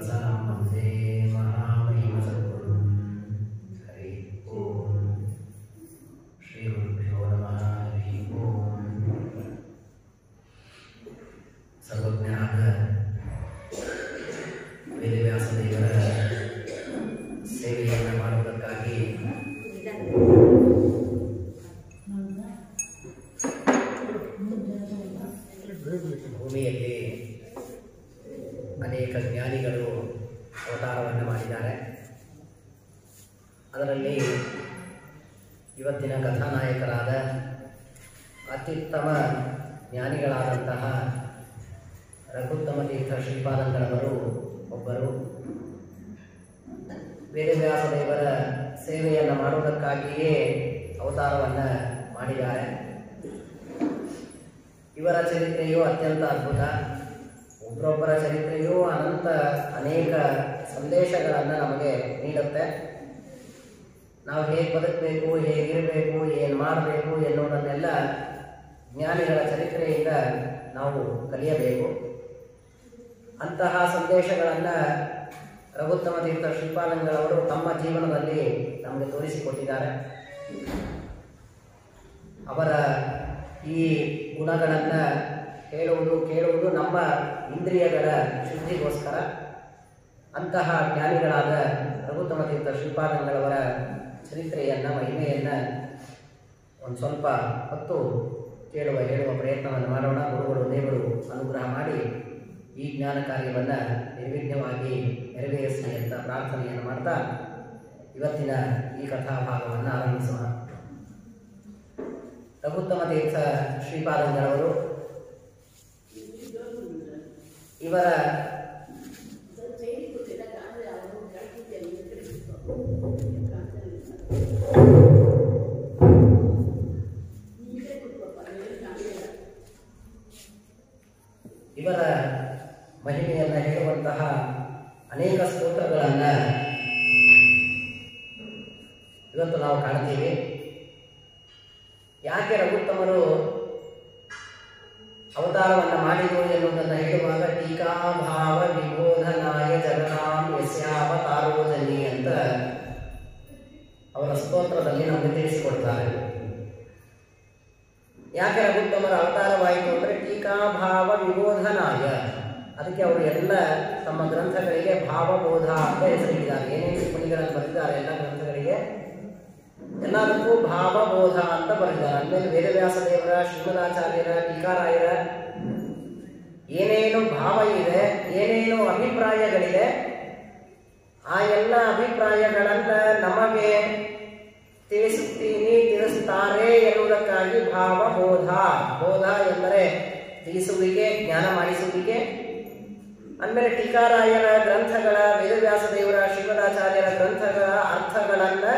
सहस्रनाम वन्दे महामहिमसद्गुरुं हरि ओम श्री गुरुभ्यो नमः हरि ओम सर्वज्ञात ವೇದವ್ಯಾಸ ದೇವರ ಸೇವೆಯನ್ನು ಮಾಡುವುದಕ್ಕಾಗಿ ಭೂಮಿಯಲ್ಲಿ ಅನೇಕ ಜ್ಞಾನಿಗಳು ಅವತಾರವನ್ನು ಮಾಡಿದ್ದಾರೆ. ಅದರಲ್ಲಿ ಇವತ್ತಿನ ಕಥಾನಾಯಕರಾದ ಅತ್ಯುತ್ತಮ ಜ್ಞಾನಿಗಳಾದಂತಹ ರಘುತ್ತಮ ತೀರ್ಥ ಶ್ರೀಪಾದಂಗಳವರು ಒಬ್ಬರು. ವೇದವ್ಯಾಸ ದೇವರ ಸೇವೆಯನ್ನು ಮಾಡುವುದಕ್ಕಾಗಿಯೇ ಅವತಾರವನ್ನು ಮಾಡಿದ್ದಾರೆ. ಇವರ ಚರಿತ್ರೆಯು ಅತ್ಯಂತ ಅದ್ಭುತ. ಒಬ್ಬರೊಬ್ಬರ ಚರಿತ್ರೆಯು ಅನೇಕ ಸಂದೇಶಗಳನ್ನು ನಮಗೆ ನೀಡುತ್ತೆ. ನಾವು ಹೇಗೆ ಬದುಕಬೇಕು, ಹೇಗಿರಬೇಕು, ಏನು ಮಾಡಬೇಕು ಎನ್ನುವುದನ್ನೆಲ್ಲ ಜ್ಞಾನಿಗಳ ಚರಿತ್ರೆಯಿಂದ ನಾವು ಕಲಿಯಬೇಕು. ಅಂತಹ ಸಂದೇಶಗಳನ್ನು ರಘುತ್ತಮ ತೀರ್ಥ ಶ್ರೀಪಾದಂಗಳವರು ತಮ್ಮ ಜೀವನದಲ್ಲಿ ನಮಗೆ ತೋರಿಸಿಕೊಟ್ಟಿದ್ದಾರೆ. ಅವರ ಈ ಗುಣಗಳನ್ನು ಕೇಳುವುದು ನಮ್ಮ ಇಂದ್ರಿಯಗಳ ಶುದ್ಧಿಗೋಸ್ಕರ. ಅಂತಹ ಜ್ಞಾನಿಗಳಾದ ರಘುತ್ತಮ ತೀರ್ಥ ಶ್ರೀಪಾದಂಗಳವರ ಚರಿತ್ರೆಯನ್ನು, ಮಹಿಮೆಯನ್ನು ಒಂದು ಸ್ವಲ್ಪ ಹೊತ್ತು ಹೇಳುವ ಪ್ರಯತ್ನವನ್ನು ಮಾಡೋಣ. ಗುರುಗಳು ದೇವರು ಅನುಗ್ರಹ ಮಾಡಿ ಈ ಜ್ಞಾನ ಕಾರ್ಯವನ್ನು ನಿರ್ವಿಘ್ನವಾಗಿ ನೆರವೇರಿಸಲಿ ಅಂತ ಪ್ರಾರ್ಥನೆಯನ್ನು ಮಾಡ್ತಾ ಇವತ್ತಿನ ಈ ಕಥಾಭಾಗವನ್ನು ಆರಂಭಿಸೋಣ. ರಘುತ್ತಮ ತೀರ್ಥ ಶ್ರೀಪಾದಂಗಳವರು ಇವರ ಮಹಿಮೆಯನ್ನು ಹೇಳುವಂತಹ ಅನೇಕ ಸ್ತೋತ್ರಗಳನ್ನು ಇವತ್ತು ನಾವು ಕಾಣ್ತೀವಿ. ಯಾಕೆ ರಘುತ್ತಮರು ಅವತಾರವನ್ನು ಮಾಡಿದರು ಎನ್ನುವುದನ್ನು ಹೇಳುವಾಗ ಟೀಕಾಭಾವ ವಿಬೋಧನಾಯ ಜಗನಾಂ ಯಸ್ಯಾವತಾರೋಜನಿ ಅಂತ ಅವರ ಸ್ತೋತ್ರದಲ್ಲಿ ನಮಗೆ ತಿಳಿಸಿಕೊಡ್ತಾರೆ. ಯಾಕೆ ರಘುತ್ತಮರ ಅವತಾರವಾಯಿತು ಅಂದರೆ ಟೀಕಾಭಾವ ವಿಬೋಧನಾಯ. ಅದಕ್ಕೆ ಅವರು ಎಲ್ಲ ತಮ್ಮ ಗ್ರಂಥಗಳಿಗೆ ಭಾವಬೋಧ ಅಂತ ಹೆಸರಿದ್ದಾರೆ. ಏನೇನು ಟಿಪ್ಪಣಿಗಳನ್ನು ಬರೆದಿದ್ದಾರೆ ಎಲ್ಲ ಗ್ರಂಥಗಳಿಗೆ ಎಲ್ಲದಕ್ಕೂ ಭಾವಬೋಧ ಅಂತ ಬರೆದಿದ್ದಾರೆ. ಅಂದಮೇಲೆ ವೇದವ್ಯಾಸ ದೇವರ, ಶ್ರೀಮದಾಚಾರ್ಯರ, ಟೀಕಾರಾಯರ ಏನೇನು ಭಾವ ಇದೆ, ಏನೇನು ಅಭಿಪ್ರಾಯಗಳಿದೆ, ಆ ಎಲ್ಲ ಅಭಿಪ್ರಾಯಗಳನ್ನು ನಮಗೆ ತಿಳಿಸುತ್ತಾರೆ ಎನ್ನುವುದಕ್ಕಾಗಿ ಭಾವಬೋಧ. ಬೋಧ ಎಂದರೆ ತಿಳಿಸುವಿಕೆ, ಜ್ಞಾನ ಮಾಡಿಸುವಿಕೆ. ಅಂದಮೇಲೆ ಟೀಕಾರಾಯರ ಗ್ರಂಥಗಳ, ವೇದವ್ಯಾಸ ದೇವರ, ಶ್ರೀಮದಾಚಾರ್ಯರ ಗ್ರಂಥಗಳ ಅರ್ಥಗಳನ್ನು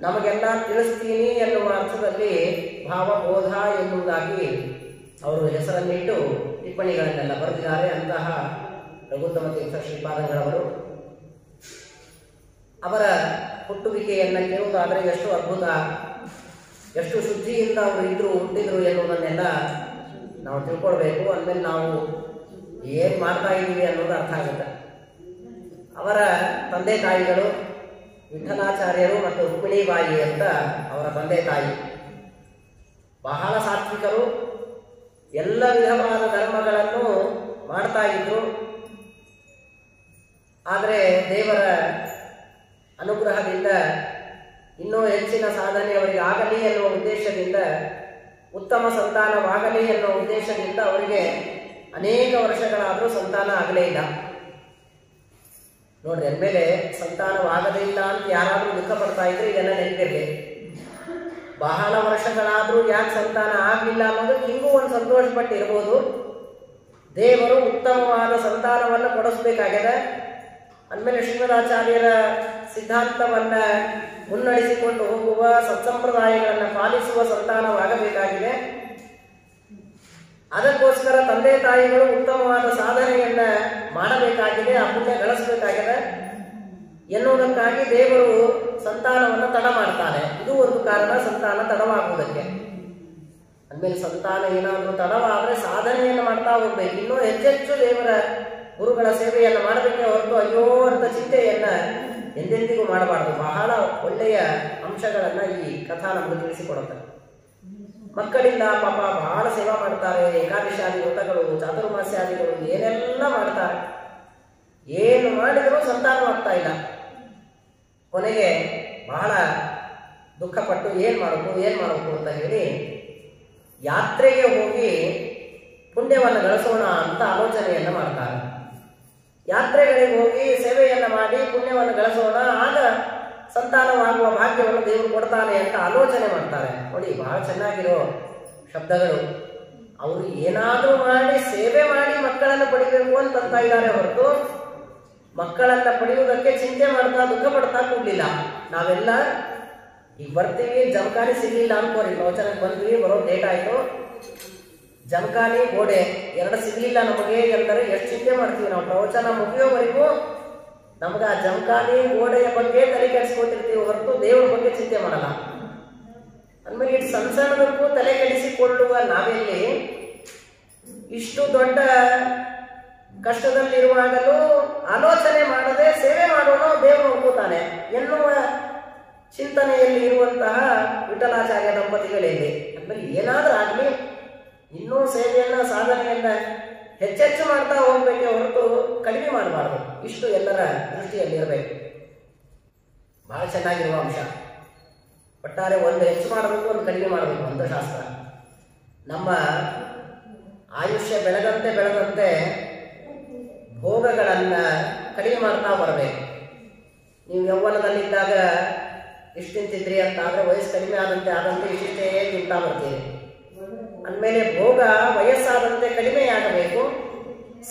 ನಮಗೆಲ್ಲ ತಿಳಿಸ್ತೀನಿ ಎನ್ನುವ ಅರ್ಥದಲ್ಲಿ ಭಾವಬೋಧ ಎನ್ನುವುದಾಗಿ ಅವರು ಹೆಸರನ್ನಿಟ್ಟು ಟಿಪ್ಪಣಿಗಳನ್ನೆಲ್ಲ ಬರೆದಿದ್ದಾರೆ. ಅಂತಹ ರಘುತ್ತಮ ತೀರ್ಥ ಶ್ರೀಪಾದಂಗಳವರು ಅವರ ಹುಟ್ಟುವಿಕೆಯನ್ನು ಕೇಳುವುದಾದರೆ ಎಷ್ಟು ಅದ್ಭುತ, ಎಷ್ಟು ಶುದ್ಧಿಯಿಂದ ಅವರು ಹುಟ್ಟಿದ್ರು ಎನ್ನುವುದನ್ನೆಲ್ಲ ನಾವು ತಿಳ್ಕೊಳ್ಬೇಕು. ಅಂದಮೇಲೆ ನಾವು ಏನು ಮಾಡ್ತಾ ಇದ್ದೀವಿ ಅನ್ನೋದು ಅರ್ಥ ಆಗುತ್ತೆ. ಅವರ ತಂದೆ ತಾಯಿಗಳು ವಿಠಲಾಚಾರ್ಯರು ಮತ್ತು ರುಕ್ಮಿಣೀಬಾಯಿ ಅಂತ ಅವರ ತಂದೆ ತಾಯಿ. ಬಹಳ ಸಾತ್ವಿಕರು, ಎಲ್ಲ ವಿಧವಾದ ಧರ್ಮಗಳನ್ನು ಮಾಡ್ತಾ ಇದ್ರು. ಆದರೆ ದೇವರ ಅನುಗ್ರಹದಿಂದ ಇನ್ನೂ ಹೆಚ್ಚಿನ ಸಾಧನೆ ಅವರಿಗೆ ಆಗಲಿ ಎನ್ನುವ ಉದ್ದೇಶದಿಂದ, ಉತ್ತಮ ಸಂತಾನವಾಗಲಿ ಎನ್ನುವ ಉದ್ದೇಶದಿಂದ ಅವರಿಗೆ ಅನೇಕ ವರ್ಷಗಳಾದರೂ ಸಂತಾನ ಆಗಲೇ ಇಲ್ಲ. ನೋಡ್ರಿ, ಅಂದಮೇಲೆ ಸಂತಾನವಾಗದೇ ಇಲ್ಲ ಅಂತ ಯಾರಾದರೂ ದುಃಖ ಪಡ್ತಾ ಇದ್ರೆ ಇದೆಲ್ಲ ನೆನಪಿರಲಿ. ಬಹಳ ವರ್ಷಗಳಾದರೂ ಯಾಕೆ ಸಂತಾನ ಆಗಲಿಲ್ಲ ಅನ್ನೋದಕ್ಕೆ ಹಿಂಗೂ ಒಂದು ಸಂತೋಷ ಪಟ್ಟು ಇರ್ಬೋದು. ದೇವರು ಉತ್ತಮವಾದ ಸಂತಾನವನ್ನು ಕೊಡಿಸ್ಬೇಕಾಗಿದೆ. ಅಂದಮೇಲೆ ಶ್ರೀಮದಾಚಾರ್ಯರ ಸಿದ್ಧಾಂತವನ್ನು ಮುನ್ನಡೆಸಿಕೊಂಡು ಹೋಗುವ, ಸತ್ಸಂಪ್ರದಾಯಗಳನ್ನು ಪಾಲಿಸುವ ಸಂತಾನವಾಗಬೇಕಾಗಿದೆ. ಅದಕ್ಕೋಸ್ಕರ ತಂದೆ ತಾಯಿಗಳು ಉತ್ತಮವಾದ ಸಾಧನೆಯನ್ನ ಮಾಡಬೇಕಾಗಿದೆ, ಆ ಪುಣ್ಯ ಗಳಿಸಬೇಕಾಗಿದೆ ಎನ್ನುವುದಕ್ಕಾಗಿ ದೇವರು ಸಂತಾನವನ್ನು ತಡ ಮಾಡ್ತಾನೆ. ಇದು ಒಂದು ಕಾರಣ ಸಂತಾನ ತಡವಾಗುವುದಕ್ಕೆ. ಅಂದಮೇಲೆ ಸಂತಾನ ಏನಾದರೂ ತಡವಾದರೆ ಸಾಧನೆಯನ್ನು ಮಾಡ್ತಾ ಹೋಗ್ಬೇಕು. ಇನ್ನೂ ಹೆಚ್ಚೆಚ್ಚು ದೇವರ ಗುರುಗಳ ಸೇವೆಯನ್ನು ಮಾಡಬೇಕೆ ಹೊರತು ಅಯ್ಯೋ ಅಂತ ಚಿಂತೆಯನ್ನ ಎಂದೆಂದಿಗೂ ಮಾಡಬಾರದು. ಬಹಳ ಒಳ್ಳೆಯ ಅಂಶಗಳನ್ನ ಈ ಕಥಾ ನಮಗೆ ತಿಳಿಸಿಕೊಡುತ್ತೆ. ಮಕ್ಕಳಿಂದ ಪಾಪ ಬಹಳ ಸೇವಾ ಮಾಡ್ತಾರೆ, ಏಕಾದಶಾದಿ ವ್ರತಗಳು, ಚಾತುರ್ಮಾಸ್ಯಾದಿಗಳು ಏನೆಲ್ಲ ಮಾಡ್ತಾರೆ, ಏನು ಮಾಡಿದರೂ ಸಂತಾನವಾಗ್ತಾ ಇಲ್ಲ. ಕೊನೆಗೆ ಬಹಳ ದುಃಖಪಟ್ಟು ಏನ್ ಮಾಡಬೇಕು ಅಂತ ಹೇಳಿ ಯಾತ್ರೆಗೆ ಹೋಗಿ ಪುಣ್ಯವನ್ನು ಗಳಿಸೋಣ ಅಂತ ಆಲೋಚನೆಯನ್ನ ಮಾಡ್ತಾರೆ. ಯಾತ್ರೆಗಳಿಗೆ ಹೋಗಿ ಸೇವೆಯನ್ನ ಮಾಡಿ ಪುಣ್ಯವನ್ನು ಗಳಿಸೋಣ, ಆಗ ಸಂತಾನವಾಗುವ ಭಾಗ್ಯವನ್ನು ದೇವರು ಕೊಡ್ತಾನೆ ಅಂತ ಆಲೋಚನೆ ಮಾಡ್ತಾರೆ. ನೋಡಿ, ಬಹಳ ಚೆನ್ನಾಗಿರೋ ಶಬ್ದಗಳು. ಅವರು ಏನಾದರೂ ಮಾಡಿ ಸೇವೆ ಮಾಡಿ ಮಕ್ಕಳನ್ನು ಪಡಿಬೇಕು ಅಂತ ಇದ್ದಾರೆ ಹೊರತು ಮಕ್ಕಳನ್ನ ಪಡೆಯುವುದಕ್ಕೆ ಚಿಂತೆ ಮಾಡ್ತಾ ದುಃಖ ಪಡ್ತಾ ಕೂಡ್ಲಿಲ್ಲ. ನಾವೆಲ್ಲ ಈಗ ಬರ್ತೀವಿ, ಜಮಖಾನಿ ಸಿಗ್ಲಿಲ್ಲ ಅನ್ಕೋರಿ, ಪ್ರವಚನಕ್ಕೆ ಬಂದ್ವಿ, ಬರೋ ಡೇಟ್ ಆಯ್ತು, ಜಮಖಾನಿ ಗೋಡೆ ಎರಡು ಸಿಗ್ಲಿಲ್ಲ ನಮಗೆ ಎಂದರೆ ಎಷ್ಟು ಚಿಂತೆ ಮಾಡ್ತೀವಿ ನಾವು. ಪ್ರವಚನ ಮುಗಿಯೋವರೆಗೂ ನಮ್ಗೆ ಆ ಜಮಖಾನಿ ಗೋಡೆಯ ಬಗ್ಗೆ ತಲೆ ಕೆಡಿಸ್ಕೊತಿರ್ತೀವಿ ಹೊರತು ದೇವರ ಬಗ್ಗೆ ಚಿಂತೆ ಮಾಡಲ್ಲ. ಅಂದ್ಮೇಲೆ ಇಷ್ಟು ಸಣ್ಣ ಸಣ್ಣದಕ್ಕೂ ತಲೆ ಕೆಡಿಸಿಕೊಳ್ಳುವ ನಾವೆಲ್ಲಿ ಇಷ್ಟು ದೊಡ್ಡ ಕಷ್ಟದಲ್ಲಿರುವಾಗಲೂ ಆಲೋಚನೆ ಮಾಡದೆ ಸೇವೆ ಮಾಡೋಣ, ದೇವರು ಒಪ್ಪುತ್ತಾನೆ ಎನ್ನುವ ಚಿಂತನೆಯಲ್ಲಿ ಇರುವಂತಹ ವಿಠಲಾಚಾರ್ಯ ದಂಪತಿಗಳಲ್ಲಿ. ಅಂದ್ಮೇಲೆ ಏನಾದ್ರೂ ಆಗ್ಲಿ ಇನ್ನೂ ಸೇವೆಯನ್ನ ಸಾಧನೆಯನ್ನ ಹೆಚ್ಚೆಚ್ಚು ಮಾಡ್ತಾ ಹೋಗ್ಬೇಕೆ ಹೊರತು ಕಡಿಮೆ ಮಾಡಬಾರ್ದು. ಇಷ್ಟು ಎಲ್ಲರ ದೃಷ್ಟಿಯಲ್ಲಿ ಇರಬೇಕು. ಬಹಳ ಚೆನ್ನಾಗಿರುವ ಅಂಶ. ಒಟ್ಟಾರೆ ಒಂದು ಹೆಚ್ಚು ಮಾಡಬೇಕು, ಒಂದು ಕಡಿಮೆ ಮಾಡಬೇಕು ಅಂತ ಶಾಸ್ತ್ರ. ನಮ್ಮ ಆಯುಷ್ಯ ಬೆಳೆದಂತೆ ಭೋಗಗಳನ್ನ ಕಡಿಮೆ ಮಾಡ್ತಾ ಬರಬೇಕು. ನೀವು ಯೌವನದಲ್ಲಿದ್ದಾಗ ಇಷ್ಟು ತಿಂತಿದ್ರಿ ಅಂತ ಆದ್ರೆ ವಯಸ್ಸು ಕಡಿಮೆ ಆದಂತೆ ಇಷ್ಟೇ ತಿಂತಾ ಬರ್ತೀರಿ. ಅಂದಮೇಲೆ ಭೋಗ ವಯಸ್ಸಾದಂತೆ ಕಡಿಮೆಯಾಗಬೇಕು,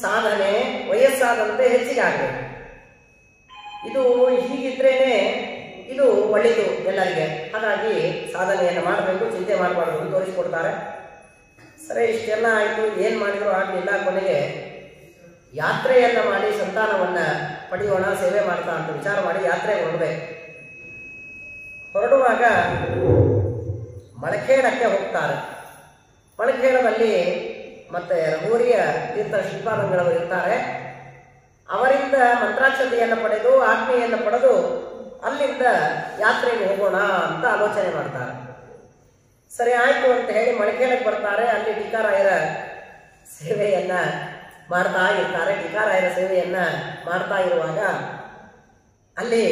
ಸಾಧನೆ ವಯಸ್ಸಾದಂತೆ ಹೆಚ್ಚಿಗೆ ಆಗಬೇಕು. ಇದು ಹೀಗಿದ್ರೇನೆ ಇದು ಒಳ್ಳೆಯದು ಎಲ್ಲರಿಗೆ. ಹಾಗಾಗಿ ಸಾಧನೆಯನ್ನು ಮಾಡಬೇಕು, ಚಿಂತೆ ಮಾಡಬಾರ್ದು ಅಂತ ತೋರಿಸಿಕೊಡ್ತಾರೆ. ಸರಿ, ಇಷ್ಟೆಲ್ಲ ಆಯಿತು, ಏನು ಮಾಡಿದ್ರು ಆಗಲಿಲ್ಲ. ಕೊನೆಗೆ ಯಾತ್ರೆಯನ್ನ ಮಾಡಿ ಸಂತಾನವನ್ನ ಪಡೆಯೋಣ, ಸೇವೆ ಮಾಡ್ತಾ ಅಂತ ವಿಚಾರ ಮಾಡಿ ಯಾತ್ರೆಗೆ ಹೊರಡಬೇಕು. ಹೊರಡುವಾಗ ಮಳಖೇಡಕ್ಕೆ ಹೋಗ್ತಾರೆ. ಮಳಖೇಡದಲ್ಲಿ ಮತ್ತೆ ರಘುವರಿಯ ತೀರ್ಥ ಶ್ರೀಪಾದಂಗಳವರು ಇರ್ತಾರೆ. ಅವರಿಂದ ಮಂತ್ರಾಕ್ಷತೆಯನ್ನು ಪಡೆದು ಆಜ್ಞೆಯನ್ನು ಪಡೆದು ಅಲ್ಲಿಂದ ಯಾತ್ರೆಗೆ ಹೋಗೋಣ ಅಂತ ಆಲೋಚನೆ ಮಾಡ್ತಾರೆ. ಸರಿ ಆಯ್ತು ಅಂತ ಹೇಳಿ ಮಳಖೇಡಕ್ಕೆ ಬರ್ತಾರೆ. ಅಲ್ಲಿ ಟೀಕಾರಾಯರ ಸೇವೆಯನ್ನ ಮಾಡ್ತಾ ಇರ್ತಾರೆ. ಟೀಕಾರಾಯರ ಸೇವೆಯನ್ನ ಮಾಡ್ತಾ ಇರುವಾಗ ಅಲ್ಲಿ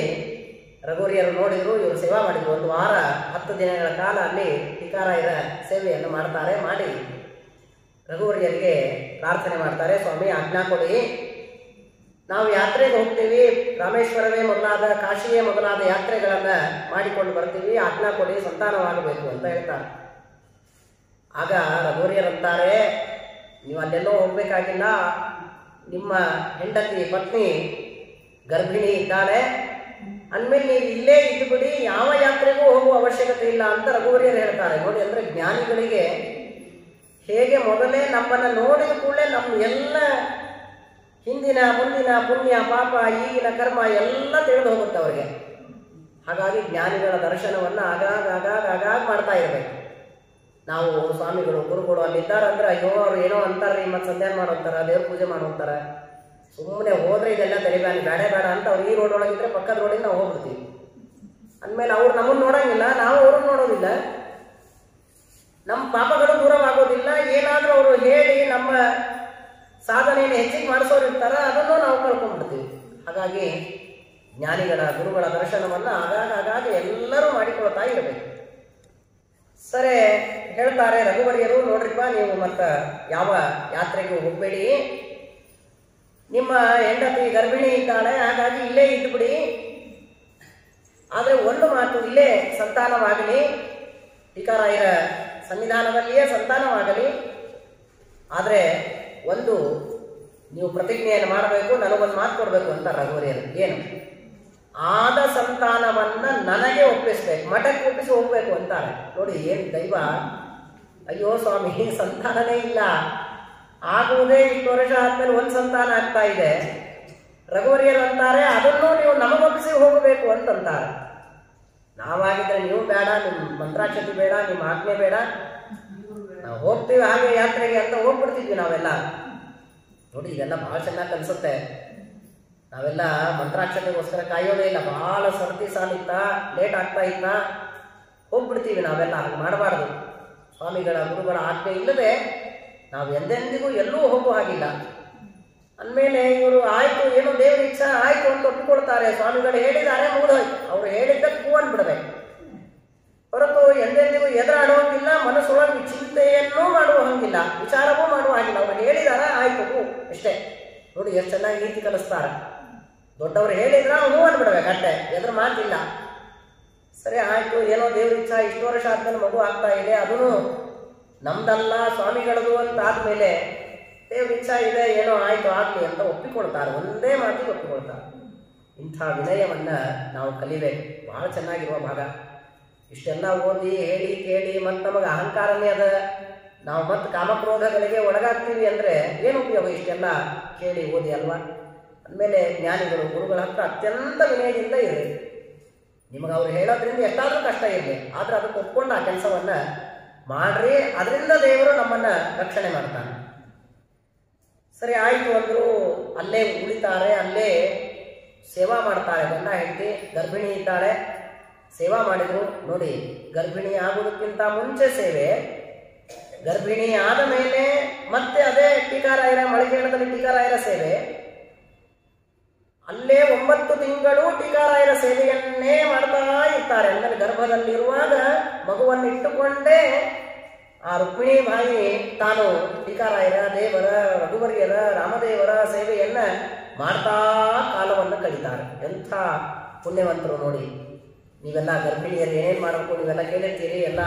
ರಘುವರಿಯರು ನೋಡಿದ್ರು, ಇವರು ಸೇವಾ ಮಾಡಿದ್ರು. 1 ವಾರ 10 ದಿನಗಳ ಕಾಲ ಅಲ್ಲಿ ಟೀಕಾರಾಯರ ಸೇವೆಯನ್ನು ಮಾಡ್ತಾರೆ. ಮಾಡಿ ರಘುವರಿಯರಿಗೆ ಪ್ರಾರ್ಥನೆ ಮಾಡ್ತಾರೆ, ಸ್ವಾಮಿ ಆಜ್ಞಾ ಕೊಡಿ, ನಾವು ಯಾತ್ರೆಗೆ ಹೋಗ್ತೀವಿ, ರಾಮೇಶ್ವರವೇ ಮೊದಲಾದ ಕಾಶಿಯೇ ಮೊದಲಾದ ಯಾತ್ರೆಗಳನ್ನ ಮಾಡಿಕೊಂಡು ಬರ್ತೀವಿ, ಆಜ್ಞಾ ಕೊಡಿ, ಸಂತಾನವಾಗಬೇಕು ಅಂತ ಹೇಳ್ತಾರೆ. ಆಗ ರಘುವರಿಯರಂತಾರೆ, ನೀವು ಅಲ್ಲೆಲ್ಲೋ ಹೋಗ್ಬೇಕಾಗಿಲ್ಲ, ನಿಮ್ಮ ಹೆಂಡತಿ ಪತ್ನಿ ಗರ್ಭಿಣಿ ಇದ್ದಾಳೆ, ಅಂದಮೇಲೆ ನೀವು ಇಲ್ಲೇ ಇದ್ದು ಬಿಡಿ, ಯಾವ ಯಾತ್ರೆಗೂ ಹೋಗುವ ಅವಶ್ಯಕತೆ ಇಲ್ಲ ಅಂತ ರಘುವರಿಯರು ಹೇಳ್ತಾರೆ. ನೋಡಿ, ಅಂದ್ರೆ ಜ್ಞಾನಿಗಳಿಗೆ ಹೇಗೆ ಮೊದಲೇ ನಮ್ಮನ್ನ ನೋಡಿದ ಕೂಡಲೇ ನಮ್ಮ ಎಲ್ಲ ಹಿಂದಿನ ಮುಂದಿನ ಪುಣ್ಯ ಪಾಪ ಈಗಿನ ಕರ್ಮ ಎಲ್ಲ ತಿಳಿದು ಹೋಗುತ್ತೆ ಅವರಿಗೆ. ಹಾಗಾಗಿ ಜ್ಞಾನಿಗಳ ದರ್ಶನವನ್ನ ಆಗಾಗ ಮಾಡ್ತಾ ಇರಬೇಕು. ನಾವು ಸ್ವಾಮಿಗಳು ಗುರುಗಳು ಅಲ್ಲಿದ್ದಾರಂದ್ರೆ ಅಯ್ಯೋ ಅವ್ರು ಏನೋ ಅಂತಾರ್ರಿ, ಮತ್ತೆ ಸಂಧ್ಯಾನ ಮಾಡೋಂತಾರ, ದೇವ್ರ ಪೂಜೆ ಮಾಡೋಂತಾರ, ಸುಮ್ಮನೆ ಹೋದ್ರೆ ಇದೆಲ್ಲ ತಲೆಬ್ಯಾನಿ, ಬೇಡ ಅಂತ ಅವ್ರು ಈ ರೋಡ್ ಒಳಗಿದ್ರೆ ಪಕ್ಕದ ರೋಡಿಗೆ ನಾವು ಹೋಗ್ಬಿಡ್ತೀವಿ. ಅಂದಮೇಲೆ ಅವ್ರು ನಮ್ಮನ್ನು ನೋಡಂಗಿಲ್ಲ, ನಾವು ಅವ್ರನ್ನ ನೋಡೋದಿಲ್ಲ, ನಮ್ಮ ಪಾಪಗಳು ದೂರವಾಗೋದಿಲ್ಲ. ಏನಾದ್ರೂ ಅವರು ಹೇಳಿ ನಮ್ಮ ಸಾಧನೆಯನ್ನು ಹೆಚ್ಚಿಗೆ ಮಾಡಿಸೋರು ಇರ್ತಾರ, ಅದನ್ನು ನಾವು ಕಳ್ಕೊಂಡ್ಬಿಡ್ತೀವಿ. ಹಾಗಾಗಿ ಜ್ಞಾನಿಗಳ ಗುರುಗಳ ದರ್ಶನವನ್ನ ಆಗಾಗ ಎಲ್ಲರೂ ಮಾಡಿಕೊಳ್ತಾ ಇರಬೇಕು. ಸರಿ ಹೇಳ್ತಾರೆ ರಘುವರಿಯರು, ನೋಡ್ರಿಪ್ಪ ನೀವು ಮತ್ತ ಯಾವ ಯಾತ್ರೆಗೆ ಹೋಗ್ಬೇಡಿ, ನಿಮ್ಮ ಹೆಂಡತಿ ಗರ್ಭಿಣಿ ಇದ್ದಾಳೆ, ಹಾಗಾಗಿ ಇಲ್ಲೇ ಇದ್ದುಬಿಡಿ. ಆದರೆ ಒಂದು ಮಾತು, ಇಲ್ಲೇ ಸಂತಾನವಾಗಲಿ, ಟೀಕಾರಾಯರ ಸನ್ನಿಧಾನದಲ್ಲಿಯೇ ಸಂತಾನವಾಗಲಿ. ಆದರೆ ಒಂದು ನೀವು ಪ್ರತಿಜ್ಞೆಯನ್ನು ಮಾಡಬೇಕು, ನನಗೊಂದು ಮಾತು ಕೊಡಬೇಕು ಅಂತ ರಘುವರಿಯರು. ಏನು? ಆದ ಸಂತಾನವನ್ನ ನನಗೆ ಒಪ್ಪಿಸ್ಬೇಕು, ಮಠಕ್ಕೆ ಒಪ್ಪಿಸಿ ಹೋಗ್ಬೇಕು ಅಂತಾರೆ. ನೋಡಿ ಏನು ದೈವ! ಅಯ್ಯೋ ಸ್ವಾಮಿ, ಸಂತಾನನೇ ಇಲ್ಲ, ಆಗುವುದೇ ಇಷ್ಟು ವರ್ಷ ಆದ್ಮೇಲೆ ಒಂದು ಸಂತಾನ ಆಗ್ತಾ ಇದೆ. ರಘುವರಿಯರು ಅಂತಾರೆ, ಅದನ್ನು ನೀವು ನಮಗೊಪ್ಪಿಸಿ ಹೋಗಬೇಕು ಅಂತಂತಾರೆ. ನಾವಾಗಿದ್ರೆ ನೀವು ಬೇಡ, ನಿಮ್ಮ ಮಂತ್ರಾಕ್ಷತೆ ಬೇಡ, ನಿಮ್ಮ ಆಜ್ಞೆ ಬೇಡ, ನಾವು ಹೋಗ್ತೀವಿ ಹಾಗೆ ಯಾತ್ರೆಗೆ ಅಂತ ಹೋಗ್ಬಿಡ್ತಿದ್ವಿ ನಾವೆಲ್ಲ. ನೋಡಿ ಇದೆಲ್ಲ ಬಹಳ ಚೆನ್ನಾಗಿ ಕಲಿಸುತ್ತೆ. ನಾವೆಲ್ಲ ಮಂತ್ರಾಕ್ಷತೆಗೋಸ್ಕರ ಕಾಯೋದೇ ಇಲ್ಲ. ಬಹಳ ಸರ್ತಿ ಸಾಲಿತ್ತ, ಲೇಟ್ ಆಗ್ತಾ ಇತ್ತ, ಹೋಗ್ಬಿಡ್ತೀವಿ. ನಾವೆಲ್ಲ ಹಾಗೆ ಮಾಡಬಾರ್ದು. ಸ್ವಾಮಿಗಳ ಗುರುಗಳ ಆಜ್ಞೆ ಇಲ್ಲದೆ ನಾವು ಎಂದೆಂದಿಗೂ ಎಲ್ಲೂ ಹೋಗೋ ಹಾಗಿಲ್ಲ. ಅಂದಮೇಲೆ ಇವರು ಆಯ್ತು, ಏನೋ ದೇವ್ರ ಇಚ್ಛಾ ಆಯ್ತು ಅಂತ ಒಪ್ಪಿಕೊಳ್ತಾರೆ. ಸ್ವಾಮಿಗಳು ಹೇಳಿದ್ದಾರೆ, ಮುಗಿದೋಯ್ತು. ಅವ್ರು ಹೇಳಿದ್ದಕ್ಕೆ ಹೂ ಅನ್ಬಿಡ್ಬೇಕು ಹೊರತು ಎಂದೆಂದಿಗೂ ಎದುರಾಡುವಂಗಿಲ್ಲ. ಮನಸ್ಸೊಳಗೆ ಚಿಂತೆಯನ್ನೂ ಮಾಡುವ ಹಂಗಿಲ್ಲ, ವಿಚಾರವೂ ಮಾಡುವ ಹಾಗಿಲ್ಲ. ಅವ್ರು ಹೇಳಿದಾರ, ಆಯ್ತು ಹೂ ಇಷ್ಟೇ. ನೋಡಿ ಎಷ್ಟು ಚೆನ್ನಾಗಿ ನೀತಿ ಕಲಿಸ್ತಾರೆ. ದೊಡ್ಡವ್ರು ಹೇಳಿದ್ರ ಹೂ ಅನ್ಬಿಡ್ಬೇಕು ಅಷ್ಟೇ, ಎದುರು ಮಾತಿಲ್ಲ. ಸರಿ ಆಯ್ತು, ಏನೋ ದೇವ್ರ ಇಚ್ಛಾ, ಇಷ್ಟು ವರ್ಷ ಆದ್ಮೇಲೆ ಮಗು ಆಗ್ತಾ ಇದೆ, ಅದೂ ನಮ್ದಲ್ಲ ಸ್ವಾಮಿಗಳದು ಅಂತ ಆದ್ಮೇಲೆ ದೇವ್ರ ಇಚ್ಛಾ ಇದೆ, ಏನೋ ಆಯ್ತು ಆಗ್ಲಿ ಅಂತ ಒಪ್ಪಿಕೊಳ್ತಾರೆ. ಒಂದೇ ಮಾತಿಗೆ ಒಪ್ಪಿಕೊಳ್ತಾರೆ. ಇಂಥ ವಿನಯವನ್ನ ನಾವು ಕಲಿಬೇಕು. ಬಹಳ ಚೆನ್ನಾಗಿರುವ ಭಾಗ. ಇಷ್ಟೆಲ್ಲ ಓದಿ ಹೇಳಿ ಕೇಳಿ ಮತ್ತು ನಮಗೆ ಅಹಂಕಾರನೇ ಅದ, ನಾವು ಮತ್ತೆ ಕಾಮಕ್ರೋಧಗಳಿಗೆ ಒಳಗಾಗ್ತೀವಿ ಅಂದರೆ ಏನು ಉಪಯೋಗ? ಇಷ್ಟೆಲ್ಲ ಕೇಳಿ ಓದಿ ಅಲ್ವಾ? ಅಂದಮೇಲೆ ಜ್ಞಾನಿಗಳು ಗುರುಗಳ ಹತ್ರ ಅತ್ಯಂತ ವಿನಯದಿಂದ ಇರಲಿ. ನಿಮಗೆ ಅವ್ರು ಹೇಳೋದ್ರಿಂದ ಎಷ್ಟಾದ್ರೂ ಕಷ್ಟ ಇರಲಿ, ಆದ್ರೆ ಅದಕ್ಕೆ ಒಪ್ಕೊಂಡು ಆ ಕೆಲಸವನ್ನ ಮಾಡ್ರಿ. ಅದರಿಂದ ದೇವರು ನಮ್ಮನ್ನ ರಕ್ಷಣೆ ಮಾಡ್ತಾನೆ. ಸರಿ ಆಯ್ತು ಅಂದ್ರು, ಅಲ್ಲೇ ಉಳಿತಾರೆ, ಅಲ್ಲೇ ಸೇವಾ ಮಾಡ್ತಾರೆ. ಗಂಡ ಹೆಂಡತಿ, ಗರ್ಭಿಣಿ ಇದ್ದಾಳೆ, ಸೇವಾ ಮಾಡಿದ್ರು. ನೋಡಿ, ಗರ್ಭಿಣಿ ಆಗುವುದಕ್ಕಿಂತ ಮುಂಚೆ ಸೇವೆ, ಗರ್ಭಿಣಿ ಆದ ಮೇಲೆ ಮತ್ತೆ ಅದೇ ಟೀಕಾರಾಯರ ಮಳಿಗೇಣದಲ್ಲಿ ಟೀಕಾರಾಯರ ಸೇವೆ, ಅಲ್ಲೇ 9 ತಿಂಗಳು ಟೀಕಾರಾಯರ ಸೇವೆಯನ್ನೇ ಮಾಡ್ತಾ ಇರ್ತಾರೆ. ಅಂದರೆ ಗರ್ಭದಲ್ಲಿರುವಾಗ ಮಗುವನ್ನು ಇಟ್ಟುಕೊಂಡೇ ಆ ರುಕ್ಮಿಣಿ ಬಾಯಿ ತಾನು ಟೀಕಾರಾಯರ, ದೇವರ, ರಘುವರ್ಯರ, ರಾಮದೇವರ ಸೇವೆಯನ್ನ ಮಾಡ್ತಾ ಕಾಲವನ್ನು ಕಳೀತಾರೆ. ಎಂಥ ಪುಣ್ಯವಂತರು ನೋಡಿ. ನೀವೆಲ್ಲ ಗರ್ಭಿಣಿಯರು ಏನೇನು ಮಾಡಬೇಕು ನೀವೆಲ್ಲ ಕೇಳಿರ್ತೀರಿ. ಎಲ್ಲ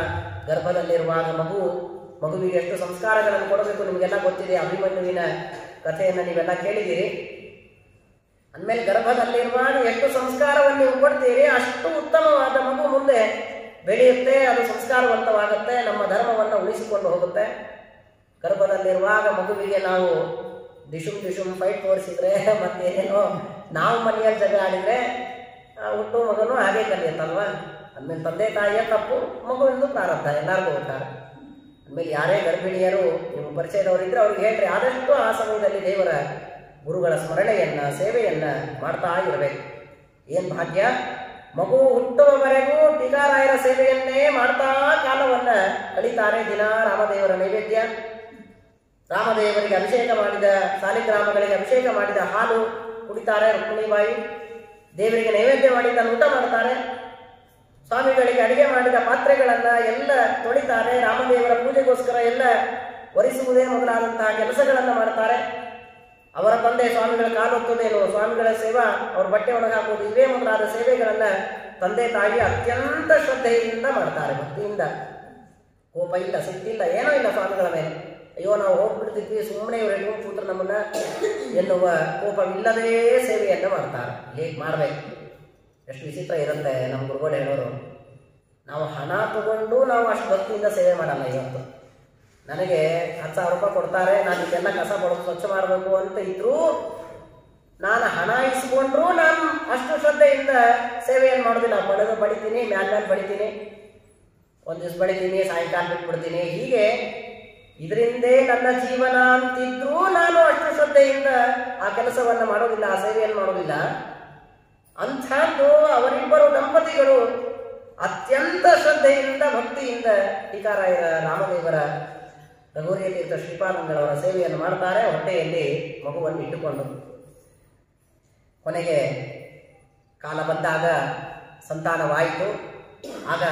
ಗರ್ಭದಲ್ಲಿರುವಾಗ ಮಗುವಿಗೆ ಎಷ್ಟು ಸಂಸ್ಕಾರಗಳನ್ನು ಕೊಡಬೇಕು ನಿಮಗೆಲ್ಲ ಗೊತ್ತಿದೆ. ಅಭಿಮನ್ಯುವಿನ ಕಥೆಯನ್ನು ನೀವೆಲ್ಲ ಕೇಳಿದ್ದೀರಿ. ಅಂದಮೇಲೆ ಗರ್ಭದಲ್ಲಿರುವಾಗ ಎಷ್ಟು ಸಂಸ್ಕಾರವನ್ನು ನೀವು ಕೊಡ್ತೀರಿ, ಅಷ್ಟು ಉತ್ತಮವಾದ ಮಗು ಮುಂದೆ ಬೆಳೆಯುತ್ತೆ, ಅದು ಸಂಸ್ಕಾರವಂತವಾಗುತ್ತೆ, ನಮ್ಮ ಧರ್ಮವನ್ನು ಉಳಿಸಿಕೊಂಡು ಹೋಗುತ್ತೆ. ಗರ್ಭದಲ್ಲಿರುವಾಗ ಮಗುವಿಗೆ ನಾವು ಡಿಶುಮ್ ಫೈಟ್ ತೋರಿಸಿದ್ರೆ ಮತ್ತೇನೇನೋ ನಾವು ಮನೆಯಲ್ಲಿ ಜಗಳ ಆಡಿದ್ರೆ ಹುಟ್ಟು ಮಗನು ಹಾಗೆ ಕಲಿಯುತ್ತಲ್ವಾ? ಅಂದಮೇಲೆ ತಂದೆ ತಾಯಿಯ ತಪ್ಪು, ಮಗುವಿಂದು ಪ್ರಾರಬ್ಧ, ಎಲ್ಲರಿಗೂ ಗೊತ್ತಾರೆ. ಅಂದಮೇಲೆ ಯಾರೇ ಗರ್ಭಿಣಿಯರು ನಿಮ್ಮ ಪರಿಚಯದವರಿದ್ರೆ ಅವ್ರಿಗೆ ಹೇಳ್ರಿ, ಆದಷ್ಟು ಆ ಸಮಯದಲ್ಲಿ ದೇವರ ಗುರುಗಳ ಸ್ಮರಣೆಯನ್ನ, ಸೇವೆಯನ್ನ ಮಾಡ್ತಾ ಇರಬೇಕು. ಏನ್ ಭಾಗ್ಯ! ಮಗು ಹುಟ್ಟುವವರೆಗೂ ಟೀಕಾರಾಯರ ಸೇವೆಯನ್ನೇ ಮಾಡ್ತಾ ಕಾಲವನ್ನ ಕಳೀತಾರೆ. ದಿನ ರಾಮದೇವರ ನೈವೇದ್ಯ, ರಾಮದೇವರಿಗೆ ಅಭಿಷೇಕ ಮಾಡಿದ ಸಾಲಿಗ್ರಾಮಗಳಿಗೆ ಅಭಿಷೇಕ ಮಾಡಿದ ಹಾಲು ಕುಡಿತಾರೆ ರುಕ್ಮಿಣಿಬಾಯಿ. ದೇವರಿಗೆ ನೈವೇದ್ಯ ಮಾಡಿದ ಊಟ ಮಾಡ್ತಾರೆ. ಸ್ವಾಮಿಗಳಿಗೆ ಅಡಿಗೆ ಮಾಡಿದ ಪಾತ್ರೆಗಳನ್ನ ಎಲ್ಲ ತೊಳಿತಾರೆ. ರಾಮದೇವರ ಪೂಜೆಗೋಸ್ಕರ ಎಲ್ಲ ಒರೆಸುವುದೇ ಮೊದಲಾದಂತಹ ಕೆಲಸಗಳನ್ನು ಮಾಡ್ತಾರೆ. ಅವರ ತಂದೆ ಸ್ವಾಮಿಗಳ ಕಾಲೊತ್ತುವುದೇನು, ಸ್ವಾಮಿಗಳ ಸೇವಾ, ಅವ್ರ ಬಟ್ಟೆ ಒಣಗಾಕುವುದು, ಇವೇ ಮೊದಲಾದ ಸೇವೆಗಳನ್ನ ತಂದೆ ತಾಯಿ ಅತ್ಯಂತ ಶ್ರದ್ಧೆಯಿಂದ ಮಾಡ್ತಾರೆ. ಭಕ್ತಿಯಿಂದ, ಕೋಪ ಇಲ್ಲ, ಸಿಟ್ಟಿಲ್ಲ, ಏನೋ ಇಲ್ಲ ಸ್ವಾಮಿಗಳ ಮೇಲೆ. ಅಯ್ಯೋ ನಾವು ಹೋಗ್ಬಿಡ್ತಿದ್ವಿ, ಸುಮ್ಮನೆ ಇವರು ಹಿಡ್ಕೊಂಡು ಕೂತ್ರೆ ನಮ್ಮನ್ನ ಎನ್ನುವ ಕೋಪವಿಲ್ಲದೇ ಸೇವೆಯನ್ನು ಮಾಡ್ತಾರೆ. ಹೇಗೆ ಮಾಡ್ಬೇಕು? ಎಷ್ಟು ವಿಚಿತ್ರ ಇರುತ್ತೆ. ನಮ್ಮ ಗುರುಗಳು ಹೇಳೋರು, ನಾವು ಹಣ ತಗೊಂಡು ನಾವು ಅಷ್ಟು ಭಕ್ತಿಯಿಂದ ಸೇವೆ ಮಾಡಲ್ಲ. ಇವತ್ತು ನನಗೆ 10,000 ರೂಪಾಯಿ ಕೊಡ್ತಾರೆ, ನಾನು ಇದೆಲ್ಲ ಕಸ ಬಡದು ಸ್ವಚ್ಛ ಮಾಡಬೇಕು ಅಂತ ಇದ್ರೂ, ನಾನು ಹಣ ಇಸ್ಕೊಂಡ್ರು ನಾನು ಅಷ್ಟು ಶ್ರದ್ಧೆಯಿಂದ ಸೇವೆಯನ್ನು ಮಾಡೋದಿಲ್ಲ. ಬಡಿತೀನಿ, ಮ್ಯಾಲ್ ಬಡಿತೀನಿ, ಒಂದು ದಿವಸ ಬಡಿತೀನಿ, ಸಾಯಂಕಾಲ ಬಿಟ್ಬಿಡ್ತೀನಿ. ಹೀಗೆ ಇದರಿಂದೇ ನನ್ನ ಜೀವನ ಅಂತಿದ್ರೂ ನಾನು ಅಷ್ಟು ಶ್ರದ್ಧೆಯಿಂದ ಆ ಕೆಲಸವನ್ನು ಮಾಡೋದಿಲ್ಲ, ಆ ಸೇವೆಯನ್ನು ಮಾಡೋದಿಲ್ಲ. ಅಂಥದ್ದು ಅವರಿಬ್ಬರು ದಂಪತಿಗಳು ಅತ್ಯಂತ ಶ್ರದ್ಧೆಯಿಂದ, ಭಕ್ತಿಯಿಂದ ಟೀಕಾರಾಯರ, ರಾಮದೇವರ, ರಘುವರ್ಯ ತೀರ್ಥ ಶ್ರೀಪಾದಂಗಳವರ ಸೇವೆಯನ್ನು ಮಾಡ್ತಾರೆ. ಹೊಟ್ಟೆಯಲ್ಲಿ ಮಗುವನ್ನು ಇಟ್ಟುಕೊಂಡು ಕೊನೆಗೆ ಕಾಲ ಬಂದಾಗ ಸಂತಾನವಾಯಿತು. ಆಗ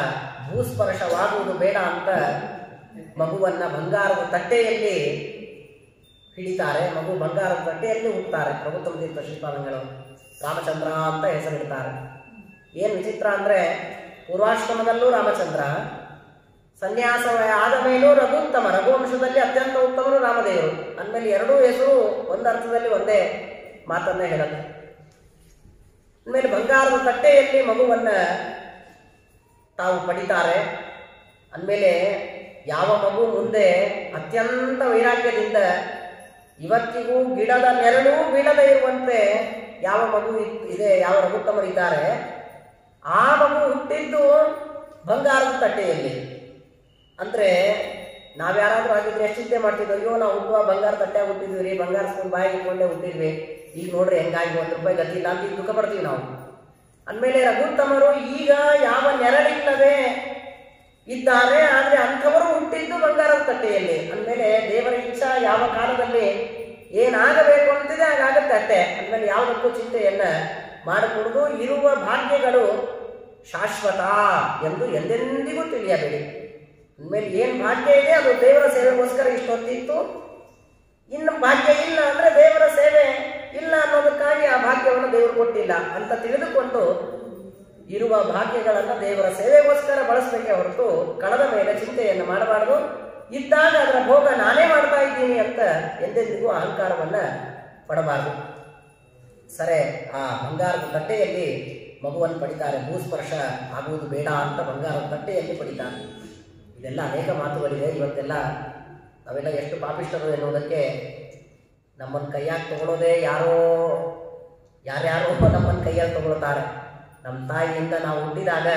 ಭೂಸ್ಪರ್ಶವಾಗುವುದು ಬೇಡ ಅಂತ ಮಗುವನ್ನ ಬಂಗಾರದ ತಟ್ಟೆಯಲ್ಲಿ ಹಿಡಿತಾರೆ. ಮಗು ಬಂಗಾರದ ತಟ್ಟೆಯಲ್ಲಿ ಹುಟ್ಟುತ್ತಾರೆ. ಪ್ರಭುತ್ವ ತೀರ್ಥ ಶ್ರೀಪಾದಂಗಳು ರಾಮಚಂದ್ರ ಅಂತ ಹೆಸರಿಡ್ತಾರೆ. ಏನು ವಿಚಿತ್ರ ಅಂದರೆ, ಪೂರ್ವಾಶ್ರಮದಲ್ಲೂ ರಾಮಚಂದ್ರ, ಸನ್ಯಾಸ ಆದ ಮೇಲೂ ರಘುತ್ತಮ, ರಘುವಂಶದಲ್ಲಿ ಅತ್ಯಂತ ಉತ್ತಮರು ರಾಮದೇವರು. ಅಂದಮೇಲೆ ಎರಡೂ ಹೆಸರು ಒಂದರ್ಥದಲ್ಲಿ ಒಂದೇ ಮಾತನ್ನೇ ಹೇಳುತ್ತೆ. ಅಂದಮೇಲೆ ಬಂಗಾರದ ತಟ್ಟೆಯಲ್ಲಿ ಮಗುವನ್ನ ತಾವು ಪಡಿತಾರೆ. ಅಂದಮೇಲೆ ಯಾವ ಮಗು ಮುಂದೆ ಅತ್ಯಂತ ವೈರಾಗ್ಯದಿಂದ ಇವತ್ತಿಗೂ ಗಿಡದ ನೆರಳು ಬೀಳದೇ ಇರುವಂತೆ ಯಾವ ಮಗು ಇದೆ, ಯಾವ ರಘುತ್ತಮರಿದ್ದಾರೆ, ಆ ಮಗು ಹುಟ್ಟಿದ್ದು ಬಂಗಾರದ ತಟ್ಟೆಯಲ್ಲಿ. ಅಂದರೆ ನಾವ್ಯಾರಾದ್ರೂ ಆಗಿದ್ರೆ ಎಷ್ಟು ಚಿಂತೆ ಮಾಡ್ತಿದ್ವಿ, ಅಯ್ಯೋ ನಾವು ಹುಟ್ಟುವ ಬಂಗಾರ ತಟ್ಟೆ ಹುಟ್ಟಿದ್ವಿ ರೀ, ಬಂಗಾರ ಸ್ಪೂನ್ ಬಾಯಿಗೆ ಇಟ್ಕೊಂಡೇ ಹುಟ್ಟಿದ್ವಿ, ಈಗ ನೋಡ್ರಿ ಹೆಂಗಾಗಿ ₹1 ಗತಿ ಇಲ್ಲ ಅಂತ ದುಃಖ ಪಡ್ತೀವಿ ನಾವು. ಅಂದಮೇಲೆ ರಘುತ್ತಮರು ಈಗ ಯಾವ ನೆರಳಿಲ್ಲದೆ ಇದ್ದಾರೆ, ಆದ್ರೆ ಅಂಥವರು ಹುಟ್ಟಿದ್ದು ಬಂಗಾರದ ತಟ್ಟೆಯಲ್ಲಿ. ಅಂದಮೇಲೆ ದೇವರ ಇಚ್ಛಾ ಯಾವ ಕಾಲದಲ್ಲಿ ಏನಾಗಬೇಕು ಅಂತಿದೆ ಹಾಗಾಗುತ್ತೆ ಅಷ್ಟೇ. ಅಂದಮೇಲೆ ಯಾವುದಕ್ಕೂ ಚಿಂತೆಯನ್ನ ಮಾಡಿಕೊಡುದು. ಇರುವ ಭಾಗ್ಯಗಳು ಶಾಶ್ವತ ಎಂದು ಎಂದೆಂದಿಗೂ ತಿಳಿಯಬೇಡಿ. ಅಂದಮೇಲೆ ಏನ್ ಭಾಗ್ಯ ಇದೆ ಅದು ದೇವರ ಸೇವೆಗೋಸ್ಕರ ಇಷ್ಟೊತ್ತಿತ್ತು. ಇನ್ನು ಭಾಗ್ಯ ಇಲ್ಲ ಅಂದ್ರೆ ದೇವರ ಸೇವೆ ಇಲ್ಲ ಅನ್ನೋದಕ್ಕಾಗಿ ಆ ಭಾಗ್ಯವನ್ನು ದೇವರು ಕೊಟ್ಟಿಲ್ಲ ಅಂತ ತಿಳಿದುಕೊಂಡು ಇರುವ ಭಾಗ್ಯಗಳನ್ನು ದೇವರ ಸೇವೆಗೋಸ್ಕರ ಬಳಸಬೇಕೆ ಹೊರತು ಕಳೆದ ಮೇಲೆ ಚಿಂತೆಯನ್ನು ಮಾಡಬಾರದು. ಇದ್ದಾಗ ಅದರ ಭೋಗ ನಾನೇ ಮಾಡ್ತಾ ಇದ್ದೀನಿ ಅಂತ ಎಂದೆಂದಿಗೂ ಅಹಂಕಾರವನ್ನ ಪಡಬಾರದು. ಸರಿ, ಆ ಬಂಗಾರದ ತಟ್ಟೆಯಲ್ಲಿ ಮಗುವನ್ನು ಪಡಿತಾರೆ. ಭೂಸ್ಪರ್ಶ ಆಗುವುದು ಬೇಡ ಅಂತ ಬಂಗಾರದ ತಟ್ಟೆಯಲ್ಲಿ ಪಡಿತಾರೆ. ಇದೆಲ್ಲ ಅನೇಕ ಮಾತುಗಳಿದೆ. ಇವತ್ತೆಲ್ಲ ನಾವೆಲ್ಲ ಎಷ್ಟು ಪಾಪಿಷ್ಟರು ಎನ್ನುವುದಕ್ಕೆ ನಮ್ಮನ್ನು ಕೈಯಾಗಿ ತಗೊಳ್ಳೋದೇ ಯಾರ್ಯಾರೋ ನಮ್ಮನ್ನು ಕೈಯಾಗಿ ತಗೊಳ್ತಾರೆ. ನಮ್ಮ ತಾಯಿಯಿಂದ ನಾವು ಹುಟ್ಟಿದಾಗ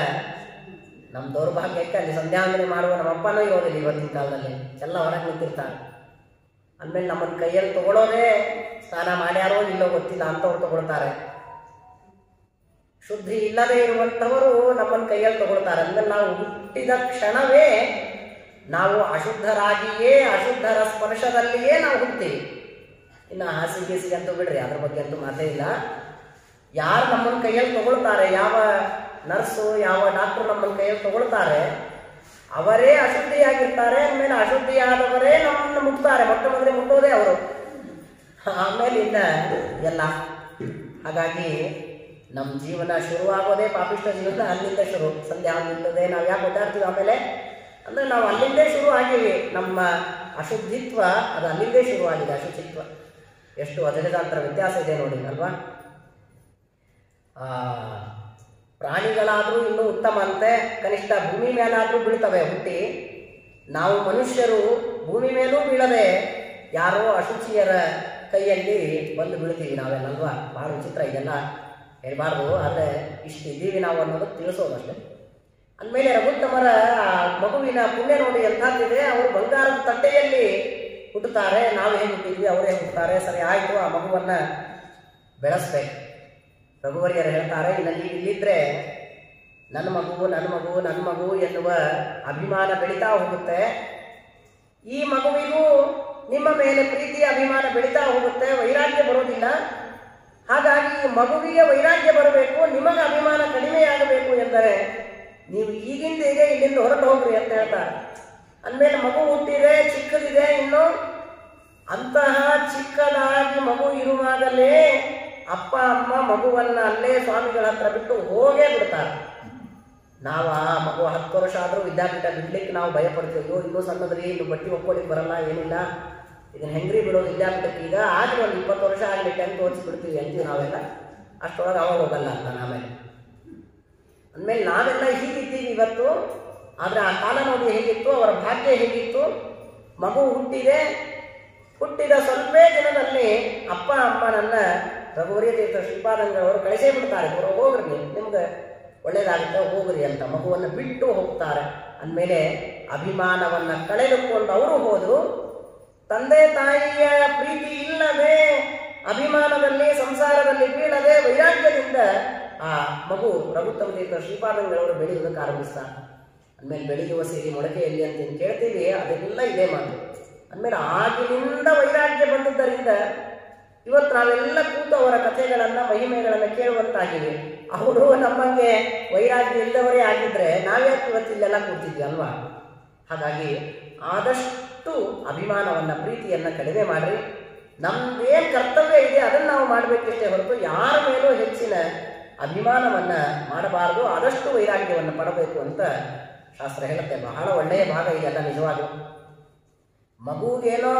ನಮ್ಮ ದೌರ್ಭಾಗ್ಯಕ್ಕೆ ಅಲ್ಲಿ ಸಂಧ್ಯಾವಂದನೆ ಮಾಡುವ ನಮ್ಮ ಅಪ್ಪನೂ ಇರೋದಿಲ್ಲ ಇವತ್ತಿನ ಕಾಲದಲ್ಲಿ, ಎಲ್ಲ ಹೊರಗೆ ನಿಂತಿರ್ತಾರೆ. ಅಂದಮೇಲೆ ನಮ್ಮನ್ನು ಕೈಯಲ್ಲಿ ತಗೊಳ್ಳೋದೇ ಸ್ನಾನ ಮಾಡ್ಯಾರೋ ಇಲ್ಲೋ ಗೊತ್ತಿಲ್ಲ ಅಂಥವ್ರು ತಗೊಳ್ತಾರೆ. ಶುದ್ಧಿ ಇಲ್ಲದೆ ಇರುವಂಥವರು ನಮ್ಮನ್ನು ಕೈಯಲ್ಲಿ ತಗೊಳ್ತಾರೆ. ಅಂದಮೇಲೆ ನಾವು ಹುಟ್ಟಿದ ಕ್ಷಣವೇ ನಾವು ಅಶುದ್ಧರಾಗಿಯೇ ಅಶುದ್ಧರ ಸ್ಪರ್ಶದಲ್ಲಿಯೇ ನಾವು ಹುಡ್ತೀವಿ. ಇನ್ನು ಹಾಸಿಗೆ ಅಂತೂ ಬಿಡ್ರಿ, ಅದ್ರ ಬಗ್ಗೆ ಅಂತೂ ಮಾತೇ ಇಲ್ಲ. ಯಾರು ನಮ್ಮನ್ನು ಕೈಯಲ್ಲಿ ತಗೊಳ್ತಾರೆ, ಯಾವ ನರ್ಸು ಯಾವ ಡಾಕ್ಟರ್ ನಮ್ಮನ್ನು ಕೈಯಲ್ಲಿ ತಗೊಳ್ತಾರೆ, ಅವರೇ ಅಶುದ್ಧಿಯಾಗಿರ್ತಾರೆ. ಆಮೇಲೆ ಅಶುದ್ಧಿಯಾದವರೇ ನಮ್ಮನ್ನು ಮುಟ್ತಾರೆ. ಮೊದಲೇ ಮುಟ್ಟೋದೇ ಅವರು, ಆಮೇಲೆ ಇನ್ನ ಎಲ್ಲ. ಹಾಗಾಗಿ ನಮ್ಮ ಜೀವನ ಶುರುವಾಗೋದೇ ಪಾಪಿಷ್ಟ ಜೀವನ ಅಲ್ಲಿಂದ ಶುರು. ಸಂಧ್ಯಾ ನಿಲ್ಲದೆ ನಾವು ಯಾಕೆ ಓಡಾಡ್ತೀವಿ ಆಮೇಲೆ ಅಂದ್ರೆ ನಾವು ಅಲ್ಲಿಂದೇ ಶುರು ಆಗಿವಿ. ನಮ್ಮ ಅಶುದ್ಧಿತ್ವ ಅದು ಅಲ್ಲಿಂದೇ ಶುರುವಾಗಿದೆ. ಅಶುಚಿತ್ವ ಎಷ್ಟು ಅಜಗಜಾಂತರ ವ್ಯತ್ಯಾಸ ಇದೆ ನೋಡಿ ಅಲ್ವಾ. ಪ್ರಾಣಿಗಳಾದ್ರೂ ಇನ್ನೂ ಉತ್ತಮ ಅಂತೆ, ಕನಿಷ್ಠ ಭೂಮಿ ಮೇಲಾದ್ರೂ ಬೀಳ್ತವೆ ಹುಟ್ಟಿ. ನಾವು ಮನುಷ್ಯರು ಭೂಮಿ ಮೇಲೂ ಬೀಳದೆ ಯಾರೋ ಅಶುಚಿಯರ ಕೈಯಲ್ಲಿ ಬಂದು ಬೀಳ್ತೀವಿ ನಾವೆಲ್ಲಲ್ವಾ. ಬಹಳ ವಿಚಿತ್ರ, ಇದೆಲ್ಲ ಹೇಳ್ಬಾರ್ದು, ಆದರೆ ಇಷ್ಟು ಇದ್ದೀವಿ ನಾವು ಅನ್ನೋದು ತಿಳಿಸೋದಷ್ಟೇ. ಅಂದಮೇಲೆ ರಘುತ್ತಮರ ಮಗುವಿನ ಪುಣ್ಯ ನೋಡಿ ಎಂಥದ್ದಿದೆ. ಅವರು ಬಂಗಾರದ ತಟ್ಟೆಯಲ್ಲಿ ಹುಟ್ಟುತ್ತಾರೆ. ನಾವು ಹೇಗೆ ಹುಟ್ಟಿದ್ವಿ ಅವರೇ ಹುಟ್ಟುತ್ತಾರೆ. ಸರಿ ಆಯಿತು, ಆ ಮಗುವನ್ನ ಬೆಳೆಸ್ಬೇಕು. ರಘುವರಿಯರು ಹೇಳ್ತಾರೆ, ಇನ್ನು ನೀವು ಇಲ್ಲಿದ್ರೆ ನನ್ನ ಮಗು ನನ್ನ ಮಗು ನನ್ನ ಮಗು ಎನ್ನುವ ಅಭಿಮಾನ ಬೆಳೀತಾ ಹೋಗುತ್ತೆ. ಈ ಮಗುವಿಗೂ ನಿಮ್ಮ ಮೇಲೆ ಪ್ರೀತಿ ಅಭಿಮಾನ ಬೆಳೀತಾ ಹೋಗುತ್ತೆ, ವೈರಾಗ್ಯ ಬರೋದಿಲ್ಲ. ಹಾಗಾಗಿ ಈ ಮಗುವಿಗೆ ವೈರಾಗ್ಯ ಬರಬೇಕು, ನಿಮಗೆ ಅಭಿಮಾನ ಕಡಿಮೆಯಾಗಬೇಕು ಎಂದರೆ ನೀವು ಈಗಿಂದ ಈಗ ಇಲ್ಲಿಂದ ಹೊರಟು ಹೋಗ್ರಿ ಅಂತ ಹೇಳ್ತಾರೆ. ಅಂದಮೇಲೆ ಮಗು ಹುಟ್ಟಿದೆ, ಚಿಕ್ಕದಿದೆ ಇನ್ನು. ಅಂತಹ ಚಿಕ್ಕದಾಗಿ ಮಗು ಇರುವಾಗಲೇ ಅಪ್ಪ ಅಮ್ಮ ಮಗುವನ್ನ ಅಲ್ಲೇ ಸ್ವಾಮಿಗಳ ಹತ್ರ ಬಿಟ್ಟು ಹೋಗೇ ಬಿಡ್ತಾರೆ. ನಾವು ಆ ಮಗು 10 ವರ್ಷ ಆದರೂ ವಿದ್ಯಾಪೀಠ ಬಿಡ್ಲಿಕ್ಕೆ ನಾವು ಭಯ ಪಡ್ತೀವಿ. ಇನ್ನೂ ಸಣ್ಣದ್ರಿ, ಇನ್ನು ಬಟ್ಟಿ ಒಕ್ಕೊಳಿಕ್ಕೆ ಬರಲ್ಲ, ಏನಿಲ್ಲ, ಇದನ್ನ ಹೆಂಗ್ರಿ ಬಿಡೋದು ವಿದ್ಯಾಪೀಠಕ್ಕೆ. ಈಗ ಆಗಲಿ ಒಂದು 20 ವರ್ಷ ಆಗಲಿ 10th ಓದಿಸ್ಬಿಡ್ತೀವಿ ಅಂತೀವಿ ನಾವೆಲ್ಲ. ಅಷ್ಟೊಳಗೆ ಅವಾಗ ಹೋಗಲ್ಲ ಅಂತ ಆಮೇಲೆ. ಅಂದಮೇಲೆ ನಾವೆಲ್ಲ ಹೀಗಿದ್ದೀವಿ ಇವತ್ತು. ಆದರೆ ಆ ಕಾಲ ನೋಡಿ ಹೇಗಿತ್ತು, ಅವರ ಭಾಗ್ಯ ಹೇಗಿತ್ತು. ಮಗು ಹುಟ್ಟಿದೆ, ಹುಟ್ಟಿದ ಸ್ವಲ್ಪ ದಿನದಲ್ಲಿ ಅಪ್ಪ ಅಮ್ಮನನ್ನ ರಘುವರಿಯ ತೀರ್ಥ ಶ್ರೀಪಾದಂಗಳವರು ಕಳಿಸೇ ಬಿಡ್ತಾರೆ. ಹೋಗ್ರಿ, ನಿಮ್ಗೆ ಒಳ್ಳೇದಾಗುತ್ತೆ ಹೋಗ್ರಿ ಅಂತ ಮಗುವನ್ನು ಬಿಟ್ಟು ಹೋಗ್ತಾರೆ. ಅಂದಮೇಲೆ ಅಭಿಮಾನವನ್ನ ಕಳೆದುಕೊಂಡು ಅವರು ಹೋದ್ರು. ತಂದೆ ತಾಯಿಯ ಪ್ರೀತಿ ಇಲ್ಲದೆ, ಅಭಿಮಾನದಲ್ಲಿ ಸಂಸಾರದಲ್ಲಿ ಬೀಳದೆ, ವೈರಾಗ್ಯದಿಂದ ಆ ಮಗು ರಘುತ್ತಮ ತೀರ್ಥ ಶ್ರೀಪಾದಂಗಳವರು ಬೆಳೆಯುವುದಕ್ಕೆ ಆರಂಭಿಸ್ತಾರೆ. ಅಂದಮೇಲೆ ಬೆಳೆಯುವ ಸಿರಿ ಮೊಳಕೆಯಲ್ಲಿ ಅಂತ ಕೇಳ್ತೀವಿ, ಅದೆಲ್ಲ ಇದೇ ಮಾತು. ಅಂದಮೇಲೆ ಆಗಿನಿಂದ ವೈರಾಗ್ಯ ಬಂದದ್ದರಿಂದ ಇವತ್ತು ನಾವೆಲ್ಲ ಕೂತು ಅವರ ಕಥೆಗಳನ್ನ ಮಹಿಮೆಗಳನ್ನ ಕೇಳುವಂತಾಗಿವೆ. ಅವರು ನಮಗೆ ವೈರಾಗ್ಯ ಇಲ್ಲವರೇ ಆಗಿದ್ರೆ ನಾವ್ಯಾಕೆ ಇವತ್ತಿಲ್ಲೆಲ್ಲ ಕೂತಿದ್ವಿ ಅಲ್ವಾ. ಹಾಗಾಗಿ ಆದಷ್ಟು ಅಭಿಮಾನವನ್ನ ಪ್ರೀತಿಯನ್ನ ಕಡಿಮೆ ಮಾಡ್ರಿ. ನಮ್ದೇನ್ ಕರ್ತವ್ಯ ಇದೆ ಅದನ್ನ ನಾವು ಮಾಡಬೇಕಷ್ಟೇ ಹೊರತು ಯಾರ ಮೇಲೂ ಹೆಚ್ಚಿನ ಅಭಿಮಾನವನ್ನ ಮಾಡಬಾರದು. ಆದಷ್ಟು ವೈರಾಗ್ಯವನ್ನು ಪಡಬೇಕು ಅಂತ ಶಾಸ್ತ್ರ ಹೇಳುತ್ತೆ. ಬಹಳ ಒಳ್ಳೆಯ ಭಾಗ ಇದೆಲ್ಲ ನಿಜವಾಗ್ಲೂ. ಮಗುಗೇನೋ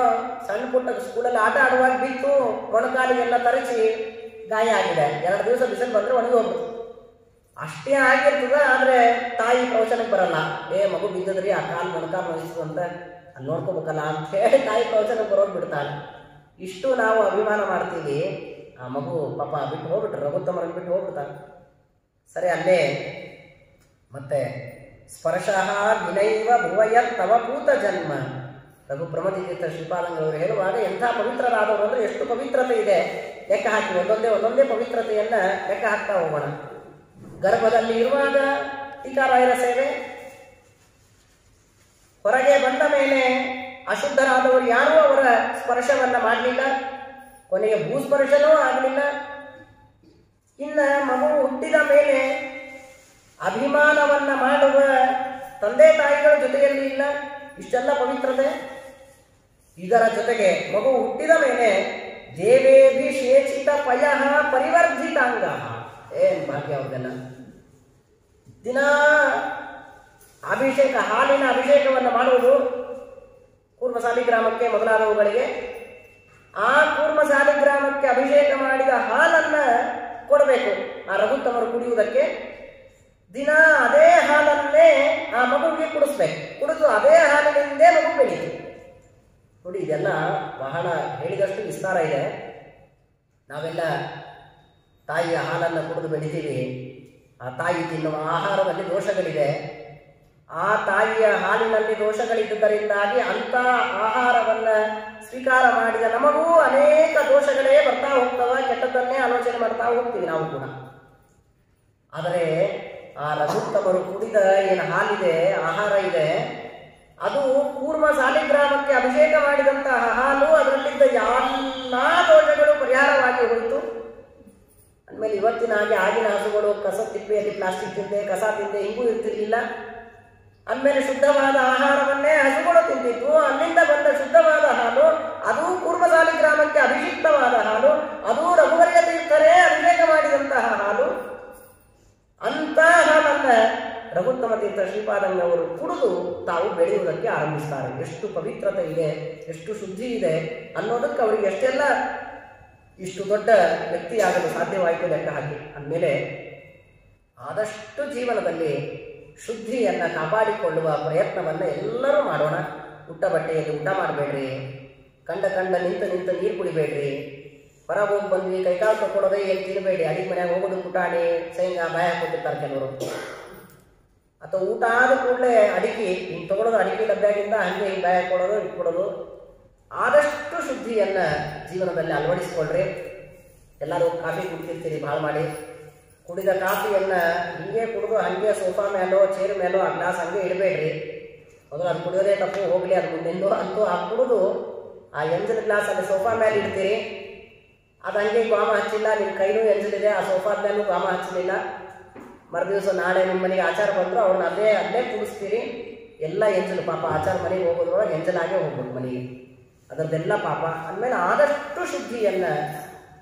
ಸಣ್ಣ ಪುಟ್ಟ ಸ್ಕೂಲಲ್ಲಿ ಆಟ ಆಡುವಾಗ ಬಿತ್ತು, ಮೊಣಕಾಲಿಗೆಲ್ಲ ತರಿಸಿ ಗಾಯ ಆಗಿದೆ. 2 ದಿವಸ ಬಿಸಿಲು ಬಂದ್ರೆ ಒಣಗಿ ಹೋಗ್ಬೋದು, ಅಷ್ಟೇ ಆಗಿರ್ತದ. ಆದ್ರೆ ತಾಯಿ ಪ್ರವಚನಕ್ಕೆ ಬರಲ್ಲ. ಮಗು ಬಿದ್ದದ್ರಿ, ಆ ಕಾಲು ಮೊಣಕಾಲು ನೋಯಿಸು ಅಂತ ಅಲ್ಲಿ ನೋಡ್ಕೋಬೇಕಲ್ಲ ಅಂತ ಹೇಳಿ ತಾಯಿ ಪ್ರವಚನಕ್ಕೆ ಬರೋದು ಬಿಡ್ತಾಳೆ. ಇಷ್ಟು ನಾವು ಅಭಿಮಾನ ಮಾಡ್ತೀವಿ. ಆ ಮಗು ಪಾಪ ಬಿಟ್ಟು ಹೋಗ್ಬಿಟ್ರು, ರಘುತ್ತಮರನ್ನು ಬಿಟ್ಟು ಹೋಗ್ಬಿಡ್ತಾನೆ. ಸರಿ, ಅಲ್ಲೇ ಮತ್ತೆ ಸ್ಪರ್ಶ ವಿನೈವ ಭುವಯ ತವ ಭೂತ ಜನ್ಮ ರಘುಪ್ರಮತೀರ್ಥ ಶ್ರೀಪಾದಂಗಳವರು ಹೇಳುವಾಗ ಎಂಥ ಪವಿತ್ರರಾದವರು ಅಂದರೆ ಎಷ್ಟು ಪವಿತ್ರತೆ ಇದೆ ಲೆಕ್ಕ ಹಾಕಿ ಒಂದೊಂದೇ ಪವಿತ್ರತೆಯನ್ನು ಲೆಕ್ಕ ಹಾಕ್ತಾ ಹೋಗೋಣ. ಗರ್ಭದಲ್ಲಿ ಇರುವಾಗ ಟೀಕಾರಾಯರ ಸೇವೆ, ಹೊರಗೆ ಬಂದ ಮೇಲೆ ಅಶುದ್ಧರಾದವರು ಯಾರೂ ಅವರ ಸ್ಪರ್ಶವನ್ನ ಮಾಡಲಿಲ್ಲ, ಕೊನೆಗೆ ಭೂಸ್ಪರ್ಶನೂ ಆಗಲಿಲ್ಲ. ಇನ್ನ ಮಗು ಹುಟ್ಟಿದ ಮೇಲೆ ಅಭಿಮಾನವನ್ನ ಮಾಡುವ ತಂದೆ ತಾಯಿಗಳ ಜೊತೆಯಲ್ಲಿ ಇಲ್ಲ. ಇಷ್ಟೆಲ್ಲ ಪವಿತ್ರತೆ. ಇದರ ಜೊತೆಗೆ ಮಗು ಹುಟ್ಟಿದ ಮೇಲೆ ದೇವೇಭಿಷೇಚಿತ ಪಯಃ ಪರಿವರ್ಧಿತಾಂಗ. ಏನ್ ಭಾಗ್ಯ ಅವ್ರಿಗೆಲ್ಲ. ದಿನ ಅಭಿಷೇಕ, ಹಾಲಿನ ಅಭಿಷೇಕವನ್ನು ಮಾಡುವುದು ಕೂರ್ಮ ಸಾಲಿಗ್ರಾಮಕ್ಕೆ ಮೊದಲಾದವುಗಳಿಗೆ. ಆ ಕೂರ್ಮ ಸಾಲಿಗ್ರಾಮಕ್ಕೆ ಅಭಿಷೇಕ ಮಾಡಿದ ಹಾಲನ್ನ ಕೊಡಬೇಕು ಆ ರಘುತ್ತಮರು ಕುಡಿಯುವುದಕ್ಕೆ. ದಿನ ಅದೇ ಹಾಲನ್ನೇ ಆ ಮಗುವಿಗೆ ಕುಡಿಸ್ಬೇಕು. ಕುಡಿದು ಅದೇ ಹಾಲಿನಿಂದೇ ಮಗು ಬೆಳೀತು. ನೋಡಿ, ಇದೆಲ್ಲ ಬಹಳ ಹೇಳಿದಷ್ಟು ವಿಸ್ತಾರ ಇದೆ. ನಾವೆಲ್ಲ ತಾಯಿಯ ಹಾಲನ್ನು ಕುಡಿದು ಬೆಳಿತೀವಿ. ಆ ತಾಯಿ ತಿನ್ನುವ ಆಹಾರದಲ್ಲಿ ದೋಷಗಳಿದೆ. ಆ ತಾಯಿಯ ಹಾಲಿನಲ್ಲಿ ದೋಷಗಳಿದ್ದುದರಿಂದಾಗಿ ಅಂಥ ಆಹಾರವನ್ನ ಸ್ವೀಕಾರ ಮಾಡಿದ ನಮಗೂ ಅನೇಕ ದೋಷಗಳೇ ಬರ್ತಾ ಹೋಗ್ತವ. ಕೆಟ್ಟದ್ದನ್ನೇ ಆಲೋಚನೆ ಮಾಡ್ತಾ ಹೋಗ್ತೀವಿ ನಾವು ಕೂಡ. ಆದರೆ ಆ ರಘುತ್ತಮರು ಕುಡಿದ ಏನು ಹಾಲಿದೆ, ಆಹಾರ ಇದೆ, ಅದು ಕೂರ್ಮ ಸಾಲಿಗ್ರಾಮಕ್ಕೆ ಅಭಿಷೇಕ ಮಾಡಿದಂತಹ ಹಾಲು. ಅದರಲ್ಲಿದ್ದ ಎಲ್ಲ ದೋಷಗಳು ಪರಿಹಾರವಾಗಿ ಹೋಯಿತು. ಅಂದಮೇಲೆ ಇವತ್ತಿನ ಹಾಗೆ ಆಗಿನ ಹಸುಗಳು ಕಸ ತಿಪ್ಪೆಯಲ್ಲಿ ಪ್ಲಾಸ್ಟಿಕ್ ತಿಂದೆ, ಕಸ ತಿಂದೆ, ಹಿಂಗೂ ಇರ್ತಿರ್ಲಿಲ್ಲ. ಅಂದಮೇಲೆ ಶುದ್ಧವಾದ ಆಹಾರವನ್ನೇ ಹಸುಗಳು ತಿಂತಿತ್ತು. ಅಲ್ಲಿಂದ ಬಂದ ಶುದ್ಧವಾದ ಹಾಲು, ಅದು ಕೂರ್ಮ ಸಾಲಿಗ್ರಾಮಕ್ಕೆ ಅಭಿಷಿಕ್ತವಾದ ಹಾಲು, ಅದು ರಘುವರ್ಯ ತೀರ್ಥರೇ ಅಭಿಷೇಕ ಮಾಡಿದಂತಹ ಹಾಲು. ಅಂತ ಹಾಲನ್ನ ರಘುತ್ತಮ ತೀರ್ಥ ಶ್ರೀಪಾದಂಗಳವರು ಕುಡಿದು ತಾವು ಬೆಳೆಯುವುದಕ್ಕೆ ಆರಂಭಿಸ್ತಾರೆ. ಎಷ್ಟು ಪವಿತ್ರತೆ ಇದೆ, ಎಷ್ಟು ಶುದ್ಧಿ ಇದೆ ಅನ್ನೋದಕ್ಕೆ ಅವರಿಗೆ ಎಷ್ಟೆಲ್ಲ ಇಷ್ಟು ದೊಡ್ಡ ವ್ಯಕ್ತಿಯಾಗಲು ಸಾಧ್ಯವಾಯಿತು ಲೆಕ್ಕ ಹಾಕಿ. ಅಂದಮೇಲೆ ಆದಷ್ಟು ಜೀವನದಲ್ಲಿ ಶುದ್ಧಿಯನ್ನು ಕಾಪಾಡಿಕೊಳ್ಳುವ ಪ್ರಯತ್ನವನ್ನು ಎಲ್ಲರೂ ಮಾಡೋಣ. ಊಟ ಬಟ್ಟೆಯಲ್ಲಿ ಊಟ ಮಾಡಬೇಡ್ರಿ, ಕಂಡ ನಿಂತು ನೀರು ಕುಡಿಬೇಡ್ರಿ, ಹೊರಗೆ ಹೋಗಿ ಬಂದ್ವಿ ಕೈಕಾಲು ತಗೊಳ್ಳೋದೇ ಏನು ತಿನ್ನಬೇಡಿ. ಅಡಿಗೆ ಮನೆಯಾಗ ಹೋಗೋದು ಪುಟಾಣಿ ಶೇಂಗಾ ಬಾಯ ಹಾಕೋತಿರ್ತಾರೆ ಕೆಲವರು. ಅಥವಾ ಊಟ ಆದ ಕೂಡಲೇ ಅಡಿಕೆ ಹಿಂಗೆ ತಗೊಳ್ಳೋದು, ಅಡಿಕೆ ಡಬ್ಬ್ಯಾಗಿಂದ ಹಂಗೆ ಹಿಂಗೆ ಬಾಯ ಹಾಕೊಡೋದು ಇಟ್ಕೊಡೋದು. ಆದಷ್ಟು ಶುದ್ಧಿಯನ್ನು ಜೀವನದಲ್ಲಿ ಅಳವಡಿಸ್ಕೊಳ್ರಿ. ಎಲ್ಲರೂ ಕಾಫಿ ಕುಡಿತಿರ್ತೀರಿ ಭಾಳ ಮಾಡಿ. ಕುಡಿದ ಕಾಫಿಯನ್ನು ಹಿಂಗೆ ಕುಡಿದು ಹಂಗೆ ಸೋಫಾ ಮೇಲೋ ಚೇರ್ ಮೇಲೋ ಆ ಗ್ಲಾಸ್ ಹಂಗೆ ಇಡಬೇಡ್ರಿ. ಮೊದಲು ಅದು ಕುಡಿಯೋದೇ ತಪ್ಪು, ಹೋಗಲಿ ಅದು ಮುಂದೆಂದು ಅಂತೂ ಆ ಕುಡಿದು ಆ ಎಂಜಲ್ ಗ್ಲಾಸ್ ಅಲ್ಲಿ ಸೋಫಾ ಮೇಲೆ ಇಡ್ತೀರಿ. ಅದು ಹಂಗೆ ಗಾಮ ಹಚ್ಚಿಲ್ಲ, ನಿಮ್ಮ ಕೈನೂ ಎಂಜಲಿದೆ, ಆ ಸೋಫಾದ ಮೇಲೂ ಗಾಮ ಹಚ್ಚಲಿಲ್ಲ. ಮರುದಿವಸ ನಾಳೆ ನಿಮ್ಮ ಮನೆಗೆ ಆಚಾರ ಬಂದರು, ಅವ್ರನ್ನ ಅಲ್ಲೇ ಕುಡಿಸ್ತೀರಿ. ಎಲ್ಲ ಎಂಜಲು ಪಾಪ. ಆಚಾರ ಮನೆಗೆ ಹೋಗೋದ್ರೊಳಗೆ ಎಂಜಲಾಗೇ ಹೋಗ್ಬೇಕು ಮನೆಗೆ. ಅದರದ್ದೆಲ್ಲ ಪಾಪ. ಅಂದಮೇಲೆ ಆದಷ್ಟು ಶುದ್ಧಿಯನ್ನು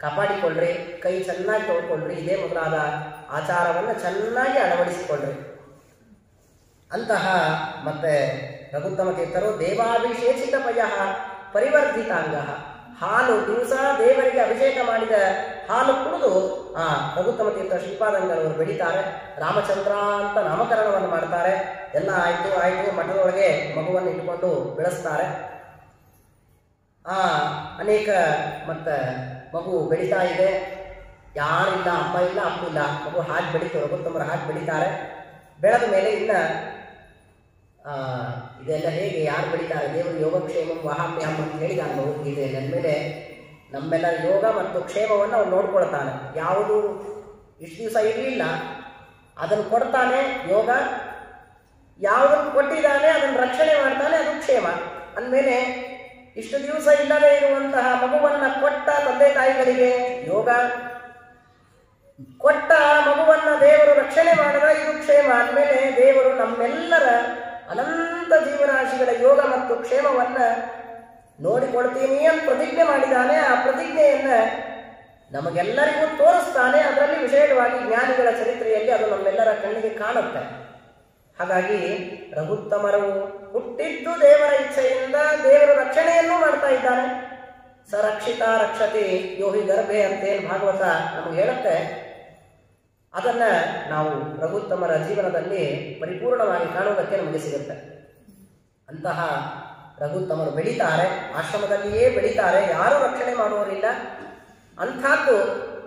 ಕಾಪಾಡಿಕೊಳ್ಳ್ರಿ, ಕೈ ಚೆನ್ನಾಗಿ ತೊಳ್ಕೊಳ್ರಿ, ಇದೇ ಮೊದಲಾದ ಆಚಾರವನ್ನು ಚೆನ್ನಾಗಿ ಅಳವಡಿಸಿಕೊಳ್ಳ್ರಿ. ಅಂತಹ ಮತ್ತೆ ರಘುತ್ತಮ ತೀರ್ಥರು ದೇವಾಭಿಷೇಚಿತ ಪಯಃ ಪರಿವರ್ಧಿತಾಂಗ. ಹಾಲು ದಿವಸ ದೇವರಿಗೆ ಅಭಿಷೇಕ ಮಾಡಿದ ಹಾಲು ಕುಡಿದು ಆ ರಘುತ್ತಮ ತೀರ್ಥ ಶ್ರೀಪಾದಂಗಳವರು ಬೆಳೀತಾರೆ. ರಾಮಚಂದ್ರ ಅಂತ ನಾಮಕರಣವನ್ನು ಮಾಡ್ತಾರೆ. ಎಲ್ಲ ಆಯ್ತು ಮಠದೊಳಗೆ ಮಗುವನ್ನು ಇಟ್ಟುಕೊಂಡು ಬೆಳೆಸ್ತಾರೆ. ಅನೇಕ ಮತ್ತೆ ಮಗು ಬೆಳೀತಾ ಇದೆ. ಯಾರಿಲ್ಲ, ಅಮ್ಮ ಇಲ್ಲ, ಅಪ್ಪ ಇಲ್ಲ, ಮಗು ಹಾಗೆ ಬೆಳೀತು. ರಘುತ್ತಮರು ಹಾಗೆ ಬೆಳೀತಾರೆ. ಬೆಳೆದ ಮೇಲೆ ಇನ್ನ ಇದೆಲ್ಲ ಹೇಗೆ ಯಾರು ಬೆಳೀತಾರೆ, ದೇವರು ಯೋಗಕ್ಷೇಮ ವಹಾಮ್ಯಹಂ ಅಂತ ಹೇಳಿದಾನೆ ಭಗವದ್ಗೀತೆಯಲ್ಲಿ. ಅಂದಮೇಲೆ ನಮ್ಮೆಲ್ಲರ ಯೋಗ ಮತ್ತು ಕ್ಷೇಮವನ್ನು ಅವ್ರು ನೋಡ್ಕೊಳ್ತಾನೆ. ಯಾವುದು ಇಷ್ಟು ದಿವಸ ಇರಲಿಲ್ಲ ಅದನ್ನು ಕೊಡ್ತಾನೆ ಯೋಗ, ಯಾವುದನ್ನು ಕೊಟ್ಟಿದ್ದಾನೆ ಅದನ್ನು ರಕ್ಷಣೆ ಮಾಡ್ತಾನೆ, ಅದು ಕ್ಷೇಮ. ಅಂದಮೇಲೆ ಇಷ್ಟು ದಿವಸ ಇಲ್ಲದೆ ಇರುವಂತಹ ಮಗುವನ್ನ ಕೊಟ್ಟ ತಂದೆ ತಾಯಿಗಳಿಗೆ ಯೋಗ, ಕೊಟ್ಟ ಮಗುವನ್ನ ದೇವರು ರಕ್ಷಣೆ ಮಾಡಿದ, ಇದು ಕ್ಷೇಮ. ಅಂದಮೇಲೆ ದೇವರು ನಮ್ಮೆಲ್ಲರ ಅನಂತ ಜೀವರಾಶಿಗಳ ಯೋಗ ಮತ್ತು ಕ್ಷೇಮವನ್ನ ನೋಡಿಕೊಳ್ತೀನಿ ಅಂತ ಪ್ರತಿಜ್ಞೆ ಮಾಡಿದ್ದಾನೆ. ಆ ಪ್ರತಿಜ್ಞೆಯನ್ನ ನಮಗೆಲ್ಲರಿಗೂ ತೋರಿಸ್ತಾನೆ. ಅದರಲ್ಲಿ ವಿಶೇಷವಾಗಿ ಜ್ಞಾನಿಗಳ ಚರಿತ್ರೆಯಲ್ಲಿ ಅದು ನಮ್ಮೆಲ್ಲರ ಕಣ್ಣಿಗೆ ಕಾಣುತ್ತೆ. ಹಾಗಾಗಿ ರಘುತ್ತಮರು ಹುಟ್ಟಿದ್ದು ದೇವರ ಇಚ್ಛೆಯಿಂದ, ದೇವರು ರಕ್ಷಣೆಯನ್ನೂ ಮಾಡ್ತಾ ಇದ್ದಾನೆ. ಸರಕ್ಷಿತ ರಕ್ಷತೆ ಯೋಹಿ ಗರ್ಭೆ ಅಂತೇನು ಭಾಗವತ ನಮಗೆ ಹೇಳುತ್ತೆ. ಅದನ್ನ ನಾವು ರಘುತ್ತಮರ ಜೀವನದಲ್ಲಿ ಪರಿಪೂರ್ಣವಾಗಿ ಕಾಣುವುದಕ್ಕೆ ನಮಗೆ ಸಿಗುತ್ತೆ. ಅಂತಹ ರಘುತ್ತಮರು ಬೆಳೀತಾರೆ, ಆಶ್ರಮದಲ್ಲಿಯೇ ಬೆಳೀತಾರೆ, ಯಾರೂ ರಕ್ಷಣೆ ಮಾಡುವವರಿಲ್ಲ. ಅಂಥದ್ದು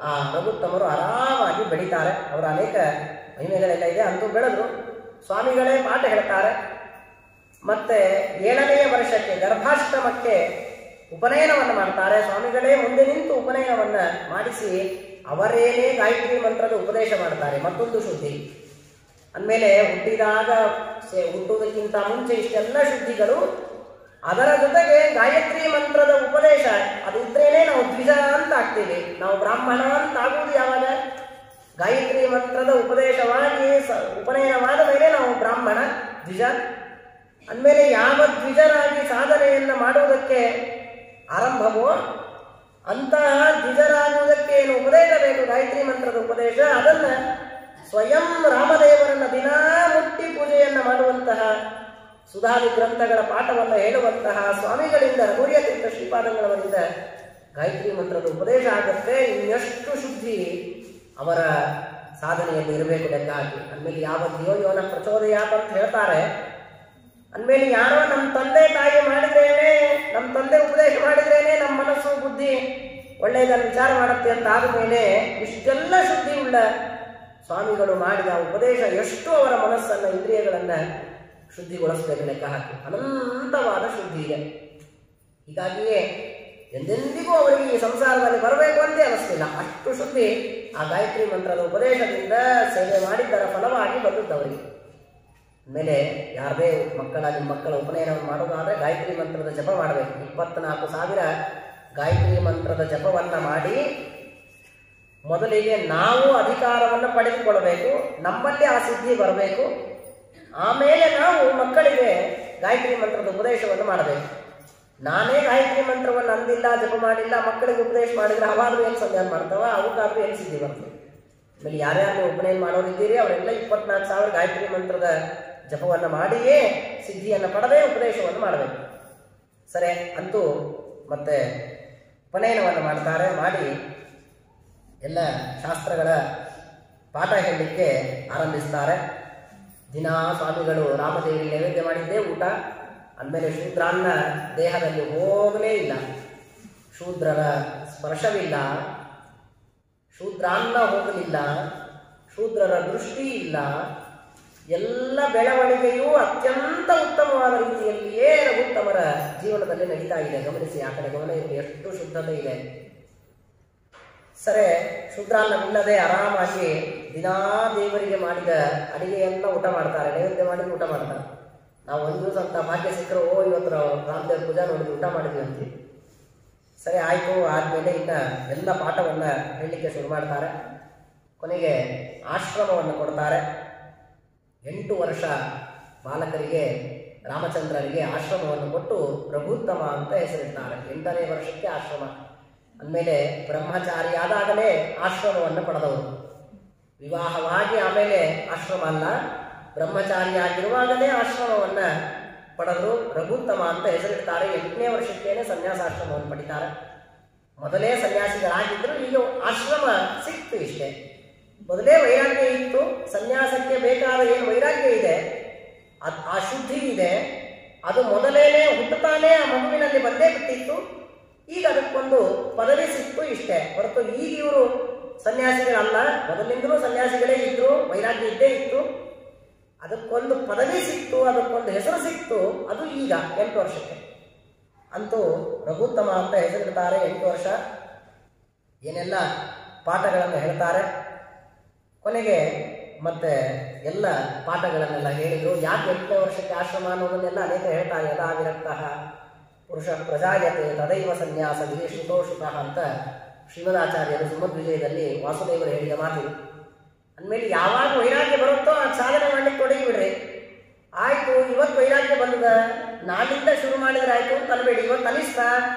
ಆ ರಘುತ್ತಮರು ಆರಾಮಾಗಿ ಬೆಳೀತಾರೆ. ಅವರ ಅನೇಕ ಮಹಿಮೆಗಳೆಲ್ಲ ಇದೆ. ಅಂತೂ ಬೆಳೆದ್ರು. ಸ್ವಾಮಿಗಳೇ ಪಾಠ ಹೇಳ್ತಾರೆ. ಮತ್ತೆ 7ನೆಯ ವರ್ಷಕ್ಕೆ ಗರ್ಭಾಷ್ಟಮಕ್ಕೆ ಉಪನಯನವನ್ನು ಮಾಡ್ತಾರೆ. ಸ್ವಾಮಿಗಳೇ ಮುಂದೆ ನಿಂತು ಉಪನಯನವನ್ನ ಮಾಡಿಸಿ ಅವರೇನೇ ಗಾಯತ್ರಿ ಮಂತ್ರದ ಉಪದೇಶ ಮಾಡ್ತಾರೆ. ಮತ್ತೊಂದು ಶುದ್ಧಿ ಅಂದಮೇಲೆ ಹುಟ್ಟುವುದಕ್ಕಿಂತ ಮುಂಚೆ ಇಷ್ಟೆಲ್ಲ ಶುದ್ಧಿಗಳು, ಅದರ ಜೊತೆಗೆ ಗಾಯತ್ರಿ ಮಂತ್ರದ ಉಪದೇಶ ಅದು ಇದ್ರೇನೆ ನಾವು ದ್ವಿಜ ಅಂತ ಆಗ್ತೀವಿ. ನಾವು ಬ್ರಾಹ್ಮಣ ಅಂತ ಆಗುವುದು ಯಾವಾಗ? ಗಾಯತ್ರಿ ಮಂತ್ರದ ಉಪದೇಶವಾಗಿ ಉಪನಯನವಾದ ಮೇಲೆ ನಾವು ಬ್ರಾಹ್ಮಣ ದ್ವಿಜ. ಅಂದಮೇಲೆ ಯಾವ ದ್ವಿಜರಾಗಿ ಸಾಧನೆಯನ್ನ ಮಾಡುವುದಕ್ಕೆ ಆರಂಭವೋ ಅಂತಹ ದ್ವಿಜರಾಗುವುದಕ್ಕೆ ಏನು ಉಪದೇಶ ಬೇಕು, ಗಾಯತ್ರಿ ಮಂತ್ರದ ಉಪದೇಶ, ಅದನ್ನ ಸ್ವಯಂ ರಾಮದೇವರನ್ನ ದಿನಾ ಮುಟ್ಟಿ ಪೂಜೆಯನ್ನ ಮಾಡುವಂತಹ ಸುಧಾದಿ ಗ್ರಂಥಗಳ ಪಾಠವನ್ನು ಹೇಳುವಂತಹ ಸ್ವಾಮಿಗಳಿಂದ ರಘುರಿಯ ತೀರ್ಥ ಶ್ರೀಪಾದಂಗಳವರಿಂದ ಗಾಯತ್ರಿ ಮಂತ್ರದ ಉಪದೇಶ ಆಗುತ್ತೆ. ಇನ್ನೆಷ್ಟು ಶುದ್ಧಿ ಅವರ ಸಾಧನೆಯಲ್ಲಿ ಇರಬೇಕು ಲೆಕ್ಕ ಹಾಕಿ. ಅಂದಮೇಲೆ ಯಾವ ಧಿಯೋಯೋನ ಪ್ರಚೋದಯಾತ್ ಅಂತ ಹೇಳ್ತಾರೆ. ಅಂದಮೇಲೆ ಯಾರೋ ನಮ್ಮ ತಂದೆ ತಾಯಿ ಮಾಡಿದ್ರೇನೆ, ನಮ್ಮ ತಂದೆ ಉಪದೇಶ ಮಾಡಿದ್ರೇನೆ ನಮ್ಮ ಮನಸ್ಸು ಬುದ್ಧಿ ಒಳ್ಳೆಯದನ್ನು ವಿಚಾರ ಮಾಡುತ್ತೆ ಅಂತ ಆದಮೇಲೆ ಇಷ್ಟೆಲ್ಲ ಶುದ್ಧಿ ಉಳ್ಳ ಸ್ವಾಮಿಗಳು ಮಾಡಿದ ಉಪದೇಶ ಎಷ್ಟು ಅವರ ಮನಸ್ಸನ್ನ ಇಂದ್ರಿಯಗಳನ್ನ ಶುದ್ಧಿಗೊಳಿಸಬೇಕು ಲೆಕ್ಕ ಹಾಕಿ. ಅನಂತವಾದ ಶುದ್ಧಿ ಇದೆ. ಹೀಗಾಗಿಯೇ ಎಂದೆಂದಿಗೂ ಅವರಿಗೆ ಈ ಸಂಸಾರದಲ್ಲಿ ಬರಬೇಕು ಅಂತ ಅನಿಸ್ತಿಲ್ಲ. ಅಷ್ಟು ಶುದ್ಧಿ ಆ ಗಾಯತ್ರಿ ಮಂತ್ರದ ಉಪದೇಶದಿಂದ ಸೇವೆ ಮಾಡಿದ್ದರ ಫಲವಾಗಿ ಬಂದದ್ದವರಿಗೆ. ಆಮೇಲೆ ಯಾರದೇ ನಿಮ್ಮ ಮಕ್ಕಳ ಉಪನಯನವನ್ನು ಮಾಡೋದಾದ್ರೆ ಗಾಯತ್ರಿ ಮಂತ್ರದ ಜಪ ಮಾಡಬೇಕು. 24,000 ಗಾಯತ್ರಿ ಮಂತ್ರದ ಜಪವನ್ನ ಮಾಡಿ ಮೊದಲಿಗೆ ನಾವು ಅಧಿಕಾರವನ್ನು ಪಡೆದುಕೊಳ್ಳಬೇಕು, ನಮ್ಮಲ್ಲಿ ಆ ಸಿದ್ಧಿ ಬರಬೇಕು. ಆಮೇಲೆ ನಾವು ಮಕ್ಕಳಿಗೆ ಗಾಯತ್ರಿ ಮಂತ್ರದ ಉಪದೇಶವನ್ನು ಮಾಡಬೇಕು. ನಾನೇ ಗಾಯತ್ರಿ ಮಂತ್ರವನ್ನು ಅಂದಿಲ್ಲ, ಜಪ ಮಾಡಿಲ್ಲ, ಮಕ್ಕಳಿಗೆ ಉಪದೇಶ ಮಾಡಿದ್ರೆ ಅವಾದ್ರೂ ಏನು ಸಂಧಾನ ಮಾಡ್ತಾವ, ಅವಕ್ಕಾದ್ರೂ ಏನು ಸಿದ್ಧಿ ಬರ್ತದೆ. ಆಮೇಲೆ ಯಾರ್ಯಾರು ಉಪನಯನ ಮಾಡೋರಿದ್ದೀರಿ ಅವರೆಲ್ಲ 24,000 ಗಾಯತ್ರಿ ಮಂತ್ರದ ಜಪವನ್ನು ಮಾಡಿಯೇ ಸಿದ್ಧಿಯನ್ನು ಪಡೆದೇ ಉಪದೇಶವನ್ನು ಮಾಡಬೇಕು. ಸರಿ, ಅಂತೂ ಮತ್ತೆ ಉಪನಯನವನ್ನು ಮಾಡ್ತಾರೆ. ಮಾಡಿ ಎಲ್ಲ ಶಾಸ್ತ್ರಗಳ ಪಾಠ ಹೇಳಲಿಕ್ಕೆ ಆರಂಭಿಸ್ತಾರೆ. ದಿನಾ ಸ್ವಾಮಿಗಳು ರಾಮದೇವರಿಗೆ ನೈವೇದ್ಯ ಮಾಡಿದ್ದೇ ಊಟ. ಅಂದಮೇಲೆ ಶೂದ್ರಾನ್ನ ದೇಹದಲ್ಲಿ ಹೋಗಲೇ ಇಲ್ಲ, ಶೂದ್ರರ ಸ್ಪರ್ಶವಿಲ್ಲ, ಶೂದ್ರಾನ್ನ ಹೋಗಲಿಲ್ಲ, ಶೂದ್ರರ ದೃಷ್ಟಿ ಇಲ್ಲ. ಎಲ್ಲ ಬೆಳವಣಿಗೆಯೂ ಅತ್ಯಂತ ಉತ್ತಮವಾದ ರೀತಿಯಲ್ಲಿಯೇ ರಘುತ್ತಮರ ಜೀವನದಲ್ಲಿ ನಡೀತಾ ಇದೆ. ಗಮನಿಸಿ, ಆ ಕಡೆ ಗಮನ ಇರಲಿ, ಎಷ್ಟು ಶುದ್ಧತೆ ಇದೆ. ಸರಿ, ಶೂದ್ರಾನ್ನವಿಲ್ಲದೆ ಆರಾಮಾಗಿ ದಿನಾ ದೇವರಿಗೆ ಮಾಡಿದ ಅಡಿಗೆಯನ್ನ ಊಟ ಮಾಡ್ತಾರೆ, ನೈವೇದ್ಯ ಮಾಡಿ ಊಟ ಮಾಡ್ತಾರೆ. ನಾವು ಒಂದು ದಿವಸ ಅಂತ ಭಾಗ್ಯ ಸಿಕ್ಕರು, ಇವತ್ತು ರಾಮದೇವ್ರ ಪೂಜಾ ನೋಡಿದ್ವಿ, ಊಟ ಮಾಡಿದ್ವಿ ಅಂತೀವಿ. ಸರಿ ಆಯ್ತು. ಆದ್ಮೇಲೆ ಇನ್ನ ಎಲ್ಲ ಪಾಠವನ್ನ ಹೇಳಲಿಕ್ಕೆ ಶುರು ಮಾಡ್ತಾರೆ. ಕೊನೆಗೆ ಆಶ್ರಮವನ್ನು ಕೊಡ್ತಾರೆ. 8 ವರ್ಷ ಬಾಲಕರಿಗೆ ರಾಮಚಂದ್ರರಿಗೆ ಆಶ್ರಮವನ್ನು ಕೊಟ್ಟು ರಘುತ್ತಮ ಅಂತ ಹೆಸರಿಡ್ತಾರೆ. 8ನೇ ವರ್ಷಕ್ಕೆ ಆಶ್ರಮ ಅಂದಮೇಲೆ ಬ್ರಹ್ಮಚಾರಿ ಆದಾಗಲೇ ಆಶ್ರಮವನ್ನು ಪಡೆದವರು. ವಿವಾಹವಾಗಿ ಆಮೇಲೆ ಆಶ್ರಮ ಅಲ್ಲ, ಬ್ರಹ್ಮಚಾರಿಯಾಗಿರುವಾಗಲೇ ಆಶ್ರಮವನ್ನ ಪಡೆದ್ರು. ರಘುತ್ತಮ ಅಂತ ಹೆಸರಿಡ್ತಾರೆ. 8ನೇ ವರ್ಷಕ್ಕೇನೆ ಸನ್ಯಾಸಾಶ್ರಮವನ್ನು ಪಡಿತಾರೆ. ಮೊದಲೇ ಸನ್ಯಾಸಿಗಳಾಗಿದ್ರು, ಈಗ ಆಶ್ರಮ ಸಿಕ್ತು. ಇಷ್ಟೇ, ಮೊದಲೇ ವೈರಾಗ್ಯ ಇತ್ತು. ಸನ್ಯಾಸಕ್ಕೆ ಬೇಕಾದ ಏನು ವೈರಾಗ್ಯ ಇದೆ, ಆ ಶುದ್ಧಿ ಇದೆ, ಅದು ಮೊದಲೇನೆ ಹುಟ್ಟುತ್ತಾನೆ ಆ ಮಗುವಿನಲ್ಲಿ ಬಂದೇ ಬಿಟ್ಟಿತ್ತು. ಈಗ ಅದಕ್ಕೊಂದು ಪದವಿ ಸಿಕ್ತು. ಇಷ್ಟೇ ಹೊರತು ಈಗ ಇವರು ಸನ್ಯಾಸಿಗಳಲ್ಲ, ಮೊದಲಿಂದಲೂ ಸನ್ಯಾಸಿಗಳೇ ಇದ್ರು, ವೈರಾಗ್ಯ ಇದ್ದೇ ಇತ್ತು. ಅದಕ್ಕೊಂದು ಪದವಿ ಸಿಕ್ತು, ಅದಕ್ಕೊಂದು ಹೆಸರು ಸಿಕ್ತು. ಅದು ಈಗ 8 ವರ್ಷಕ್ಕೆ. ಅಂತೂ ರಘುತ್ತಮ ಅಂತ ಹೆಸರಿಡ್ತಾರೆ. 8 ವರ್ಷ ಏನೆಲ್ಲ ಪಾಠಗಳನ್ನು ಹೇಳ್ತಾರೆ. ಕೊನೆಗೆ ಮತ್ತೆ ಎಲ್ಲ ಪಾಠಗಳನ್ನೆಲ್ಲ ಹೇಳಿದ್ರು. ಯಾಕೆ 8ನೇ ವರ್ಷಕ್ಕೆ ಆಶ್ರಮ ಅನ್ನೋದನ್ನೆಲ್ಲ ಅನೇಕ ಹೇಳ್ತಾರೆ. ಯದಾ ವಿರಕ್ತಃ ಪುರುಷ ಪ್ರಜಾಯತೆ ತದೈವ ಸನ್ಯಾಸ ಶ್ರುತೋಷಿತಃ ಅಂತ ಶ್ರೀಮದಾಚಾರ್ಯರು ಸುಮಧ್ವಿಜಯದಲ್ಲಿ ವಾಸುದೇವರು ಹೇಳಿದ ಮಾತಿದೆ. ಅಂದಮೇಲೆ ಯಾವಾಗ ವೈರಾಗ್ಯ ಬರುತ್ತೋ ಆ ಸಾಧನೆ ಮಾಡ್ಲಿಕ್ಕೆ ತೊಡಗಿಬಿಡ್ರಿ. ಆಯ್ತು, ಇವತ್ತು ವೈರಾಗ್ಯ ಬಂದದ, ನಾಳಿಂದ ಶುರು ಮಾಡಿದ್ರೆ ಆಯ್ತು ಅಂತ ಅನ್ಬೇಡಿ. ಇವತ್ತು ಅನಿಸ್ತಾ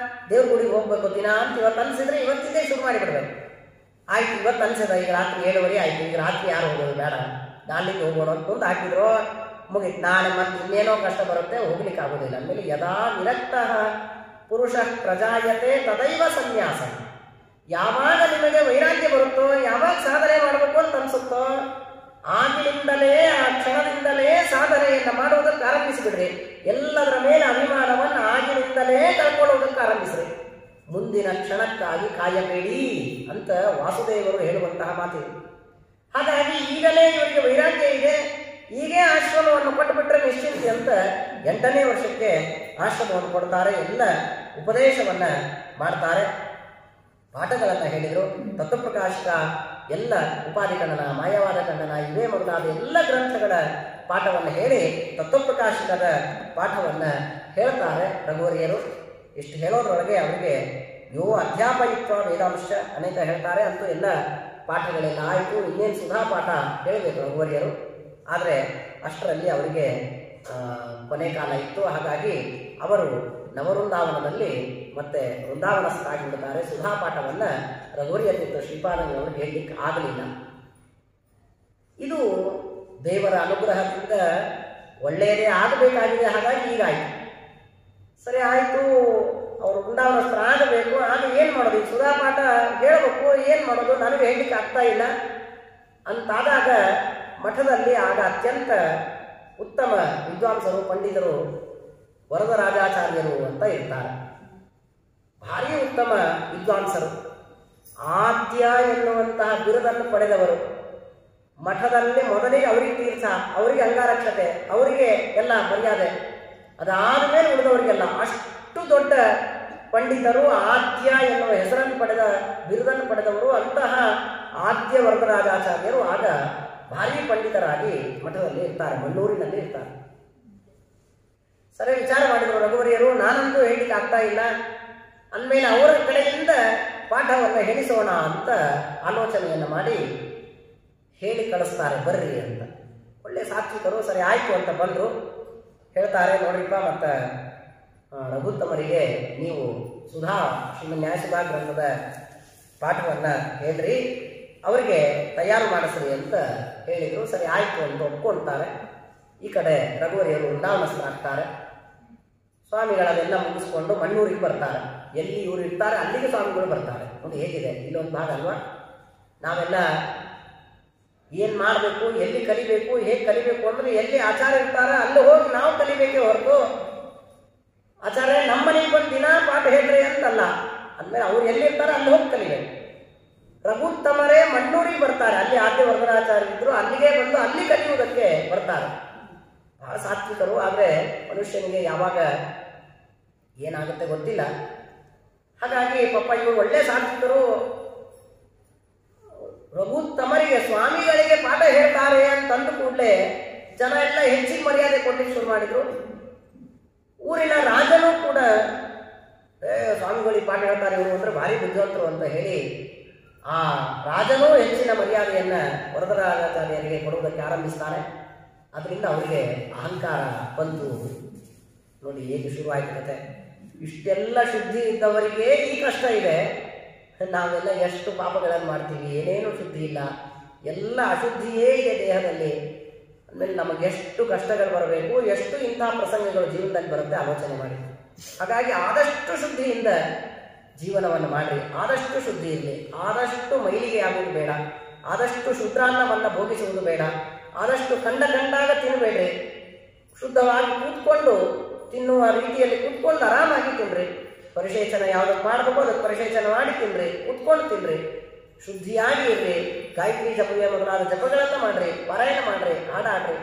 ದೇವ್ರ ಗುಡಿಗೆ ಹೋಗ್ಬೇಕು ದಿನ ಅಂತ ಇವತ್ತು ಅನಿಸಿದ್ರೆ ಇವತ್ತಿಂದೇ ಶುರು ಮಾಡಿಬಿಡ್ಬೇಕು. ಆಯ್ತು, ಇವತ್ತು ಅನ್ಸಿದ ಈಗ ರಾತ್ರಿ 7:30 ಆಯ್ತು, ಈಗ ರಾತ್ರಿ ಯಾರು ಹೋಗೋದು ಬೇಡ, ನಾಳಿಂದ ಹೋಗೋಣ ಅಂತ ಹಾಕಿದ್ರು. ಮುಗಿತು. ನಾಳೆ ಮತ್ತೆ ಇನ್ನೇನೋ ಕಷ್ಟ ಬರುತ್ತೆ, ಹೋಗ್ಲಿಕ್ಕೆ ಆಗೋದಿಲ್ಲ. ಅಂದಮೇಲೆ ಯದಾ ವಿರಕ್ತಃ ಪುರುಷ ಪ್ರಜಾಯತೆ ತದೈವ ಸನ್ಯಾಸ. ಯಾವಾಗ ನಿಮಗೆ ವೈರಾಗ್ಯ ಬರುತ್ತೋ, ಯಾವಾಗ ಸಾಧನೆ ಮಾಡಬೇಕು ಅಂತ ಅನ್ಸುತ್ತೋ, ಆಗಿನಿಂದಲೇ ಆ ಕ್ಷಣದಿಂದಲೇ ಸಾಧನೆಯನ್ನ ಮಾಡುವುದಕ್ಕೆ ಆರಂಭಿಸಿಬಿಡ್ರಿ. ಎಲ್ಲದರ ಮೇಲೆ ಅಭಿಮಾನವನ್ನು ಆಗಿನಿಂದಲೇ ಕಳ್ಕೊಳ್ಳೋದಕ್ಕೆ ಆರಂಭಿಸ್ರಿ. ಮುಂದಿನ ಕ್ಷಣಕ್ಕಾಗಿ ಕಾಯಬೇಡಿ ಅಂತ ವಾಸುದೇವರು ಹೇಳುವಂತಹ ಮಾತಿದೆ. ಹಾಗಾಗಿ ಈಗಲೇ ಇವರಿಗೆ ವೈರಾಗ್ಯ ಇದೆ, ಹೀಗೆ ಆಶ್ರಮವನ್ನು ಕೊಟ್ಟುಬಿಟ್ರೆ ನಿಶ್ಚಿಂತೆ ಅಂತ 8ನೇ ವರ್ಷಕ್ಕೆ ಆಶ್ರಮವನ್ನು ಕೊಡ್ತಾರೆ. ಎಲ್ಲ ಉಪದೇಶವನ್ನ ಮಾಡ್ತಾರೆ, ಪಾಠಗಳನ್ನು ಹೇಳಿದರು. ತತ್ವಪ್ರಕಾಶಕ ಎಲ್ಲ ಉಪಾಧಿ ಖಂಡನ, ಮಾಯವಾದ ಖಂಡನ ಇವೇ ಮೊದಲಾದ ಎಲ್ಲ ಗ್ರಂಥಗಳ ಪಾಠವನ್ನು ಹೇಳಿ ತತ್ವಪ್ರಕಾಶಕದ ಪಾಠವನ್ನು ಹೇಳ್ತಾರೆ ರಘುವರಿಯರು. ಇಷ್ಟು ಹೇಳೋದ್ರೊಳಗೆ ಅವರಿಗೆ ಅಧ್ಯಾಪಯಿತ್ವ ವೇದಾಂಶ ಅನೇಕ ಹೇಳ್ತಾರೆ. ಅಂತೂ ಎಲ್ಲ ಪಾಠಗಳೆಲ್ಲ ಆಯಿತು. ಇನ್ನೇನು ಸುಧಾ ಪಾಠ ಹೇಳಬೇಕು ರಘುವರಿಯರು. ಆದರೆ ಅಷ್ಟರಲ್ಲಿ ಅವರಿಗೆ ಕೊನೆ ಕಾಲ ಇತ್ತು. ಹಾಗಾಗಿ ಅವರು ನವವೃಂದಾವನದಲ್ಲಿ ಮತ್ತೆ ವೃಂದಾವನಸ್ಥರಾಗಿಬಿಡ್ತಾರೆ. ಸುಧಾ ಪಾಠವನ್ನು ರಘುವರಿಯ ತೀರ್ಥ ಶ್ರೀಪಾದಂಗಳವರು ಹೇಳಲಿಕ್ಕೆ ಆಗಲಿಲ್ಲ. ಇದು ದೇವರ ಅನುಗ್ರಹದಿಂದ ಒಳ್ಳೆಯದೇ ಆಗಬೇಕಾಗಿದೆ. ಹಾಗಾಗಿ ಹೀಗಾಯಿತು. ಸರಿ ಆಯಿತು, ಅವರು ವೃಂದಾವನಸ್ಥರಾಗಬೇಕು. ಆಗ ಏನು ಮಾಡೋದು? ಈ ಸುಧಾ ಪಾಠ ಹೇಳಬೇಕು, ಏನು ಮಾಡೋದು? ನನಗೆ ಹೇಳಲಿಕ್ಕೆ ಆಗ್ತಾ ಇಲ್ಲ ಅಂತಾದಾಗ ಮಠದಲ್ಲಿ ಆಗ ಅತ್ಯಂತ ಉತ್ತಮ ವಿದ್ವಾಂಸರು, ಪಂಡಿತರು ವರದರಾಜಾಚಾರ್ಯರು ಅಂತ ಇರ್ತಾರೆ. ಭಾರಿ ಉತ್ತಮ ವಿದ್ವಾಂಸರು, ಆದ್ಯ ಎನ್ನುವಂತಹ ಬಿರುದನ್ನು ಪಡೆದವರು. ಮಠದಲ್ಲಿ ಮೊದಲಿಗೆ ಅವರಿಗೆ ತೀರ್ಥ, ಅವರಿಗೆ ಅಂಗಾರಕ್ಷತೆ, ಅವರಿಗೆ ಎಲ್ಲ ಮರ್ಯಾದೆ. ಅದಾದ ಮೇಲೆ ಉಳಿದವರಿಗೆಲ್ಲ ಅಷ್ಟು ದೊಡ್ಡ ಪಂಡಿತರು, ಆದ್ಯ ಎನ್ನುವ ಹೆಸರನ್ನು ಪಡೆದ ಬಿರುದನ್ನು ಪಡೆದವರು. ಅಂತಹ ಆದ್ಯ ವರದರಾಜಾಚಾರ್ಯರು ಆಗ ಭಾರಿ ಪಂಡಿತರಾಗಿ ಮಠದಲ್ಲಿ ಇರ್ತಾರೆ, ಮಣ್ಣೂರಿನಲ್ಲಿ ಇರ್ತಾರೆ. ಸರಿ ವಿಚಾರ ಮಾಡಿದರು ರಘುವರಿಯರು, ನಾನಂತೂ ಹೇಳಲಿಕ್ಕೆ ಆಗ್ತಾ ಇಲ್ಲ ಅಂದಮೇಲೆ ಅವರ ಕಡೆಯಿಂದ ಪಾಠವನ್ನು ಹೇಳಿಸೋಣ ಅಂತ ಆಲೋಚನೆಯನ್ನು ಮಾಡಿ ಹೇಳಿ ಕಳಿಸ್ತಾರೆ, ಬರ್ರಿ ಅಂತ. ಒಳ್ಳೆ ಸಾತ್ವಿಕರು. ಸರಿ ಆಯಿತು ಅಂತ ಬಂದರು. ಹೇಳ್ತಾರೆ, ನೋಡ್ರಿಪ್ಪ ಮತ್ತು ರಘುತ್ತಮರಿಗೆ ನೀವು ಸುಧಾ ಶ್ರೀಮನ್ ನ್ಯಾಯಸುಧಾ ಗ್ರಂಥದ ಪಾಠವನ್ನು ಹೇಳ್ರಿ, ಅವರಿಗೆ ತಯಾರು ಮಾಡಿಸ್ರಿ ಅಂತ ಹೇಳಿದರು. ಸರಿ ಆಯಿತು ಅಂತ ಒಪ್ಕೊಳ್ತಾರೆ. ಈ ಕಡೆ ರಘುವರಿಯರು ವೃಂದಾವನಸ್ಥರಾಗ್ತಾರೆ. ಸ್ವಾಮಿಗಳನ್ನೆಲ್ಲ ಮುಗಿಸ್ಕೊಂಡು ಮಣ್ಣೂರಿಗೆ ಬರ್ತಾರೆ. ಎಲ್ಲಿ ಇವರು ಇರ್ತಾರೆ ಅಲ್ಲಿಗೆ ಸ್ವಾಮಿಗಳು ಬರ್ತಾರೆ. ನೋಡಿ ಹೇಗಿದೆ, ಇಲ್ಲೊಂದು ಭಾಗ ಅಲ್ವಾ. ನಾವೆಲ್ಲ ಏನು ಮಾಡಬೇಕು, ಎಲ್ಲಿ ಕಲಿಬೇಕು, ಹೇಗೆ ಕಲಿಬೇಕು ಅಂದರೆ ಎಲ್ಲಿ ಆಚಾರ್ಯ ಇರ್ತಾರೆ ಅಲ್ಲಿ ಹೋಗಿ ನಾವು ಕಲಿಬೇಕೇ ಹೊರತು ಆಚಾರ್ಯ ನಮ್ಮ ಮನೆಗೆ ಬಂದು ದಿನ ಪಾಠ ಹೇಳ್ರಿ ಅಂತಲ್ಲ. ಅಂದಮೇಲೆ ಅವ್ರು ಎಲ್ಲಿರ್ತಾರೆ ಅಲ್ಲಿ ಹೋಗಿ ಕಲಿಬೇಕು. ರಘುತ್ತಮರೇ ಮಣ್ಣೂರಿಗೆ ಬರ್ತಾರೆ. ಅಲ್ಲಿ ಆದ್ಯ ವರದರಾಚಾರ್ಯ ಇದ್ರು, ಅಲ್ಲಿಗೆ ಬಂದು ಅಲ್ಲಿ ಕಲಿಯುವುದಕ್ಕೆ ಬರ್ತಾರೆ. ಬಹಳ ಸಾತ್ವಿಕರು. ಆದರೆ ಮನುಷ್ಯನಿಗೆ ಯಾವಾಗ ಏನಾಗುತ್ತೆ ಗೊತ್ತಿಲ್ಲ. ಹಾಗಾಗಿ ಪಾಪ ಇವರು ಒಳ್ಳೆ ಸಾತ್ವಿಕರು. ರಘುತ್ತಮರಿಗೆ ಸ್ವಾಮಿಗಳಿಗೆ ಪಾಠ ಹೇಳ್ತಾರೆ ಅಂತಂದು ಕೂಡಲೇ ಜನ ಎಲ್ಲ ಹೆಚ್ಚಿಗೆ ಮರ್ಯಾದೆ ಕೊಡ್ಲಿಕ್ಕೆ ಶುರು ಮಾಡಿದ್ರು. ಊರಿನ ರಾಜನೂ ಕೂಡ ಸ್ವಾಮಿಗಳಿಗೆ ಪಾಠ ಹೇಳ್ತಾರೆ ಇವರು ಅಂದರೆ ಭಾರಿ ಬುದ್ಧಿವಂತರು ಅಂತ ಹೇಳಿ ಆ ರಾಜನೂ ಹೆಚ್ಚಿನ ಮರ್ಯಾದೆಯನ್ನು ವರದರಾಜಾಚಾರ್ಯರಿಗೆ ಕೊಡುವುದಕ್ಕೆ ಆರಂಭಿಸ್ತಾನೆ. ಅದರಿಂದ ಅವರಿಗೆ ಅಹಂಕಾರ ಬಂತು. ನೋಡಿ ಹೇಗೆ ಶುರುವಾಯಿತು ಕತೆ. ಇಷ್ಟೆಲ್ಲ ಶುದ್ಧಿ ಇದ್ದವರಿಗೆ ಈ ಕಷ್ಟ ಇದೆ. ನಾವೆಲ್ಲ ಎಷ್ಟು ಪಾಪಗಳನ್ನು ಮಾಡ್ತೀವಿ, ಏನೇನು ಶುದ್ಧಿ ಇಲ್ಲ, ಎಲ್ಲ ಅಶುದ್ಧಿಯೇ ಇದೆ ದೇಹದಲ್ಲಿ. ಅಂದಮೇಲೆ ನಮಗೆ ಎಷ್ಟು ಕಷ್ಟಗಳು ಬರಬೇಕು, ಎಷ್ಟು ಇಂತಹ ಪ್ರಸಂಗಗಳು ಜೀವನದಲ್ಲಿ ಬರುತ್ತೆ ಆಲೋಚನೆ ಮಾಡಿ. ಹಾಗಾಗಿ ಆದಷ್ಟು ಶುದ್ಧಿಯಿಂದ ಜೀವನವನ್ನು ಮಾಡಿರಿ. ಆದಷ್ಟು ಶುದ್ಧಿ ಇರಲಿ, ಆದಷ್ಟು ಮೈಲಿಗೆ ಆಗುವುದು ಬೇಡ, ಆದಷ್ಟು ಶುದ್ಧಾನ್ನವನ್ನು ಭೋಗಿಸುವುದು ಬೇಡ, ಆದಷ್ಟು ಕಂಡಾಗ ತಿನ್ನಬೇಡ್ರಿ. ಶುದ್ಧವಾಗಿ ಕೂತ್ಕೊಂಡು ತಿನ್ನುವ ರೀತಿಯಲ್ಲಿ ಕೂತ್ಕೊಂಡು ಆರಾಮಾಗಿ ತಿನ್ನಿರಿ. ಪರಿಶೇಚನ ಯಾವುದಕ್ಕೆ ಮಾಡಬೇಕು ಅದಕ್ಕೆ ಪರಿಶೇಚನ ಮಾಡಿ ತಿನ್ನಿರಿ, ಕೂತ್ಕೊಂಡು ತಿನ್ನಿರಿ, ಶುದ್ಧಿಯಾಗಿ ಇರ್ರಿ. ಗಾಯತ್ರಿ ಜಪವೇ ಮೊದಲಾದ ಜಪಗಳನ್ನು ಮಾಡಿರಿ, ಪಾರಾಯಣ ಮಾಡಿರಿ, ಹಾಡಾಡ್ರಿ,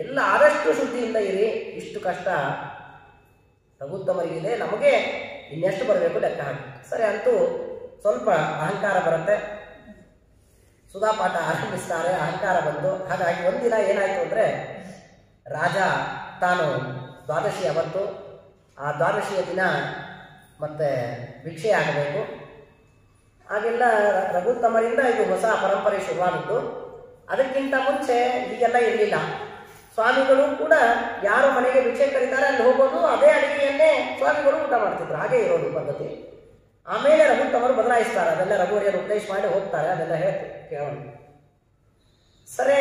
ಎಲ್ಲ ಆದಷ್ಟು ಶುದ್ಧಿಯಿಂದ ಇರಿ. ಇಷ್ಟು ಕಷ್ಟ ರಘುತ್ತಮರಿಗಿದೆ, ನಮಗೆ ಇನ್ನೆಷ್ಟು ಬರಬೇಕು ಲೆಕ್ಕ ಹಾಕಿ. ಸರಿ ಅಂತೂ ಸ್ವಲ್ಪ ಅಹಂಕಾರ ಬರುತ್ತೆ. ಸುಧಾಪಾಠ ಆರಂಭಿಸ್ತಾರೆ. ಅಹಂಕಾರ ಬಂತು. ಹಾಗಾಗಿ ಒಂದಿನ ಏನಾಯಿತು ಅಂದರೆ ರಾಜ ತಾನು ದ್ವಾದಶಿ ಅವತ್ತು, ಆ ದ್ವಾದಶಿಯ ದಿನ ಮತ್ತೆ ಭಿಕ್ಷೆ ಆಗಬೇಕು. ಹಾಗೆಲ್ಲ ರಘುತ್ತಮರಿಂದ ಇದು ಹೊಸ ಪರಂಪರೆ ಶುರುವಾದದ್ದು. ಅದಕ್ಕಿಂತ ಮುಂಚೆ ಹೀಗೆಲ್ಲ ಇರಲಿಲ್ಲ. ಸ್ವಾಮಿಗಳು ಕೂಡ ಯಾರು ಮನೆಗೆ ಭಿಕ್ಷೆ ಕರೀತಾರೆ ಅಲ್ಲಿ ಹೋಗೋದು, ಅದೇ ಅಡಿಗೆಯನ್ನೇ ಸ್ವಾಮಿಗಳು ಊಟ ಮಾಡ್ತಿದ್ರು. ಹಾಗೆ ಇರೋದು ಪದ್ಧತಿ. ಆಮೇಲೆ ರಘುತ್ತಮರು ಬದಲಾಯಿಸ್ತಾರೆ. ಅದೆಲ್ಲ ರಘುವರಿಯರು ಉಪದೇಶ ಮಾಡಿ ಹೋಗ್ತಾರೆ. ಅದೆಲ್ಲ ಕೇಳೋಣ. ಸರಿ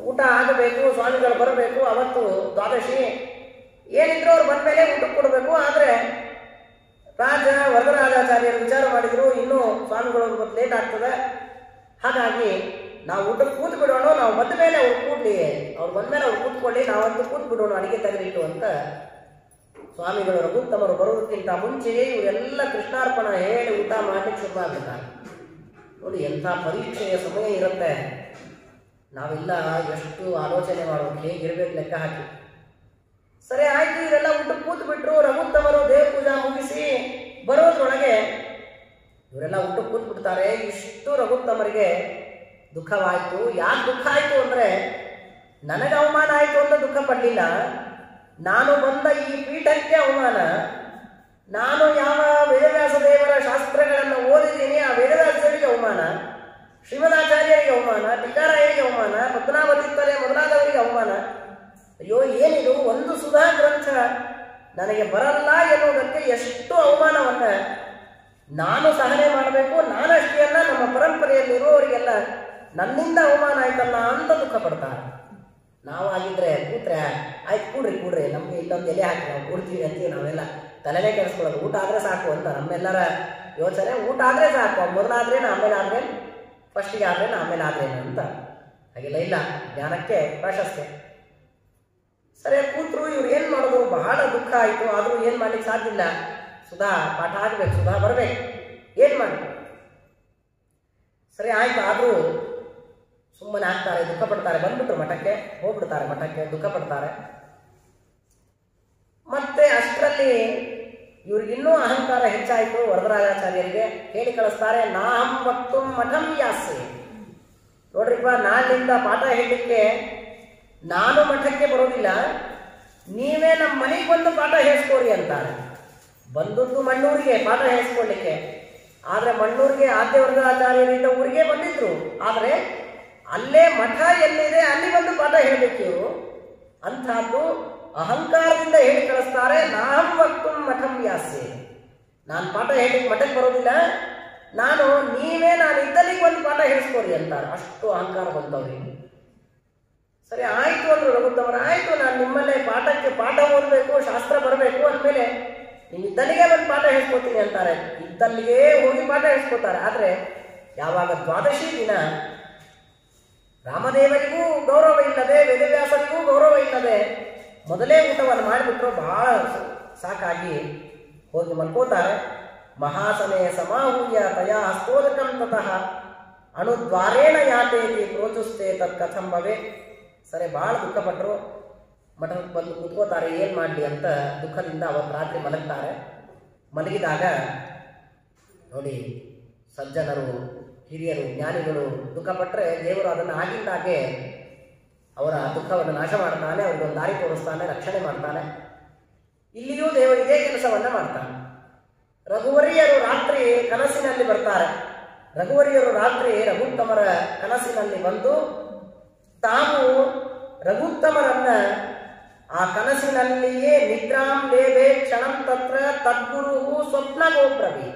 ಊಟ ಆಗಬೇಕು, ಸ್ವಾಮಿಗಳು ಬರಬೇಕು. ಅವತ್ತು ದ್ವಾದಶಿ ಏನಿದ್ರು ಅವ್ರು ಬಂದ ಮೇಲೆ ಊಟಕ್ಕೆ ಕೊಡಬೇಕು. ಆದರೆ ರಾಜ ವರದರಾಜಾಚಾರ್ಯರು ವಿಚಾರ ಮಾಡಿದ್ರು, ಇನ್ನೂ ಸ್ವಾಮಿಗಳು ಇವತ್ತು ಲೇಟ್ ಆಗ್ತದೆ, ಹಾಗಾಗಿ ನಾವು ಊಟಕ್ಕೆ ಕೂತು ಬಿಡೋಣ, ನಾವು ಬಂದ ಮೇಲೆ ಅವ್ರು ಕೂಡ್ಲಿ, ಅವ್ರು ಬಂದ ಮೇಲೆ ಅವ್ರು ಕೂತ್ಕೊಳ್ಳಿ, ನಾವಂತೂ ಕೂತ್ ಬಿಡೋಣ ಅಡಿಗೆ ತೆಗೆದಿಟ್ಟು ಅಂತ ಸ್ವಾಮಿಗಳು ರಘುತ್ತಮರು ಬರೋದಕ್ಕಿಂತ ಮುಂಚೆಯೇ ಇವರೆಲ್ಲ ಕೃಷ್ಣಾರ್ಪಣ ಹೇಳಿ ಊಟ ಮಾಡಲಿಕ್ಕೆ ಶುರು ಆಗ್ತಾರೆ. ನೋಡಿ ಎಂಥ ಪರೀಕ್ಷೆಯ ಸಮಯ ಇರುತ್ತೆ. ನಾವೆಲ್ಲ ಎಷ್ಟು ಆಲೋಚನೆ ಮಾಡೋದು, ಹೇಗಿರ್ಬೇಕು ಲೆಕ್ಕ ಹಾಕಿ. ಸರಿ ಆಯ್ತು, ಇವರೆಲ್ಲ ಊಟ ಕೂತು ಬಿಟ್ರು. ರಘುತ್ತಮರು ದೇವ ಪೂಜಾ ಮುಗಿಸಿ ಬರೋದ್ರೊಳಗೆ ಇವರೆಲ್ಲ ಊಟ ಕೂತ್ ಬಿಡ್ತಾರೆ. ಇಷ್ಟು ರಘುತ್ತಮರಿಗೆ ದುಃಖವಾಯಿತು. ಯಾಕೆ ದುಃಖ ಆಯಿತು ಅಂದರೆ, ನನಗೆ ಅವಮಾನ ಆಯಿತು ಅಂತ ದುಃಖ ಪಡಲಿಲ್ಲ, ನಾನು ಬಂದ ಈ ಪೀಠಕ್ಕೆ ಅವಮಾನ, ನಾನು ಯಾವ ವೇದವ್ಯಾಸ ದೇವರ ಶಾಸ್ತ್ರಗಳನ್ನು ಓದಿದ್ದೀನಿ ಆ ವೇದವ್ಯಾಸ ದೇವರಿಗೆ ಅವಮಾನ, ಶ್ರೀಮದಾಚಾರ್ಯರಿಗೆ ಅವಮಾನ, ಟೀಕಾರಾಯರಿಗೆ ಅವಮಾನ, ಪದ್ಮನಾಭತೀರ್ಥರೇ ಮೊದಲಾದವರಿಗೆ ಅವಮಾನ. ಅಯ್ಯೋ ಏನಿದು, ಒಂದು ಸುಧಾ ಗ್ರಂಥ ನನಗೆ ಬರಲ್ಲ ಎನ್ನುವುದಕ್ಕೆ ಎಷ್ಟು ಅವಮಾನವನ್ನು ನಾನು ಸಹನೆ ಮಾಡಬೇಕು. ನಾನಷ್ಟೇ ಅಲ್ಲ, ನಮ್ಮ ಪರಂಪರೆಯಲ್ಲಿರುವವರಿಗೆಲ್ಲ ನನ್ನಿಂದ ಅವಮಾನ ಆಯ್ತಲ್ಲ ಅಂತ ದುಃಖ ಪಡ್ತಾರೆ. ನಾವು ಆಗಿದ್ರೆ ಕೂತ್ರೆ ಆಯ್ತು ಕೂಡ್ರಿ ನಮಗೆ ಇಲ್ಲೊಂದು ಎಲೆ ಹಾಕಿ ನಾವು ಕೂಡ್ತೀವಿ ಅಂತೀವಿ. ನಾವೆಲ್ಲ ತಲೆನೇ ಕೆಡಿಸ್ಕೊಳ್ಳೋದು, ಊಟ ಆದರೆ ಸಾಕು ಅಂತ ನಮ್ಮೆಲ್ಲರ ಯೋಚನೆ. ಊಟ ಆದರೆ ಸಾಕು, ಮೊದಲಾದ್ರೇನು ಆಮೇಲೆ ಆದ್ರೇನು, ಫಸ್ಟಿಗೆ ಆದ್ರೇನು ಆಮೇಲೆ ಆದ್ರೇನು ಅಂತ. ಹಾಗೆಲ್ಲ ಇಲ್ಲ, ಜ್ಞಾನಕ್ಕೆ ಪ್ರಾಶಸ್ತ್ಯ. ಸರಿ ಕೂತ್ರು. ಇವ್ರು ಏನು ಮಾಡೋದು, ಬಹಳ ದುಃಖ ಆಯಿತು. ಆದರೂ ಏನು ಮಾಡ್ಲಿಕ್ಕೆ ಸಾಧ್ಯ ಇಲ್ಲ. ಸುಧಾ ಪಾಠ ಆಗಬೇಕು, ಸುಧಾ ಬರಬೇಕು, ಏನು ಮಾಡಿ. ಸರಿ ಆಯ್ತು, ಆದರೂ ಸುಮ್ಮನೆ ಆಗ್ತಾರೆ, ದುಃಖ ಪಡ್ತಾರೆ. ಬಂದ್ಬಿಟ್ರು ಮಠಕ್ಕೆ, ಹೋಗ್ಬಿಡ್ತಾರೆ ಮಠಕ್ಕೆ, ದುಃಖ ಪಡ್ತಾರೆ. ಮತ್ತೆ ಅಷ್ಟರಲ್ಲಿ ಇವ್ರಿಗಿನ್ನೂ ಅಹಂಕಾರ ಹೆಚ್ಚಾಯಿತು. ವರದರಾಜಾಚಾರ್ಯರಿಗೆ ಹೇಳಿ ಕಳಿಸ್ತಾರೆ, ನಾಹಂ ವಕ್ತು ಮಠಂ ಯಾಸ್ಯೆ. ನೋಡ್ರಿಪ್ಪ, ನಾಳಿಂದ ಪಾಠ ಹೇಳಲಿಕ್ಕೆ ನಾನು ಮಠಕ್ಕೆ ಬರೋದಿಲ್ಲ, ನೀವೇ ನಮ್ಮ ಮನೆಗೆ ಬಂದು ಪಾಠ ಹೇಳಿಸ್ಕೋರಿ ಅಂತಾರೆ. ಬಂದದ್ದು ಮಣ್ಣೂರಿಗೆ ಪಾಠ ಹೇಳಿಸ್ಕೊಳ್ಳಿಕ್ಕೆ. ಆದರೆ ಮಣ್ಣೂರಿಗೆ ಆದ್ಯ ವರದರಾಜಾಚಾರ್ಯರಿಂದ ಊರಿಗೆ ಬಂದಿದ್ರು. ಆದರೆ ಅಲ್ಲೇ ಮಠ ಎಲ್ಲಿದೆ ಅಲ್ಲಿ ಬಂದು ಪಾಠ ಹೇಳಬೇಕು ಇವರು. ಅಂಥದ್ದು ಅಹಂಕಾರದಿಂದ ಹೇಳಿ ಕಳಿಸ್ತಾರೆ, ನಾಹಂ ವಕ್ತು ಮಠಂ ಯಾಸ್ಯೆ. ನಾನು ಪಾಠ ಹೇಳಿಕ್ಕೆ ಮಠಕ್ಕೆ ಬರೋದಿಲ್ಲ, ನಾನು ಇದ್ದಲ್ಲಿಗೆ ಬಂದು ಪಾಠ ಹೇಳಿಸ್ಕೋರಿ ಅಂತಾರೆ. ಅಷ್ಟು ಅಹಂಕಾರ ಬಂದವ್ರಿಗೆ. ಸರಿ ಆಯಿತು ಅಂದರು ರಘುತ್ತಮರು. ಆಯಿತು, ನಾನು ನಿಮ್ಮಲ್ಲೇ ಪಾಠ ಓದಬೇಕು, ಶಾಸ್ತ್ರ ಬರಬೇಕು ಅಂದಮೇಲೆ ನಿಮ್ಮ ಇದ್ದಲ್ಲಿಗೆ ಬಂದು ಪಾಠ ಹೇಳಿಸ್ಕೋತೀನಿ ಅಂತಾರೆ. ಇದ್ದಲ್ಲಿಗೆ ಹೋಗಿ ಪಾಠ ಹೇಳಿಸ್ಕೋತಾರೆ. ಆದರೆ ಯಾವಾಗ ದ್ವಾದಶಿ ದಿನ ರಾಮದೇವರಿಗೂ ಗೌರವ ಇಲ್ಲದೆ, ವೇದವ್ಯಾಸರಿಗೂ ಗೌರವ ಇಲ್ಲದೆ ಮೊದಲೇ ಊಟವನ್ನು ಮಾಡಿಬಿಟ್ರು. ಬಹಳ ಸಾಕಾಗಿ ಹೋಗಿ ಮಲ್ಕೋತಾರೆ. ಮಹಾಸನೆ ಸಮಾಹೂಯ ತಯಾ ಹಸ್ತೋದಕಂ ತತಃ ಅಣುದ್ವಾರೇಣ ಯಾತೇತಿ ಪ್ರೋಚುಸ್ತೆ ತತ್ ಕಥಂ ಭವೆ. ಸರಿ ಭಾಳ ದುಃಖಪಟ್ಟರು. ಮಠಕ್ಕೆ ಬಂದು ಕೂತ್ಕೋತಾರೆ, ಏನು ಮಾಡಲಿ ಅಂತ ದುಃಖದಿಂದ ಅವತ್ತು ರಾತ್ರಿ ಮಲಗ್ತಾರೆ. ಮಲಗಿದಾಗ ನೋಡಿ, ಸಜ್ಜನರು, ಹಿರಿಯರು, ಜ್ಞಾನಿಗಳು ದುಃಖಪಟ್ಟರೆ ದೇವರು ಅದನ್ನು ಆಗಿಂದಾಗೆ ಅವರ ದುಃಖವನ್ನು ನಾಶ ಮಾಡ್ತಾನೆ, ಅವ್ರಿಗೊಂದು ದಾರಿ ತೋರಿಸ್ತಾನೆ, ರಕ್ಷಣೆ ಮಾಡ್ತಾನೆ. ಇಲ್ಲಿಯೂ ದೇವರು ಇದೇ ಕೆಲಸವನ್ನು ಮಾಡ್ತಾನೆ. ರಘುವರಿಯರು ರಾತ್ರಿ ಕನಸಿನಲ್ಲಿ ಬರ್ತಾರೆ. ರಘುವರಿಯರು ರಾತ್ರಿ ರಘುತ್ತಮರ ಕನಸಿನಲ್ಲಿ ಬಂದು ತಾವು ರಘುತ್ತಮರನ್ನ ಆ ಕನಸಿನಲ್ಲಿಯೇ ನಿದ್ರಾಂ ಲೇವೆ ಕ್ಷಣಂ ತತ್ರ ತದ್ಗುರು ಸ್ವಪ್ನ ಗೋಪ್ರವಿ.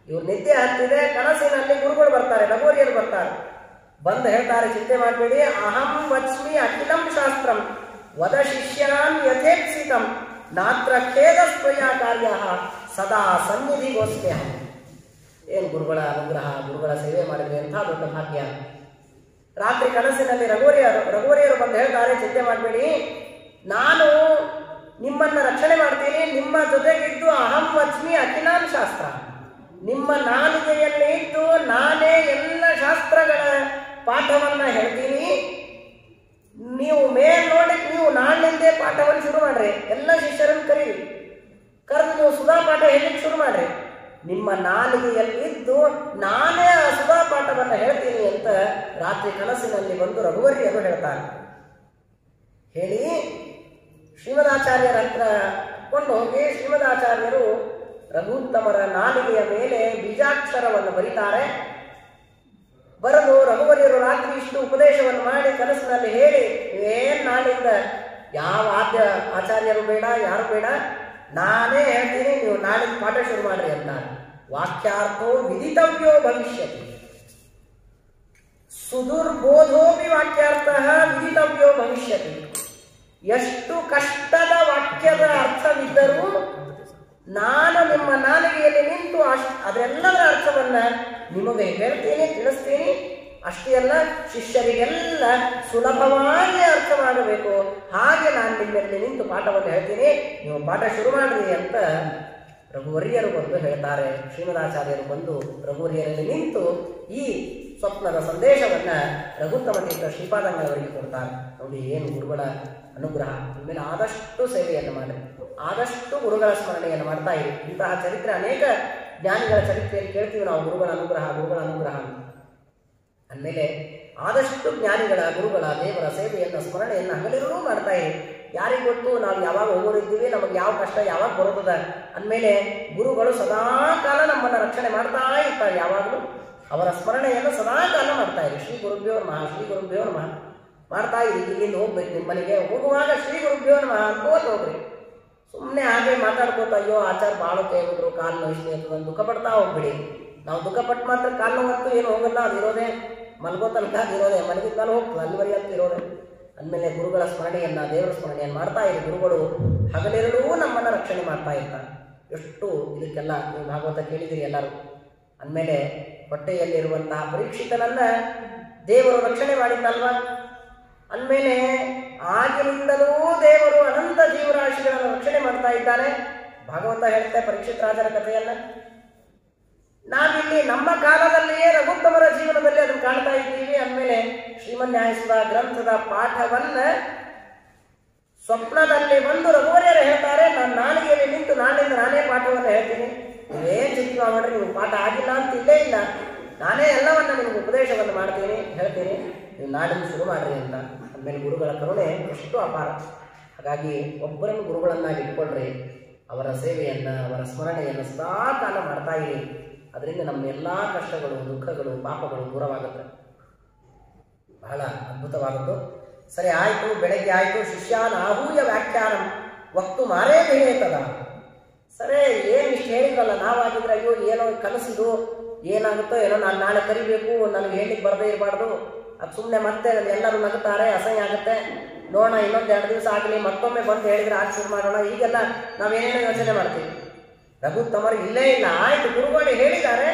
ಇವ್ರು ನಿದ್ದೆ ಹತ್ತಿದೆ, ಕನಸಿನಲ್ಲಿ ಗುರುಗಳು ಬರ್ತಾರೆ, ರಘುವರಿಯರು ಬರ್ತಾರೆ. ಬಂದು ಹೇಳ್ತಾರೆ, ಚಿಂತೆ ಮಾಡಬೇಡಿ, ಅಹಂ ವಚ್ಮಿ ಅಖಿಲಂ ಶಾಸ್ತ್ರಂ ವದ ಶಿಷ್ಯಾನ್ ಯಥೇಪ್ಸಿತಂ ನಾತ್ರ ಖೇದಸ್ತ್ವಯ ಕಾರ್ಯ ಸದಾ ಸನ್ನಿಧಿಗೋಸ್ಕರ. ಏನು ಗುರುಗಳ ಅನುಗ್ರಹ, ಗುರುಗಳ ಸೇವೆ ಮಾಡಿದ್ರೆ ಎಂಥ ದೊಡ್ಡ ಭಾಗ್ಯ. ರಾತ್ರಿ ಕನಸಿನಲ್ಲಿ ರಘುವರಿಯರು ಬಂದು ಹೇಳ್ತಾರೆ, ಚಿಂತೆ ಮಾಡಬೇಡಿ, ನಾನು ನಿಮ್ಮನ್ನ ರಕ್ಷಣೆ ಮಾಡ್ತೀನಿ, ನಿಮ್ಮ ಜೊತೆಗಿದ್ದು ಅಹಂ ವಚ್ಮಿ ಅಖಿಲಾಂ ಶಾಸ್ತ್ರ, ನಿಮ್ಮ ನಾಲಿಗೆಯಲ್ಲಿ ಇದ್ದು ನಾನೇ ಎಲ್ಲ ಶಾಸ್ತ್ರಗಳ ಪಾಠವನ್ನ ಹೇಳ್ತೀನಿ. ನೀವು ಮೇಲ್ ನೋಡಿ, ನೀವು ನಾಳಿಂದೇ ಪಾಠವನ್ನು ಶುರು ಮಾಡ್ರಿ, ಎಲ್ಲ ಶಿಷ್ಯರನ್ನು ಕರೀರಿ, ಕರೆದು ನೀವು ಸುಧಾ ಪಾಠ ಹೇಳಲಿಕ್ಕೆ ಶುರು ಮಾಡ್ರಿ. ನಿಮ್ಮ ನಾಲಿಗೆಯಲ್ಲಿದ್ದು ನಾನೇ ಆ ಸುಧಾ ಪಾಠವನ್ನು ಹೇಳ್ತೀನಿ ಅಂತ ರಾತ್ರಿ ಕನಸಿನಲ್ಲಿ ಬಂದು ರಘುವರಿಯರು ಹೇಳ್ತಾರೆ. ಹೇಳಿ ಶ್ರೀಮದಾಚಾರ್ಯರ ಹತ್ರ ಕೊಂಡು ಹೋಗಿ ಶ್ರೀಮದಾಚಾರ್ಯರು ರಘುತ್ತಮರ ನಾಲಿಗೆಯ ಮೇಲೆ ಬೀಜಾಕ್ಷರವನ್ನು ಬರೀತಾರೆ. ಬರೆದು ರಘುವರಿಯರು ರಾತ್ರಿ ಇಷ್ಟು ಉಪದೇಶವನ್ನು ಮಾಡಿ ಕನಸಿನಲ್ಲಿ ಹೇಳಿ, ಏನ್ ನಾಳಿಂದ ಯಾವ ಆಚಾರ್ಯರು ಬೇಡ, ಯಾರು ಬೇಡ, ನಾನೇ ಹೇಳ್ತೀನಿ, ನೀವು ನಾಳಿನ ಪಾಠ ಶುರು ಮಾಡ್ರಿ ಅಂತ. ವಾಕ್ಯಾರ್ಥೋ ವಿದಿತವ್ಯೋ ಭವಿಷ್ಯತಿ, ಸುದುರ್ಬೋಧೋಪಿ ವಾಕ್ಯಾರ್ಥ ವಿದಿತವ್ಯೋ ಭವಿಷ್ಯತಿ. ಎಷ್ಟು ಕಷ್ಟದ ವಾಕ್ಯದ ಅರ್ಥವಿದ್ದರೂ ನಾನು ನಿಮ್ಮ ನಾಲಿಗೆಯಲ್ಲಿ ನಿಂತು ಅದೆಲ್ಲದರ ಅರ್ಥವನ್ನ ನಿಮಗೆ ಹೇಳ್ತೀನಿ, ತಿಳಿಸ್ತೀನಿ. ಅಷ್ಟೇ ಅಲ್ಲ, ಶಿಷ್ಯರಿಗೆಲ್ಲ ಸುಲಭವಾಗಿ ಅರ್ಥವಾಗಬೇಕು, ಹಾಗೆ ನಾನು ನಿಮ್ಮಲ್ಲಿ ನಿಂತು ಪಾಠವನ್ನು ಹೇಳ್ತೀನಿ, ನೀವು ಪಾಠ ಶುರು ಮಾಡ್ರಿ ಅಂತ ರಘುವರಿಯರು ಬಂದು ಹೇಳ್ತಾರೆ. ಶ್ರೀಮದಾಚಾರ್ಯರು ಬಂದು ರಘುವರಿಯರಲ್ಲಿ ನಿಂತು ಈ ಸ್ವಪ್ನದ ಸಂದೇಶವನ್ನ ರಘುತ್ತಮ ತೀರ್ಥ ಶ್ರೀಪಾದಂಗಳವರಿಗೆ ಕೊಡ್ತಾರೆ. ನೋಡಿ ಏನು ಗುರುಗಳ ಅನುಗ್ರಹ. ಆಮೇಲೆ ಆದಷ್ಟು ಸೇವೆಯನ್ನು ಮಾಡಿ, ಆದಷ್ಟು ಗುರುಗಳ ಸ್ಮರಣೆಯನ್ನು ಮಾಡ್ತಾ ಇರಿ. ಇಂತಹ ಚರಿತ್ರೆ ಅನೇಕ ಜ್ಞಾನಿಗಳ ಚರಿತ್ರೆಯಲ್ಲಿ ಕೇಳ್ತೀವಿ ನಾವು, ಗುರುಗಳ ಅನುಗ್ರಹ ಗುರುಗಳ ಅನುಗ್ರಹ ಅಂತ. ಅಂದಮೇಲೆ ಆದಷ್ಟು ಜ್ಞಾನಿಗಳ ಗುರುಗಳ ದೇವರ ಸೇವೆಯನ್ನು ಸ್ಮರಣೆಯನ್ನು ಹಗಲಿರುಳು ಮಾಡ್ತಾ ಇರಿ. ಯಾರಿಗೆ ಗೊತ್ತು ನಾವು ಯಾವಾಗ ಹೋಗೋರಿದ್ದೀವಿ, ನಮಗೆ ಯಾವ ಕಷ್ಟ ಯಾವಾಗ ಬರುತ್ತದೆ ಅಂದಮೇಲೆ ಗುರುಗಳು ಸದಾ ಕಾಲ ನಮ್ಮನ್ನು ರಕ್ಷಣೆ ಮಾಡ್ತಾ ಇರ್ತಾರೆ. ಯಾವಾಗಲೂ ಅವರ ಸ್ಮರಣೆಯನ್ನು ಸದಾ ಕಾಲ ಮಾಡ್ತಾ ಇರಿ. ಶ್ರೀ ಗುರುಭ್ಯೋ ನಮಃ, ಶ್ರೀ ಗುರುಭ್ಯೋ ನಮಃ ಮಾಡ್ತಾ ಇರಿ. ಇಲ್ಲಿಂದ ಹೋಗ್ಬೇಕು ನಿಮ್ಮ ಮನೆಗೆ, ಹೋಗುವಾಗ ಶ್ರೀ ಗುರುಭ್ಯೋ ನಮಃ ಅನ್ಕೋತ ಹೋಗ್ರಿ. ಸುಮ್ಮನೆ ಹಾಗೆ ಮಾತಾಡ್ಕೋತ ಅಯ್ಯೋ ಆಚಾರ ಭಾಳ ಹೋದ್ರು ಕಾಲು ನೋಯಿಸ್ಲಿ ಅಂತ ದುಃಖ ಪಡ್ತಾ ಹೋಗ್ಬಿಡಿ. ನಾವು ದುಃಖ ಪಟ್ಟು ಮಾತ್ರ ಕಾಲು ನೋವಂತೂ ಏನು ಹೋಗಲ್ಲ, ಅದು ಇರೋದೇ ಮಲ್ಗೋ ತನಕ ಇರೋದೆ, ಮಲಗಿದ ಹೋಗ್ತದೆ ಅಲ್ಲಿವರೆಗೆ ಅಂತ ಇರೋದೆ. ಅಂದಮೇಲೆ ಗುರುಗಳ ಸ್ಮರಣೆಯನ್ನು ದೇವರ ಸ್ಮರಣೆಯನ್ನು ಮಾಡ್ತಾ ಇರಿ. ಗುರುಗಳು ಹಗಲಿರುಳೂ ನಮ್ಮನ್ನು ರಕ್ಷಣೆ ಮಾಡ್ತಾ ಇರ್ತಾರೆ. ಎಷ್ಟು ಇದಕ್ಕೆಲ್ಲ ನೀವು ಭಾಗವತ ಕೇಳಿದಿರಿ ಎಲ್ಲರೂ. ಅಂದಮೇಲೆ ಹೊಟ್ಟೆಯಲ್ಲಿರುವಂತಹ ಪರೀಕ್ಷಿತನನ್ನ ದೇವರು ರಕ್ಷಣೆ ಮಾಡಿದ್ದಲ್ವ. ಅಂದಮೇಲೆ ಆಗಿನಿಂದಲೂ ದೇವರು ಅನಂತ ಜೀವರಾಶಿಗಳನ್ನು ರಕ್ಷಣೆ ಮಾಡ್ತಾ ಇದ್ದಾನೆ. ಭಾಗವತ ಹೇಳ್ತೆ ಪರೀಕ್ಷಿತ ರಾಜರ ಕಥೆಯನ್ನ. ನಾವಿಲ್ಲಿ ನಮ್ಮ ಕಾಲದಲ್ಲಿಯೇ ರಘುತ್ತಮರ ಜೀವನದಲ್ಲಿ ಅದನ್ನು ಕಾಣ್ತಾ ಇದ್ದೀವಿ. ಅಂದಮೇಲೆ ಶ್ರೀಮನ್ಯಾಯಸುಧ ಗ್ರಂಥದ ಪಾಠವನ್ನ ಸ್ವಪ್ನದಲ್ಲಿ ಬಂದು ರಘುವರ್ಯರು ಹೇಳ್ತಾರೆ, ನಾನು ನಾಲಿಗೆಯಲ್ಲಿ ನಿಂತು ನಾಳಿಂದ ನಾನೇ ಪಾಠವನ್ನು ಹೇಳ್ತೀನಿ, ನೀವೇನು ಚಿಂತೆ ಮಾಡ್ರಿ, ನೀವು ಪಾಠ ಆಗಿಲ್ಲ ಅಂತ ಇಲ್ಲೇ ಇಲ್ಲ, ನಾನೇ ಎಲ್ಲವನ್ನ ನಿಮ್ಗೆ ಉಪದೇಶವನ್ನು ಮಾಡ್ತೀನಿ ಹೇಳ್ತೀನಿ, ನೀವು ನಾಡಿನ ಶುರು ಮಾಡ್ರಿ ಅಂತ. ಅಂದಮೇಲೆ ಗುರುಗಳ ಕರುಣೆ ಎಷ್ಟು ಅಪಾರ. ಹಾಗಾಗಿ ಒಬ್ಬರನ್ನು ಗುರುಗಳನ್ನಾಗಿ ಇಟ್ಕೊಳ್ರಿ. ಅವರ ಸೇವೆಯನ್ನು ಅವರ ಸ್ಮರಣೆಯನ್ನು ಸದಾ ಕಾಲ ಮಾಡ್ತಾ ಇರಿ. ಅದರಿಂದ ನಮ್ಮ ಎಲ್ಲ ಕಷ್ಟಗಳು ದುಃಖಗಳು ಪಾಪಗಳು ದೂರವಾಗುತ್ತೆ. ಬಹಳ ಅದ್ಭುತವಾದದ್ದು. ಸರಿ ಆಯಿತು, ಬೆಳಗ್ಗೆ ಆಯಿತು. ಶಿಷ್ಯಾನ ಆಹೂಯ ವ್ಯಾಖ್ಯಾನಂ ವಕ್ತು ಮಾರೇ ಬೇರೇತದ. ಸರಿ ಏನು ಇಷ್ಟು ಹೇಳಿದ್ರಲ್ಲ, ನಾವಾಗಿದ್ರೆ ಅಯ್ಯೋ ಏನೋ ಕನಸಿದು, ಏನಾಗುತ್ತೋ ಏನೋ, ನಾನು ನಾಳೆ ಕರಿಬೇಕು, ನನಗೆ ಹೇಳಿಕ್ಕೆ ಬರದೇ ಇರಬಾರ್ದು, ಅದು ಸುಮ್ಮನೆ ಮತ್ತೆ ಎಲ್ಲರೂ ನಗುತ್ತಾರೆ, ಅಸಹ್ಯ ಆಗುತ್ತೆ, ನೋಡೋಣ ಇನ್ನೊಂದು 2 ದಿವಸ ಆಗಲಿ, ಮತ್ತೊಮ್ಮೆ ಬಂದು ಹೇಳಿದ್ರೆ ಆಗ ಶುರು ಮಾಡೋಣ, ಹೀಗೆಲ್ಲ ನಾವೇನೇನೋ ಯೋಚನೆ ಮಾಡ್ತೀವಿ. ರಘುತ್ತಮರು ಇಲ್ಲೇ ಇಲ್ಲ, ಆಯ್ತು ಗುರುಗಳು ಹೇಳಿದ್ದಾರೆ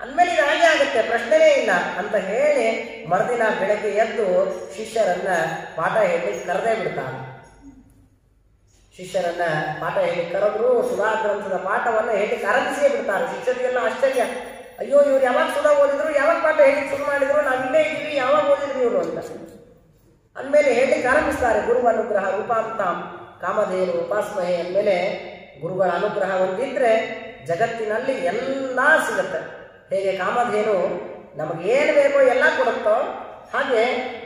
ಅಂದಮೇಲೆ ಇದು ಹಾಗೆ ಆಗುತ್ತೆ, ಪ್ರಶ್ನೆನೇ ಇಲ್ಲ ಅಂತ ಹೇಳಿ ಮರುದಿನ ಬೆಳಗ್ಗೆ ಎದ್ದು ಶಿಷ್ಯರನ್ನ ಪಾಠ ಹೇಳಿ ಕರೆದೇ ಬಿಡ್ತಾರೆ. ಶಿಷ್ಯರನ್ನ ಪಾಠ ಹೇಳಿ ಕರೆದ್ರು. ಸುಧಾ ಗ್ರಂಥದ ಪಾಠವನ್ನು ಹೇಳಿ ಕರಂದಿಸೇ ಬಿಡ್ತಾರೆ. ಶಿಷ್ಯರಿಗೆಲ್ಲ ಆಶ್ಚರ್ಯ, ಅಯ್ಯೋ ಇವ್ರು ಯಾವಾಗ ಸುಧಾ ಓದಿದ್ರು, ಯಾವಾಗ ಪಾಠ ಹೇಳಿ ಶುರು ಮಾಡಿದ್ರು, ನಾವಿಲ್ಲೇ ಇದ್ದೀವಿ, ಯಾವಾಗ ಓದಿದ್ರು ಇವರು ಅಂತ. ಅಂದಮೇಲೆ ಹೇಳಿ ಆರಂಭಿಸ್ತಾರೆ. ಗುರುವ ಅನುಗ್ರಹ ರೂಪಾಂತಾಂ ಕಾಮಧೇನು ಉಪಾಸ್ಮಹೆ. ಅಂದಮೇಲೆ ಗುರುಗಳ ಅನುಗ್ರಹ ಹೊಂದಿದ್ರೆ ಜಗತ್ತಿನಲ್ಲಿ ಎಲ್ಲ ಸಿಗುತ್ತೆ. ಹೇಗೆ ಕಾಮಧೇನು ನಮಗೇನು ಬೇಕೋ ಎಲ್ಲ ಕೊಡುತ್ತೋ, ಹಾಗೆ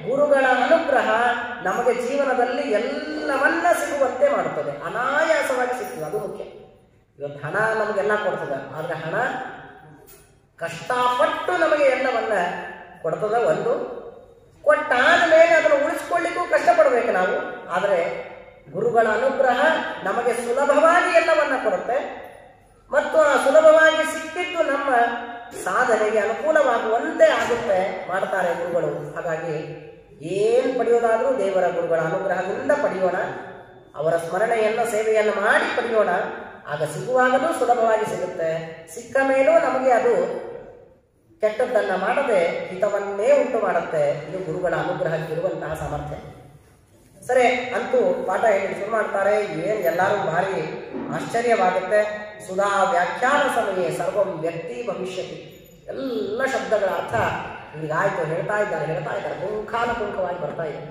ಗುರುಗಳ ಅನುಗ್ರಹ ನಮಗೆ ಜೀವನದಲ್ಲಿ ಎಲ್ಲವನ್ನ ಸಿಗುವಂತೆ ಮಾಡುತ್ತದೆ. ಅನಾಯಾಸವಾಗಿ ಸಿಗ್ತದೆ, ಅದು ಮುಖ್ಯ. ಇವತ್ತು ಹಣ ನಮಗೆಲ್ಲ ಕೊಡ್ತದೆ, ಆದರೆ ಹಣ ಕಷ್ಟಪಟ್ಟು ನಮಗೆ ಎಲ್ಲವನ್ನ ಕೊಡ್ತದೆ. ಒಂದು ಕೊಟ್ಟಾದ ಮೇಲೆ ಅದನ್ನು ಉಳಿಸ್ಕೊಳ್ಳಿಕ್ಕೂ ಕಷ್ಟಪಡಬೇಕು ನಾವು. ಆದರೆ ಗುರುಗಳ ಅನುಗ್ರಹ ನಮಗೆ ಸುಲಭವಾಗಿ ಎಲ್ಲವನ್ನ ಕೊಡುತ್ತೆ, ಮತ್ತು ಆ ಸುಲಭವಾಗಿ ಸಿಕ್ಕಿದ್ದು ನಮ್ಮ ಸಾಧನೆಗೆ ಅನುಕೂಲವಾಗುವಂತೆ ಆಗುತ್ತೆ, ಮಾಡ್ತಾರೆ ಗುರುಗಳು. ಹಾಗಾಗಿ ಏನು ಪಡೆಯೋದಾದರೂ ದೇವರ ಗುರುಗಳ ಅನುಗ್ರಹದಿಂದ ಪಡೆಯೋಣ. ಅವರ ಸ್ಮರಣೆಯನ್ನು ಸೇವೆಯನ್ನು ಮಾಡಿ ಪಡೆಯೋಣ. ಆಗ ಸಿಗುವಾಗಲೂ ಸುಲಭವಾಗಿ ಸಿಗುತ್ತೆ, ಸಿಕ್ಕ ಮೇಲೂ ನಮಗೆ ಅದು ಕೆಟ್ಟದ್ದನ್ನ ಮಾಡದೆ ಹಿತವನ್ನೇ ಉಂಟು ಮಾಡುತ್ತೆ. ಇದು ಗುರುಗಳ ಅನುಗ್ರಹಕ್ಕಿರುವಂತಹ ಸಾಮರ್ಥ್ಯ. ಸರಿ, ಅಂತೂ ಪಾಠ ಹೇಳಿ ಶುರು ಮಾಡ್ತಾರೆ. ಏನು ಎಲ್ಲರೂ ಭಾರಿ ಆಶ್ಚರ್ಯವಾಗುತ್ತೆ. ಸುಧಾ ವ್ಯಾಖ್ಯಾನ ಸಮಯ ಸರ್ವಂ ವ್ಯಕ್ತಿ ಭವಿಷ್ಯತಿ. ಎಲ್ಲ ಶಬ್ದಗಳ ಅರ್ಥ ಈಗಾಯ್ತು, ಹೇಳ್ತಾ ಇದ್ದಾರೆ ಪುಂಖಾನುಪುಂಖವಾಗಿ ಬರ್ತಾ ಇದೆ.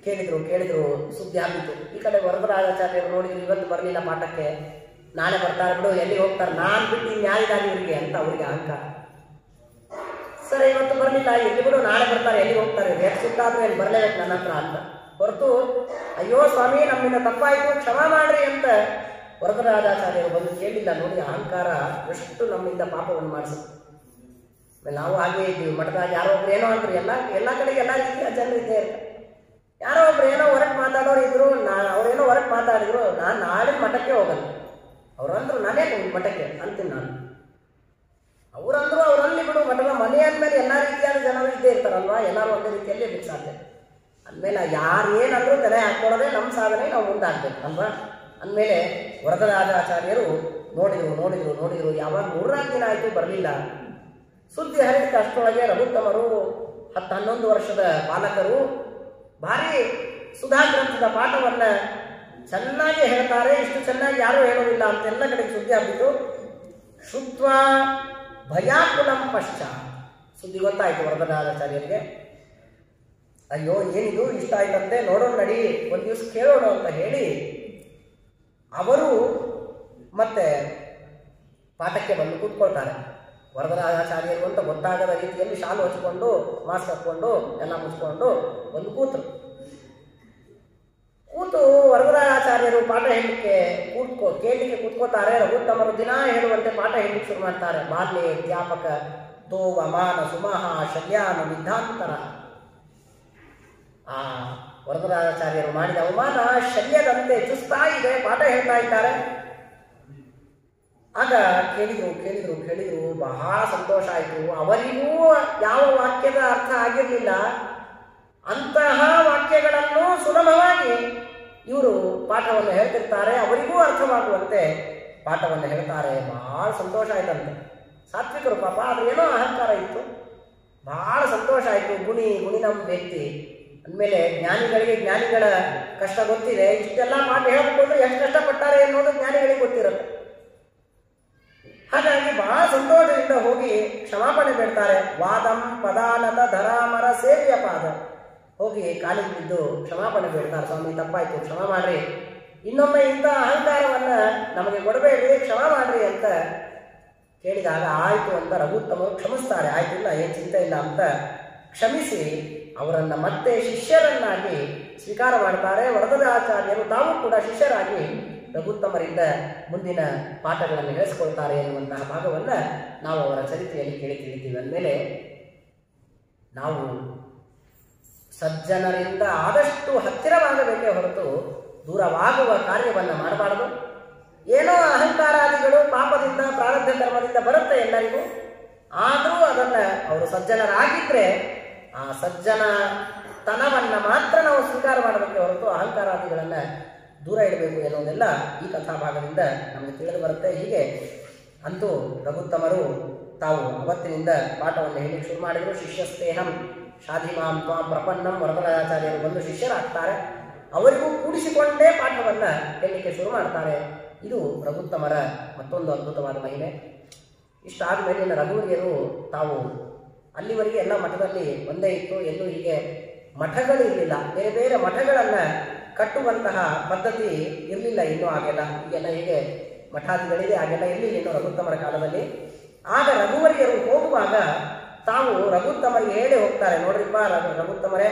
ಕೇಳಿದ್ರು ಸುದ್ದಿ ಆಗಿತ್ತು. ಈ ಕಡೆ ವರದರಾಜಾಚಾರ್ಯರು ನೋಡಿದ್ರು, ಇವತ್ತು ಬರಲಿಲ್ಲ ಪಾಠಕ್ಕೆ, ನಾಳೆ ಬರ್ತಾರೆ ಬಿಡು, ಎಲ್ಲಿ ಹೋಗ್ತಾರೆ, ನಾನು ಬಿಟ್ಟು ಇನ್ಯಾರಿಗಾಗಿ ಇವರಿಗೆ ಅಂತ ಅವರಿಗೆ ಅಹಂಕಾರ. ಸರಿ, ಇವತ್ತು ಬರಲಿಲ್ಲ, ಎಲ್ಲಿ ಬಿಡು, ನಾಳೆ ಬರ್ತಾರೆ, ಎಲ್ಲಿ ಹೋಗ್ತಾರೆ, ಎಷ್ಟು ಸಿಕ್ಕಾದ್ರೂ ಎಲ್ಲಿ ಬರಲೇಬೇಕು ನನ್ನ ಹತ್ರ ಅಂತ ಹೊರತು, ಅಯ್ಯೋ ಸ್ವಾಮಿ ನಮ್ಮಿಂದ ತಪ್ಪಾಯಿತು ಕ್ಷಮಾ ಮಾಡ್ರಿ ಅಂತ ವರದರಾಜಾಚಾರ್ಯರು ಬಂದು ಕೇಳಿಲ್ಲ. ನೋಡಿ ಅಹಂಕಾರ ಎಷ್ಟು ನಮ್ಮಿಂದ ಪಾಪವನ್ನು ಮಾಡಿಸುತ್ತೆ. ನಾವು ಹಾಗೆ ಇದ್ದೀವಿ. ಮಠದಾಗ ಯಾರೋ ಒಬ್ರು ಏನೋ ಅಂದ್ರು, ಎಲ್ಲ ಕಡೆಗೆ ಎಲ್ಲ ರೀತಿಯ ಜನರು ಇದ್ದೇ ಇರ್ತಾರೆ. ಯಾರೋ ಒಬ್ರು ಏನೋ ಹೊರಗೆ ಮಾತಾಡೋರು ಇದ್ರು, ಅವ್ರೇನೋ ಹೊರಗೆ ಮಾತಾಡಿದ್ರು, ನಾನು ನಾಳೆ ಮಠಕ್ಕೆ ಹೋಗಲ್ಲ. ಅವ್ರಂದ್ರು ನಾನೇ ಮಠಕ್ಕೆ ಅಂತೀನಿ ನಾನು. ಅವರಂದ್ರು ಅವರಲ್ಲಿ ಬಿಡು, ಮಠದ ಮನೆ ಅಂದಮೇಲೆ ಎಲ್ಲ ರೀತಿಯಾದ ಜನರು ಇದ್ದೇ ಇರ್ತಾರಲ್ವಾ, ಎಲ್ಲರೂ ಒಂದೇ ರೀತಿಯಲ್ಲಿ ಇರ್ಲಿಕ್ಕೆ ಸಾಧ್ಯ. ಅಂದಮೇಲೆ ಯಾರು ಏನಂದ್ರೂ ತಲೆ ಹಾಕೊಳ್ಳೋದೇ ನಮ್ಮ ಸಾಧನೆ, ನಾವು ಮುಂದಾಗಬೇಕು ಅಲ್ವಾ. ಅಂದಮೇಲೆ ವರದರಾಜಾಚಾರ್ಯರು ನೋಡಿದ್ರು. ಯಾವಾಗ 3-4 ದಿನ ಆಯಿತು ಬರಲಿಲ್ಲ. ಸುದ್ದಿ ಹರಿದ ಅಷ್ಟರೊಳಗೆ ರಘುತ್ತಮರು 10-11 ವರ್ಷದ ಬಾಲಕರು ಭಾರಿ ಸುಧಾ ಗ್ರಂಥದ ಪಾಠವನ್ನ ಚೆನ್ನಾಗಿ ಹೇಳ್ತಾರೆ. ಇಷ್ಟು ಚೆನ್ನಾಗಿ ಯಾರೂ ಹೇಳೋದಿಲ್ಲ ಅಂತೆಲ್ಲ ಕಡೆಗೆ ಸುದ್ದಿ ಆಗ್ಬಿಟ್ಟು ಶುದ್ವಾ ಭಯಾಕುಲಂ ಪಶ್ಚಾತ್. ಸುದ್ದಿ ಗೊತ್ತಾಯಿತು ವರದರಾಜಾಚಾರ್ಯರಿಗೆ. ಅಯ್ಯೋ ಏನಿದು ಇಷ್ಟ ಆಯ್ತಂತೆ, ನೋಡೋಣ ನಡಿ ಒಂದು ದಿವಸ ಕೇಳೋಣ ಅಂತ ಹೇಳಿ ಅವರು ಮತ್ತೆ ಪಾಠಕ್ಕೆ ಬಂದು ಕೂತ್ಕೊಳ್ತಾರೆ. ವರದರಾಜಾಚಾರ್ಯರು ಅಂತ ಗೊತ್ತಾಗದ ರೀತಿಯಲ್ಲಿ ಶಾಲು ಹಚ್ಕೊಂಡು ಮಾಸ್ಕ್ ಹಾಕ್ಕೊಂಡು ಎಲ್ಲ ಮುಚ್ಕೊಂಡು ಬಂದು ಕೂತು ವರದರಾಜಾಚಾರ್ಯರು ಪಾಠ ಹೇಳಲಿಕ್ಕೆ ಕೇಳಲಿಕ್ಕೆ ಕೂತ್ಕೋತಾರೆ. ರಘುತ್ತಮರು ದಿನ ಹೇಳುವಂತೆ ಪಾಠ ಹೇಳಲಿಕ್ಕೆ ಶುರು ಮಾಡ್ತಾರೆ. ಬಾಲ್ಯೆ ಅಧ್ಯಾಪಕ ತೋವ ಮಾನ ಸುಮಹ ಶಲ್ಯಾನ ವಿದ್ಧಾಂತರ. ಆ ವರದರಾಜಾಚಾರ್ಯರು ಮಾಡಿದ ಅವಮಾನ ಶಲ್ಯದಂತೆ ಚುಸ್ತಾ ಇದೆ, ಪಾಠ ಹೇಳ್ತಾ ಇದ್ದಾರೆ. ಆಗ ಕೇಳಿದ್ರು ಬಹಳ ಸಂತೋಷ ಆಯಿತು. ಅವರಿಗೂ ಯಾವ ವಾಕ್ಯದ ಅರ್ಥ ಆಗಿರಲಿಲ್ಲ. ಅಂತಹ ವಾಕ್ಯಗಳನ್ನು ಸುಲಭವಾಗಿ ಇವರು ಪಾಠವನ್ನು ಹೇಳ್ತಿರ್ತಾರೆ, ಅವರಿಗೂ ಅರ್ಥವಾಗುವಂತೆ ಪಾಠವನ್ನು ಹೇಳ್ತಾರೆ. ಬಹಳ ಸಂತೋಷ ಆಯ್ತಂತೆ. ಸಾತ್ವಿಕರು ಪಾಪ, ಆದ್ರೆ ಏನೋ ಅಹಂಕಾರ ಇತ್ತು. ಬಹಳ ಸಂತೋಷ ಆಯಿತು. ಗುಣಿ ನಮ್ಮ ವ್ಯಕ್ತಿ ಅಂದಮೇಲೆ ಜ್ಞಾನಿಗಳಿಗೆ ಜ್ಞಾನಿಗಳ ಕಷ್ಟ ಗೊತ್ತಿದೆ. ಇಷ್ಟೆಲ್ಲ ಪಾಠ ಹೇಳಬೇಕು ಅಂದ್ರೆ ಎಷ್ಟು ಕಷ್ಟಪಟ್ಟಾರೆ ಅನ್ನೋದು ಜ್ಞಾನಿಗಳಿಗೆ ಗೊತ್ತಿರುತ್ತೆ. ಹಾಗಾಗಿ ಬಹಳ ಸಂತೋಷದಿಂದ ಹೋಗಿ ಕ್ಷಮಾಪಣೆ ಬೇಡ್ತಾರೆ. ವಾದಂ ಪದಾನತ ಧರಾಮರ ಸೇವ್ಯ ಪಾದ. ಹೋಗಿ ಕಾಲಿಗೆ ಬಿದ್ದು ಕ್ಷಮಾಪಣೆ ಬೇಡ್ತಾರೆ. ಸ್ವಾಮಿ ತಪ್ಪಾಯ್ತು, ಕ್ಷಮಾ ಮಾಡ್ರಿ, ಇನ್ನೊಮ್ಮೆ ಇಂಥ ಅಹಂಕಾರವನ್ನ ನಮಗೆ ಕೊಡಬೇಡ್ರಿ, ಕ್ಷಮಾ ಮಾಡ್ರಿ ಅಂತ ಕೇಳಿದಾಗ ಆಯ್ತು ಅಂತ ರಘುತ್ತಮರು ಕ್ಷಮಿಸ್ತಾರೆ. ಆಯ್ತಿಲ್ಲ, ಏನು ಚಿಂತೆ ಇಲ್ಲ ಅಂತ ಕ್ಷಮಿಸಿ ಅವರನ್ನ ಮತ್ತೆ ಶಿಷ್ಯರನ್ನಾಗಿ ಸ್ವೀಕಾರ ಮಾಡ್ತಾರೆ. ವರದರಾಜಾಚಾರ್ಯರು ತಾವು ಕೂಡ ಶಿಷ್ಯರಾಗಿ ರಘುತ್ತಮರಿಂದ ಮುಂದಿನ ಪಾಠಗಳನ್ನು ಹೇಳಿಸ್ಕೊಳ್ತಾರೆ ಎನ್ನುವಂತಹ ಭಾಗವನ್ನು ನಾವು ಅವರ ಚರಿತ್ರೆಯಲ್ಲಿ ಕೇಳಿ ತಿಳಿತೀವಿ. ಅಂದಮೇಲೆ ನಾವು ಸಜ್ಜನರಿಂದ ಆದಷ್ಟು ಹತ್ತಿರವಾಗಬೇಕೇ ಹೊರತು ದೂರವಾಗುವ ಕಾರ್ಯವನ್ನು ಮಾಡಬಾರದು. ಏನೋ ಅಹಂಕಾರಾದಿಗಳು ಪಾಪದಿಂದ ಪ್ರಾರಬ್ಧ ಕರ್ಮದಿಂದ ಬರುತ್ತೆ ಎಲ್ಲರಿಗೂ. ಆದರೂ ಅದನ್ನು ಅವರು ಸಜ್ಜನರಾಗಿದ್ದರೆ ಆ ಸಜ್ಜನ ತನವನ್ನು ಮಾತ್ರ ನಾವು ಸ್ವೀಕಾರ ಮಾಡಬೇಕೆ ಹೊರತು ಅಹಂಕಾರಾದಿಗಳನ್ನು ದೂರ ಇಡಬೇಕು ಎನ್ನುವುದೆಲ್ಲ ಈ ಕಥಾಭಾಗದಿಂದ ನಮಗೆ ತಿಳಿದು ಬರುತ್ತೆ. ಹೀಗೆ ಅಂತೂ ರಘುತ್ತಮರು ತಾವು ಅವತ್ತಿನಿಂದ ಪಾಠವನ್ನು ಹೇಳಿ ಶುರು ಮಾಡಿದರು. ಶಿಷ್ಯಸ್ತೇಹಂ ಶಾಧಿಮಾಂ ತ್ವಾಂ ಪ್ರಪನ್ನಂ. ವರದರಾಜಾಚಾರ್ಯರು ಬಂದು ಶಿಷ್ಯರಾಗ್ತಾರೆ. ಅವರಿಗೂ ಕೂಡಿಸಿಕೊಂಡೇ ಪಾಠವನ್ನು ಹೇಳಲಿಕ್ಕೆ ಶುರು ಮಾಡ್ತಾರೆ. ಇದು ರಘುತ್ತಮರ ಮತ್ತೊಂದು ಅದ್ಭುತವಾದ ಮಹಿಮೆ. ಇಷ್ಟಾದ ಮೇಲಿನ ರಘುವರಿಯರು ತಾವು ಅಲ್ಲಿವರೆಗೆ ಎಲ್ಲ ಮಠದಲ್ಲಿ ಒಂದೇ ಇತ್ತು, ಎಲ್ಲೂ ಹೀಗೆ ಮಠಗಳಿರಲಿಲ್ಲ. ಬೇರೆ ಬೇರೆ ಮಠಗಳನ್ನು ಕಟ್ಟುವಂತಹ ಪದ್ಧತಿ ಇರಲಿಲ್ಲ ಇನ್ನೂ. ಆಗೆಲ್ಲ ಈಗೆಲ್ಲ ಹೀಗೆ ಮಠಾದಿಗಳಿದೆ, ಹಾಗೆಲ್ಲ ಇರಲಿಲ್ಲ ಇನ್ನು ರಘುತ್ತಮರ ಕಾಲದಲ್ಲಿ. ಆಗ ರಘುವರಿಯರು ಹೋಗುವಾಗ ತಾವು ರಘುತ್ತಮರಿಗೆ ಹೇಳಿ ಹೋಗ್ತಾರೆ, ನೋಡ್ರಿಪ್ಪ ರಘುತ್ತಮರೇ,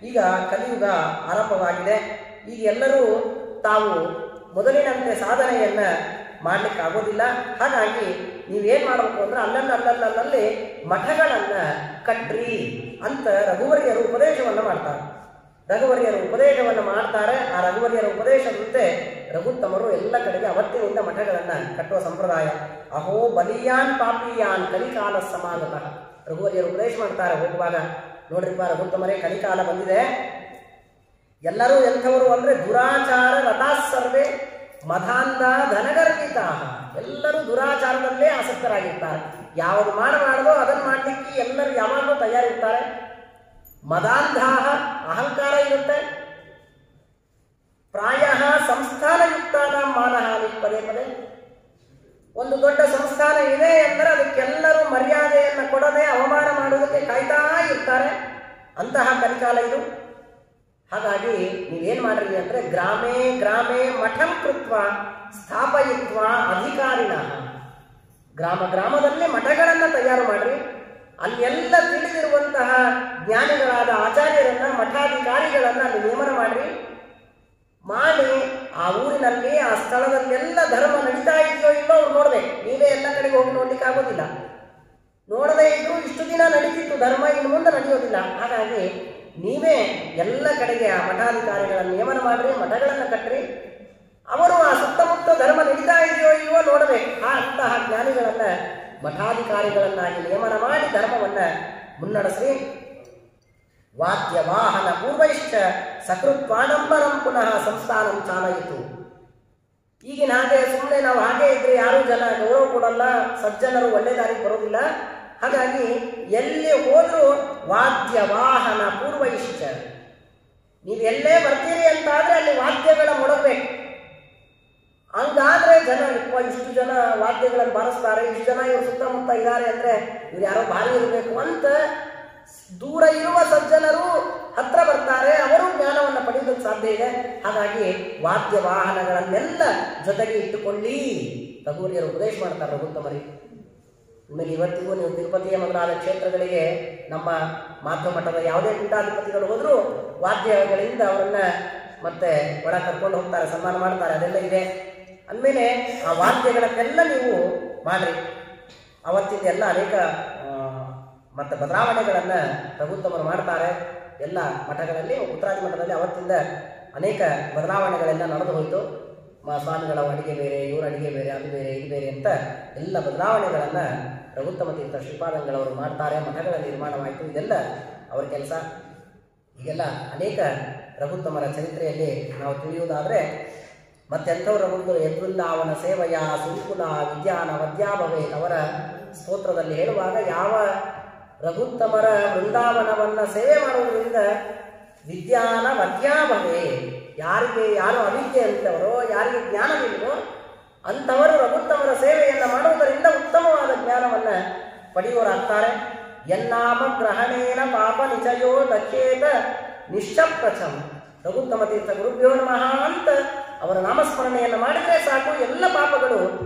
ಈಗ ಕಲಿಯುಗ ಆರಂಭವಾಗಿದೆ. ಈಗ ಎಲ್ಲರೂ ತಾವು ಮೊದಲಿನಂತೆ ಸಾಧನೆಯನ್ನು ಮಾಡಲಿಕ್ಕೆ ಆಗೋದಿಲ್ಲ. ಹಾಗಾಗಿ ನೀವೇನು ಮಾಡಬೇಕು ಅಂದ್ರೆ ಅಲ್ಲಲ್ಲಿ ಮಠಗಳನ್ನು ಕಟ್ರಿ ಅಂತ ರಘುವರಿಯರು ಉಪದೇಶವನ್ನು ಮಾಡ್ತಾರೆ. ರಘುವರಿಯರು ಉಪದೇಶವನ್ನು ಮಾಡ್ತಾರೆ. ಆ ರಘುವರಿಯರ ಉಪದೇಶದಂತೆ ರಘುತ್ತಮರು ಎಲ್ಲ ಕಡೆಗೆ ಅವತ್ತಿನಿಂದ ಮಠಗಳನ್ನು ಕಟ್ಟುವ ಸಂಪ್ರದಾಯ. ಅಹೋ ಬಲಿಯಾನ್ ಪಾಪಿಯಾನ್ ಕಲಿಕಾಲ ಸಮಾಗತಃ. ರಘುವರಿಯರು ಉಪದೇಶ ಮಾಡ್ತಾರೆ ಹೋಗುವಾಗ, ನೋಡ್ರಿಪ್ಪ ರಘುತ್ತಮರೇ, ಕಲಿಕಾಲ ಬಂದಿದೆ. ಎಲ್ಲರೂ ಎಂಥವರು ಅಂದರೆ ದುರಾಚಾರ ರಥಾಸ್ ಸರ್ವೇ ಮಧಾಂಧ ಧನಗರ್ವಿತ. ಎಲ್ಲರೂ ದುರಾಚಾರದಲ್ಲೇ ಆಸಕ್ತರಾಗಿರ್ತಾರೆ. ಯಾವುದು ಮಾಡಬಾರ್ದೋ ಅದನ್ನು ಮಾಡಲಿಕ್ಕೆ ಎಲ್ಲರೂ ಯಾವಾಗಲೂ ತಯಾರಿರ್ತಾರೆ. ಮದಾಂಧಾಹ, ಅಹಂಕಾರ ಇರುತ್ತೆ. ಪ್ರಾಯ ಸಂಸ್ಥಾನಯುಕ್ತಾನ ಮಾನಹಾನಿ. ಪದೇ ಪದೇ ಒಂದು ದೊಡ್ಡ ಸಂಸ್ಥಾನ ಇದೆ ಎಂದರೆ ಅದಕ್ಕೆಲ್ಲರೂ ಮರ್ಯಾದೆಯನ್ನು ಕೊಡದೆ ಅವಮಾನ ಮಾಡುವುದಕ್ಕೆ ಕಾಯ್ತಾ ಇರ್ತಾರೆ. ಅಂತಹ ಕಲಿಕಾಲ ಇದು. ಹಾಗಾಗಿ ನೀವೇನು ಮಾಡ್ರಿ ಅಂದರೆ ಗ್ರಾಮೇ ಗ್ರಾಮೇ ಮಠಂ ಕೃತ್ವ ಸ್ಥಾಪಯಿತ್ವ ಅಧಿಕಾರಿಣ. ಗ್ರಾಮದಲ್ಲಿ ಮಠಗಳನ್ನು ತಯಾರು ಮಾಡ್ರಿ. ಅಲ್ಲೆಲ್ಲ ತಿಳಿದಿರುವಂತಹ ಜ್ಞಾನಿಗಳಾದ ಆಚಾರ್ಯರನ್ನ, ಮಠಾಧಿಕಾರಿಗಳನ್ನ ಅಲ್ಲಿ ನೇಮನ ಮಾಡ್ರಿ. ಮಾಡಿ ಆ ಊರಿನಲ್ಲಿ ಆ ಸ್ಥಳದಲ್ಲೆಲ್ಲ ಧರ್ಮ ನಡೀತಾ ಇದೆಯೋ ಇಲ್ಲೋ ಅವ್ರು ನೋಡ್ಬೇಕು. ನೀವೇ ಎಲ್ಲ ಕಡೆಗೆ ಹೋಗಿ ನೋಡ್ಲಿಕ್ಕೆ ಆಗೋದಿಲ್ಲ. ನೋಡದೇ ಇದ್ರು ಇಷ್ಟು ದಿನ ನಡೀತಿತ್ತು ಧರ್ಮ, ಇನ್ನು ಮುಂದೆ ನಡೆಯೋದಿಲ್ಲ. ಹಾಗಾಗಿ ನೀವೇ ಎಲ್ಲ ಕಡೆಗೆ ಆ ಮಠಾಧಿಕಾರಿಗಳನ್ನು ನೇಮನ ಮಾಡ್ರಿ, ಮಠಗಳನ್ನು ಕಟ್ಟ್ರಿ. ಅವರು ಆ ಸುತ್ತಮುತ್ತ ಧರ್ಮ ನಡೀತಾ ಇದೆಯೋ ಇಲ್ವೋ ನೋಡಬೇಕು. ಅಂತಹ ಜ್ಞಾನಿಗಳನ್ನ ಮಠಾಧಿಕಾರಿಗಳನ್ನಾಗಿ ನೇಮನ ಮಾಡಿ ಧರ್ಮವನ್ನು ಮುನ್ನಡೆಸ್ರಿ. ವಾದ್ಯ ವಾಹನ ಪೂರ್ವೈಶ್ಚ ಸಕೃತ್ವಾಡಂಬರಂ ಪುನಃ ಸಂಸ್ಥಾನಂ ಚಾಲಯಿತು. ಈಗಿನ ಹಾಗೆ ಸುಮ್ಮನೆ ನಾವು ಹಾಗೆ ಇದ್ರೆ ಯಾರೂ ಜನ ಗೌರವ ಕೊಡಲ್ಲ, ಸಜ್ಜನರು ಒಳ್ಳೆ ದಾರಿಗೆ ಬರೋದಿಲ್ಲ. ಹಾಗಾಗಿ ಎಲ್ಲಿ ಹೋದರೂ ವಾದ್ಯ ವಾಹನ ಪೂರ್ವೈಶ್ಚ. ನೀವು ಎಲ್ಲೇ ಬರ್ತೀರಿ ಅಂತಾದರೆ ಅಲ್ಲಿ ವಾದ್ಯಗಳ ಮೊಡಗಬೇಕು. ಹಂಗಾದ್ರೆ ಜನ ಇಷ್ಟು ಜನ ವಾದ್ಯಗಳನ್ನು ಬಾರಿಸ್ತಾರೆ, ಇಷ್ಟು ಜನ ಇವರು ಸುತ್ತಮುತ್ತ ಇದ್ದಾರೆ ಅಂದ್ರೆ ಇವ್ರು ಯಾರೋ ಭಾರಿ ಇರಬೇಕು ಅಂತ ದೂರ ಇರುವ ಸಜ್ಜನರು ಹತ್ರ ಬರ್ತಾರೆ, ಅವರು ಜ್ಞಾನವನ್ನು ಪಡೆಯೋದಕ್ಕೆ ಸಾಧ್ಯ ಇದೆ. ಹಾಗಾಗಿ ವಾದ್ಯ ವಾಹನಗಳನ್ನೆಲ್ಲ ಜೊತೆಗೆ ಇಟ್ಟುಕೊಳ್ಳಿ ರಘುವರಿಯರು ಉಪದೇಶ ಮಾಡ್ತಾರೆ ರಘುತ್ತಮರಿಗೆ. ಆಮೇಲೆ ಇವತ್ತಿಗೂ ನೀವು ತಿರುಪತಿಯ ಮೊದಲಾದ ಕ್ಷೇತ್ರಗಳಿಗೆ ನಮ್ಮ ಮಾಧ್ವ ಮಠದ ಯಾವುದೇ ಪೀಠಾಧಿಪತಿಗಳು ಹೋದರೂ ವಾದ್ಯಗಳಿಂದ ಅವರನ್ನ ಮತ್ತೆ ಒಳ ಕರ್ಕೊಂಡು ಹೋಗ್ತಾರೆ, ಸನ್ಮಾನ ಮಾಡ್ತಾರೆ, ಅದೆಲ್ಲ ಇದೆ. ಅಂದಮೇಲೆ ಆ ವಾದ್ಯಗಳನ್ನೆಲ್ಲ ನೀವು ಮಾಡ್ರಿ. ಅವತ್ತಿಂದ ಎಲ್ಲ ಅನೇಕ ಮತ್ತು ಬದಲಾವಣೆಗಳನ್ನು ರಘುತ್ತಮರು ಮಾಡ್ತಾರೆ ಎಲ್ಲ ಮಠಗಳಲ್ಲಿ. ಉತ್ತರಾದಿ ಮಠದಲ್ಲಿ ಅವತ್ತಿಂದ ಅನೇಕ ಬದಲಾವಣೆಗಳೆಲ್ಲ ನಡೆದು ಹೋಯಿತು. ಸ್ವಾಮಿಗಳ ಅಡಿಗೆ ಬೇರೆ, ಇವರ ಅಡಿಗೆ ಬೇರೆ, ಅದು ಬೇರೆ, ಇದು ಬೇರೆ ಅಂತ ಎಲ್ಲ ಬದಲಾವಣೆಗಳನ್ನು ರಘುತ್ತಮ ತೀರ್ಥ ಶ್ರೀಪಾದಂಗಳವರು ಮಾಡ್ತಾರೆ. ಮಠಗಳ ನಿರ್ಮಾಣವಾಯಿತು, ಇದೆಲ್ಲ ಅವರ ಕೆಲಸ. ಈಗೆಲ್ಲ ಅನೇಕ ರಘುತ್ತಮರ ಚರಿತ್ರೆಯಲ್ಲಿ ನಾವು ತಿಳಿಯುವುದಾದರೆ ಮತ್ತೆಂಥವ್ರು ರಘುತ್ತರು ಯದ್ವೃಂದಾವನ ಸೇವೆಯ ಸುಂಕುಲ ವಿದ್ಯಾನ ವದ್ಯಾಭವೇ ಅವರ ಸ್ತೋತ್ರದಲ್ಲಿ ಹೇಳುವಾಗ ಯಾವ ರಘುತ್ತಮರ ವೃಂದಾವನವನ್ನು ಸೇವೆ ಮಾಡುವುದರಿಂದ ವಿದ್ಯಾನ ವದ್ಯಾಭವೇ, ಯಾರು ಅವಿದ್ಯೆ ಅಂತವರೋ, ಯಾರಿಗೆ ಜ್ಞಾನವಿಲ್ಲವೋ ಅಂಥವರು ರಘುತ್ತಮರ ಸೇವೆಯನ್ನು ಮಾಡುವುದರಿಂದ ಉತ್ತಮವಾದ ಜ್ಞಾನವನ್ನು ಪಡೆಯುವರಾಗ್ತಾರೆ. ಯನ್ನಾಮ ಗ್ರಹಣೇನ ಪಾಪ ನಿಚಯೋ ದಕ್ಷೇತ ನಿಶ್ಚಪ್ರಚಂ. ರಘುತ್ತಮ ತೀರ್ಥ ಗುರುಭ್ಯೋ ನಮಃ ಅಂತ ಅವರ ನಾಮಸ್ಮರಣೆಯನ್ನು ಮಾಡಿದರೆ ಸಾಕು, ಎಲ್ಲ ಪಾಪಗಳು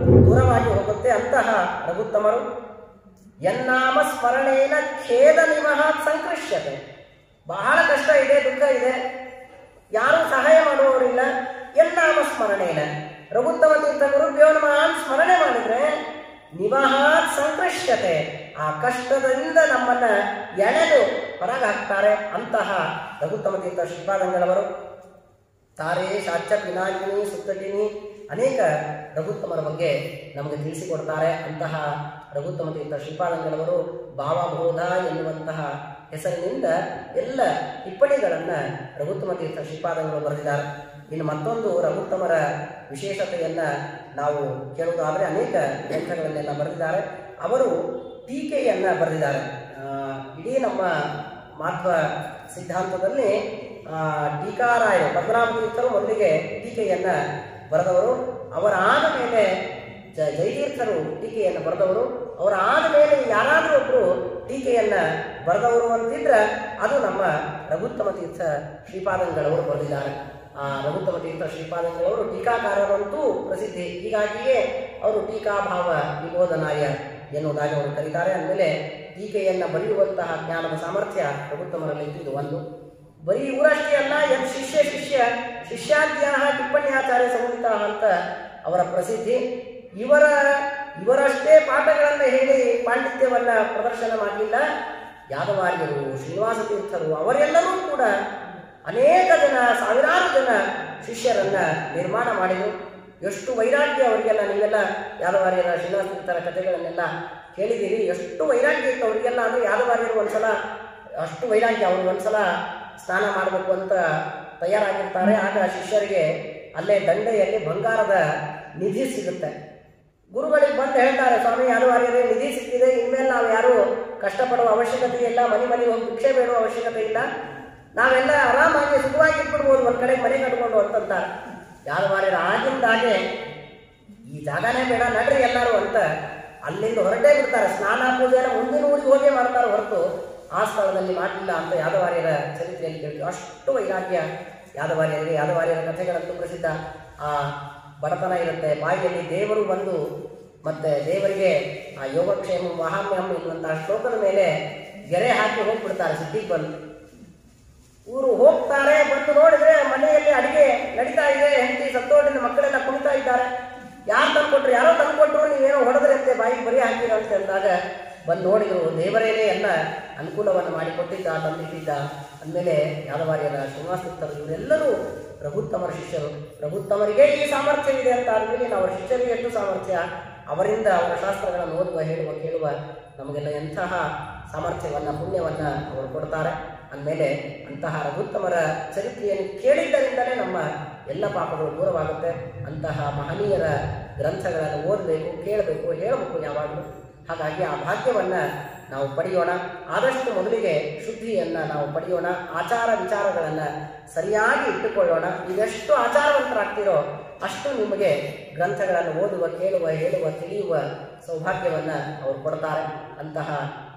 ದೂರವಾಗಿ ಹೋಗುತ್ತೆ. ಅಂತಹ ರಘುತ್ತಮರು ಯನ್ನಾಮ ಸ್ಮರಣೇನ ಖೇದ ನಿಮಃ ಸಂಕೃಷ್ಯತೆ. ಬಹಳ ಕಷ್ಟ ಇದೆ, ದುಃಖ ಇದೆ, ಯಾರೂ ಸಹಾಯ ಮಾಡುವವರಿಲ್ಲ. ಯನ್ನಾಮ ಸ್ಮರಣೇನ ರಘುತ್ತಮ ತೀರ್ಥ ಗುರುಭ್ಯೋ ನಮಃ ಸ್ಮರಣೆ ಮಾಡಿದರೆ ನಿಮಃ ಸಂಕೃಷ್ಯತೆ, ಆ ಕಷ್ಟದಿಂದ ನಮ್ಮನ್ನ ಎಳೆದು ಹೊರಗೆ ಹಾಕ್ತಾರೆ. ಅಂತಹ ರಘುತ್ತಮ ತೀರ್ಥ ಶ್ರೀಪಾದಂಗಳವರು ತಾರೆ ಶಾಚ್ಯ ಪಿನಾಕಿನಿ ಸುತ್ತಟಿನಿ ಅನೇಕ ರಘುತ್ತಮರ ಬಗ್ಗೆ ನಮಗೆ ತಿಳಿಸಿಕೊಡ್ತಾರೆ. ಅಂತಹ ರಘುತ್ತಮ ತೀರ್ಥ ಶ್ರೀಪಾದಂಗಳವರು ಭಾವಬೋಧ ಎನ್ನುವಂತಹ ಹೆಸರಿನಿಂದ ಎಲ್ಲ ಟಿಪ್ಪಣಿಗಳನ್ನು ರಘುತ್ತಮ ತೀರ್ಥ ಶ್ರೀಪಾದಂಗಳು ಬರೆದಿದ್ದಾರೆ. ಇನ್ನು ಮತ್ತೊಂದು ರಘುತ್ತಮರ ವಿಶೇಷತೆಯನ್ನು ನಾವು ಕೇಳುವುದಾದರೆ ಅನೇಕ ಗ್ರಂಥಗಳನ್ನೆಲ್ಲ ಬರೆದಿದ್ದಾರೆ. ಅವರು ಟೀಕೆಯನ್ನು ಬರೆದಿದ್ದಾರೆ. ಇಡೀ ನಮ್ಮ ಮಾಧ್ವ ಸಿದ್ಧಾಂತದಲ್ಲಿ ಟೀಕಾರಾಯರು ಪದ್ಮನಾಭ ತೀರ್ಥರು ಮೊದಲಿಗೆ ಟೀಕೆಯನ್ನು ಬರೆದವರು. ಅವರ ಆದ ಮೇಲೆ ಜಯತೀರ್ಥರು ಟೀಕೆಯನ್ನು ಬರೆದವರು. ಅವರ ಆದ ಮೇಲೆ ಯಾರಾದರೂ ಒಬ್ಬರು ಟೀಕೆಯನ್ನು ಬರೆದವರು ಅಂತಿದ್ರೆ ಅದು ನಮ್ಮ ರಘುತ್ತಮ ತೀರ್ಥ ಶ್ರೀಪಾದಂಗಳವರು ಬರೆದಿದ್ದಾರೆ. ಆ ರಘುತ್ತಮ ತೀರ್ಥ ಶ್ರೀಪಾದಂಗಳವರು ಟೀಕಾಕಾರರಂತೂ ಪ್ರಸಿದ್ಧಿ. ಹೀಗಾಗಿಯೇ ಅವರು ಟೀಕಾಭಾವ ವಿಬೋಧನಾಯ ಎನ್ನುವುದಾಗಿ ಅವರು ಕರೀತಾರೆ. ಅಂದಮೇಲೆ ಟೀಕೆಯನ್ನು ಬರೆಯುವಂತಹ ಜ್ಞಾನದ ಸಾಮರ್ಥ್ಯ ರಘುತ್ತಮರಲ್ಲಿ ಇದ್ದಿದ್ದು ಒಂದು. ಬರೀ ಇವರಷ್ಟೇ ಅಲ್ಲ, ಶಿಷ್ಯಾದ್ಯಾ ಟಿಪ್ಪಣ್ಯಾಚಾರ್ಯ ಸಂಹಿತ ಅಂತ ಅವರ ಪ್ರಸಿದ್ಧಿ. ಇವರಷ್ಟೇ ಪಾಠಗಳನ್ನು ಹೇಳಿ ಪಾಂಡಿತ್ಯವನ್ನು ಪ್ರದರ್ಶನ ಮಾಡಲಿಲ್ಲ. ಯಾದವಾರ್ಯರು, ಶ್ರೀನಿವಾಸ ತೀರ್ಥರು ಅವರೆಲ್ಲರೂ ಕೂಡ ಅನೇಕ ಜನ, ಸಾವಿರಾರು ಜನ ಶಿಷ್ಯರನ್ನ ನಿರ್ಮಾಣ ಮಾಡಿದರು. ಎಷ್ಟು ವೈರಾಗ್ಯ ಅವರಿಗೆಲ್ಲ. ನೀವೆಲ್ಲ ಯಾದವಾರ್ಯರ ಶ್ರೀನಿವಾಸ ತೀರ್ಥರ ಕಥೆಗಳನ್ನೆಲ್ಲ ಕೇಳಿದ್ದೀರಿ. ಎಷ್ಟು ವೈರಾಗ್ಯ ಇತ್ತು ಅವರಿಗೆಲ್ಲ. ಅಂದರೆ ಯಾದವಾರ್ಯರು ಒಂದ್ಸಲ ಅಷ್ಟು ವೈರಾಗ್ಯ, ಅವರು ಒಂದ್ಸಲ ಸ್ನಾನ ಮಾಡಬೇಕು ಅಂತ ತಯಾರಾಗಿರ್ತಾರೆ. ಆಗ ಶಿಷ್ಯರಿಗೆ ಅಲ್ಲೇ ದಂಡೆಯಲ್ಲಿ ಬಂಗಾರದ ನಿಧಿ ಸಿಗುತ್ತೆ. ಗುರುಗಳಿಗೆ ಬಂದು ಹೇಳ್ತಾರೆ, ಸ್ವಾಮಿ ಯಾದವಾರ್ಯರೇ ನಿಧಿ ಸಿಕ್ಕಿದೆ, ಇನ್ಮೇಲೆ ನಾವು ಯಾರು ಕಷ್ಟಪಡುವ ಅವಶ್ಯಕತೆ ಇಲ್ಲ, ಮನೆಗೆ ಹೋಗಿ ಭಿಕ್ಷೆ ಬೇಡುವ ಅವಶ್ಯಕತೆ ಇಲ್ಲ, ನಾವೆಲ್ಲ ಆರಾಮಾಗಿ ಸುಖವಾಗಿ ಇಟ್ಬಿಡ್ಬೋದು ಒಂದು ಕಡೆ ಮನೆ ಕಟ್ಕೊಂಡು ಅಂತಂತಾರೆ. ಯಾದವಾರ್ಯರ ಆಗಿಂದಾಗೆ ಈ ಜಾಗನೇ ಬೇಡ ನಡ್ರಿ ಎಲ್ಲರೂ ಅಂತ ಅಲ್ಲಿಂದ ಹೊರಟೇ ಬಿಡ್ತಾರೆ. ಸ್ನಾನ ಪೂಜೆನ ಮುಂದಿನ ಊರಿಗೆ ಹೋಗೇ ಮಾಡ್ತಾರೆ ಹೊರತು ಆ ಸ್ಥಳದಲ್ಲಿ ಮಾಡಲಿಲ್ಲ ಅಂತ ಯಾದವಾರ್ಯರ ಚರಿತ್ರೆಯಲ್ಲಿ ಕೇಳ್ತೀವಿ. ಅಷ್ಟು ವೈರಾಗ್ಯ ಯಾದವಾರ್ಯರಿಗೆ. ಯಾದವಾರ್ಯರ ಕಥೆಗಳಂತೂ ಪ್ರಸಿದ್ಧ. ಆ ಬಡತನ ಇರುತ್ತೆ, ಬಾಯಿಯಲ್ಲಿ ದೇವರು ಬಂದು ಮತ್ತೆ ದೇವರಿಗೆ ಆ ಯೋಗಕ್ಷೇಮ ಮಹಾಮ್ಯಂ ಎನ್ನುವಂತಹ ಶ್ಲೋಕದ ಮೇಲೆ ಗೆರೆ ಹಾಕಿ ಹೋಗ್ಬಿಡ್ತಾರೆ. ಸಿದ್ಧಿಗೆ ಬಂದು ಇವರು ಹೋಗ್ತಾರೆ. ಬಂದು ನೋಡಿದ್ರೆ ಮನೆಯಲ್ಲಿ ಅಡಿಗೆ ನಡೀತಾ ಇದೆ, ಹೆಂಡತಿ ಸತ್ತೋಡಿನ ಮಕ್ಕಳೆಲ್ಲ ಕುಣಿತಾ ಇದ್ದಾರೆ. ಯಾರು ತಂದ್ಕೊಟ್ರು, ಯಾರೋ ತಂದ್ಕೊಟ್ರು, ನೀವೇನೋ ಹೊಡೆದ್ರಂತೆ, ಬಾಯಿಗೆ ಬರಿ ಹಾಕಿರ ಅಂತ ಅಂದಾಗ ಬಂದು ನೋಡಿದ್ರು ದೇವರೇನೇ ಎಲ್ಲ ಅನುಕೂಲವನ್ನು ಮಾಡಿಕೊಟ್ಟಿದ್ದ, ತಂದಿಟ್ಟಿದ್ದ. ಅಂದಮೇಲೆ ಯಾದವಾರ್ಯರ ಶ್ರೀನಿವಾಸ ತೀರ್ಥರು ಇವರೆಲ್ಲರೂ ರಘುತ್ತಮರ ಶಿಷ್ಯರು. ರಘುತ್ತಮರಿಗೆ ಈ ಸಾಮರ್ಥ್ಯವಿದೆ ಅಂತ ಆದಮೇಲೆ ನಾವು ಶಿಷ್ಯರಿಗೆ ಎಷ್ಟು ಸಾಮರ್ಥ್ಯ, ಅವರಿಂದ ಅವರ ಶಾಸ್ತ್ರಗಳನ್ನು ಓದುವ, ಹೇಳುವ, ಕೇಳುವ ನಮಗೆಲ್ಲ ಎಂತಹ ಸಾಮರ್ಥ್ಯವನ್ನು, ಪುಣ್ಯವನ್ನು ಅವರು ಕೊಡ್ತಾರೆ. ಅಂದಮೇಲೆ ಅಂತಹ ರಘುತ್ತಮರ ಚರಿತ್ರೆಯನ್ನು ಕೇಳಿದ್ದರಿಂದಲೇ ನಮ್ಮ ಎಲ್ಲ ಪಾಪಗಳು ದೂರವಾಗುತ್ತೆ. ಅಂತಹ ಮಹನೀಯರ ಗ್ರಂಥಗಳನ್ನು ಓದಬೇಕು, ಕೇಳಬೇಕು, ಹೇಳಬೇಕು ಯಾವಾಗಲೂ. ಹಾಗಾಗಿ ಆ ಭಾಗ್ಯವನ್ನು ನಾವು ಪಡೆಯೋಣ. ಆದಷ್ಟು ಮೊದಲಿಗೆ ಶುದ್ಧಿಯನ್ನು ನಾವು ಪಡೆಯೋಣ. ಆಚಾರ ವಿಚಾರಗಳನ್ನು ಸರಿಯಾಗಿ ಇಟ್ಟುಕೊಳ್ಳೋಣ. ಇದೆಷ್ಟು ಆಚಾರವಂತರಾಗ್ತಿರೋ ಅಷ್ಟು ನಿಮಗೆ ಗ್ರಂಥಗಳನ್ನು ಓದುವ, ಕೇಳುವ, ಹೇಳುವ, ತಿಳಿಯುವ ಸೌಭಾಗ್ಯವನ್ನು ಅವರು ಕೊಡ್ತಾರೆ. ಅಂತಹ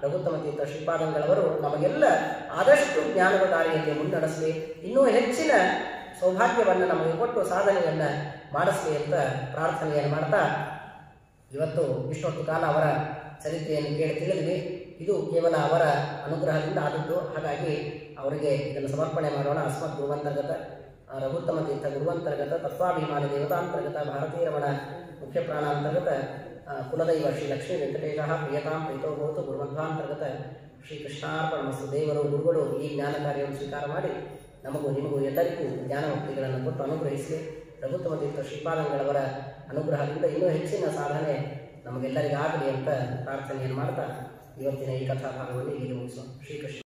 ರಘುತ್ತಮ ತೀರ್ಥ ಶ್ರೀಪಾದಂಗಳವರು ನಮಗೆಲ್ಲ ಆದಷ್ಟು ಜ್ಞಾನದ ದಾರಿಯಲ್ಲಿ ಮುನ್ನಡೆಸಲಿ, ಇನ್ನೂ ಹೆಚ್ಚಿನ ಸೌಭಾಗ್ಯವನ್ನು ನಮಗೆ ಕೊಟ್ಟು ಸಾಧನೆಯನ್ನು ಮಾಡಿಸಲಿ ಅಂತ ಪ್ರಾರ್ಥನೆಯನ್ನು ಮಾಡ್ತಾ, ಇವತ್ತು ಇಷ್ಟೊತ್ತು ಕಾಲ ಅವರ ಚರಿತ್ರೆಯನ್ನು ಕೇಳಿ ತಿಳಿದ್ವಿ. ಇದು ಕೇವಲ ಅವರ ಅನುಗ್ರಹದಿಂದ ಆದದ್ದು. ಹಾಗಾಗಿ ಅವರಿಗೆ ಇದನ್ನು ಸಮರ್ಪಣೆ ಮಾಡೋಣ. ಅಸ್ಮತ್ ಗುರುವಂತರ್ಗತ ರಘುತ್ತಮ ತೀರ್ಥ ಗುರುವಂತರ್ಗತ ತತ್ವಾಭಿಮಾನಿ ದೇವತಾಂತರ್ಗತ ಭಾರತೀಯ ರಮಣ ಮುಖ್ಯ ಪ್ರಾಣಾಂತರ್ಗತ ಕುಲದೈವ ಶ್ರೀ ಲಕ್ಷ್ಮೀ ವೆಂಕಟೇಶ ಪ್ರಿಯತಾಂ ಪ್ರೀತೋಭೂತು ಗುರುಮಧ್ವಾಂತರ್ಗತ ಶ್ರೀ ಕೃಷ್ಣಾರ್ಪಣಮಸ್ತು. ದೇವರು ಗುರುಗಳು ಈ ಜ್ಞಾನ ಕಾರ್ಯವನ್ನು ಸ್ವೀಕಾರ ಮಾಡಿ ನಮಗೂ ನಿಮಗೂ ಎಲ್ಲರಿಗೂ ಜ್ಞಾನ ಮುಕ್ತಿಗಳನ್ನು ಕೊಟ್ಟು ಅನುಗ್ರಹಿಸಲಿ. ರಘುತ್ತಮ ತೀರ್ಥ ಶ್ರೀಪಾದಂಗಳವರ ಅನುಗ್ರಹದಿಂದ ಇನ್ನೂ ಹೆಚ್ಚಿನ ಸಾಧನೆ ನಮಗೆಲ್ಲರಿಗಾಗಲಿ ಅಂತ ಪ್ರಾರ್ಥನೆಯನ್ನು ಮಾಡ್ತಾ ಇವತ್ತಿನ ಈ ಕಥಾಭಾಗವನ್ನು ಇಲ್ಲಿಗೆ ಮುಗಿಸೋಣ. ಶ್ರೀಕೃಷ್ಣ.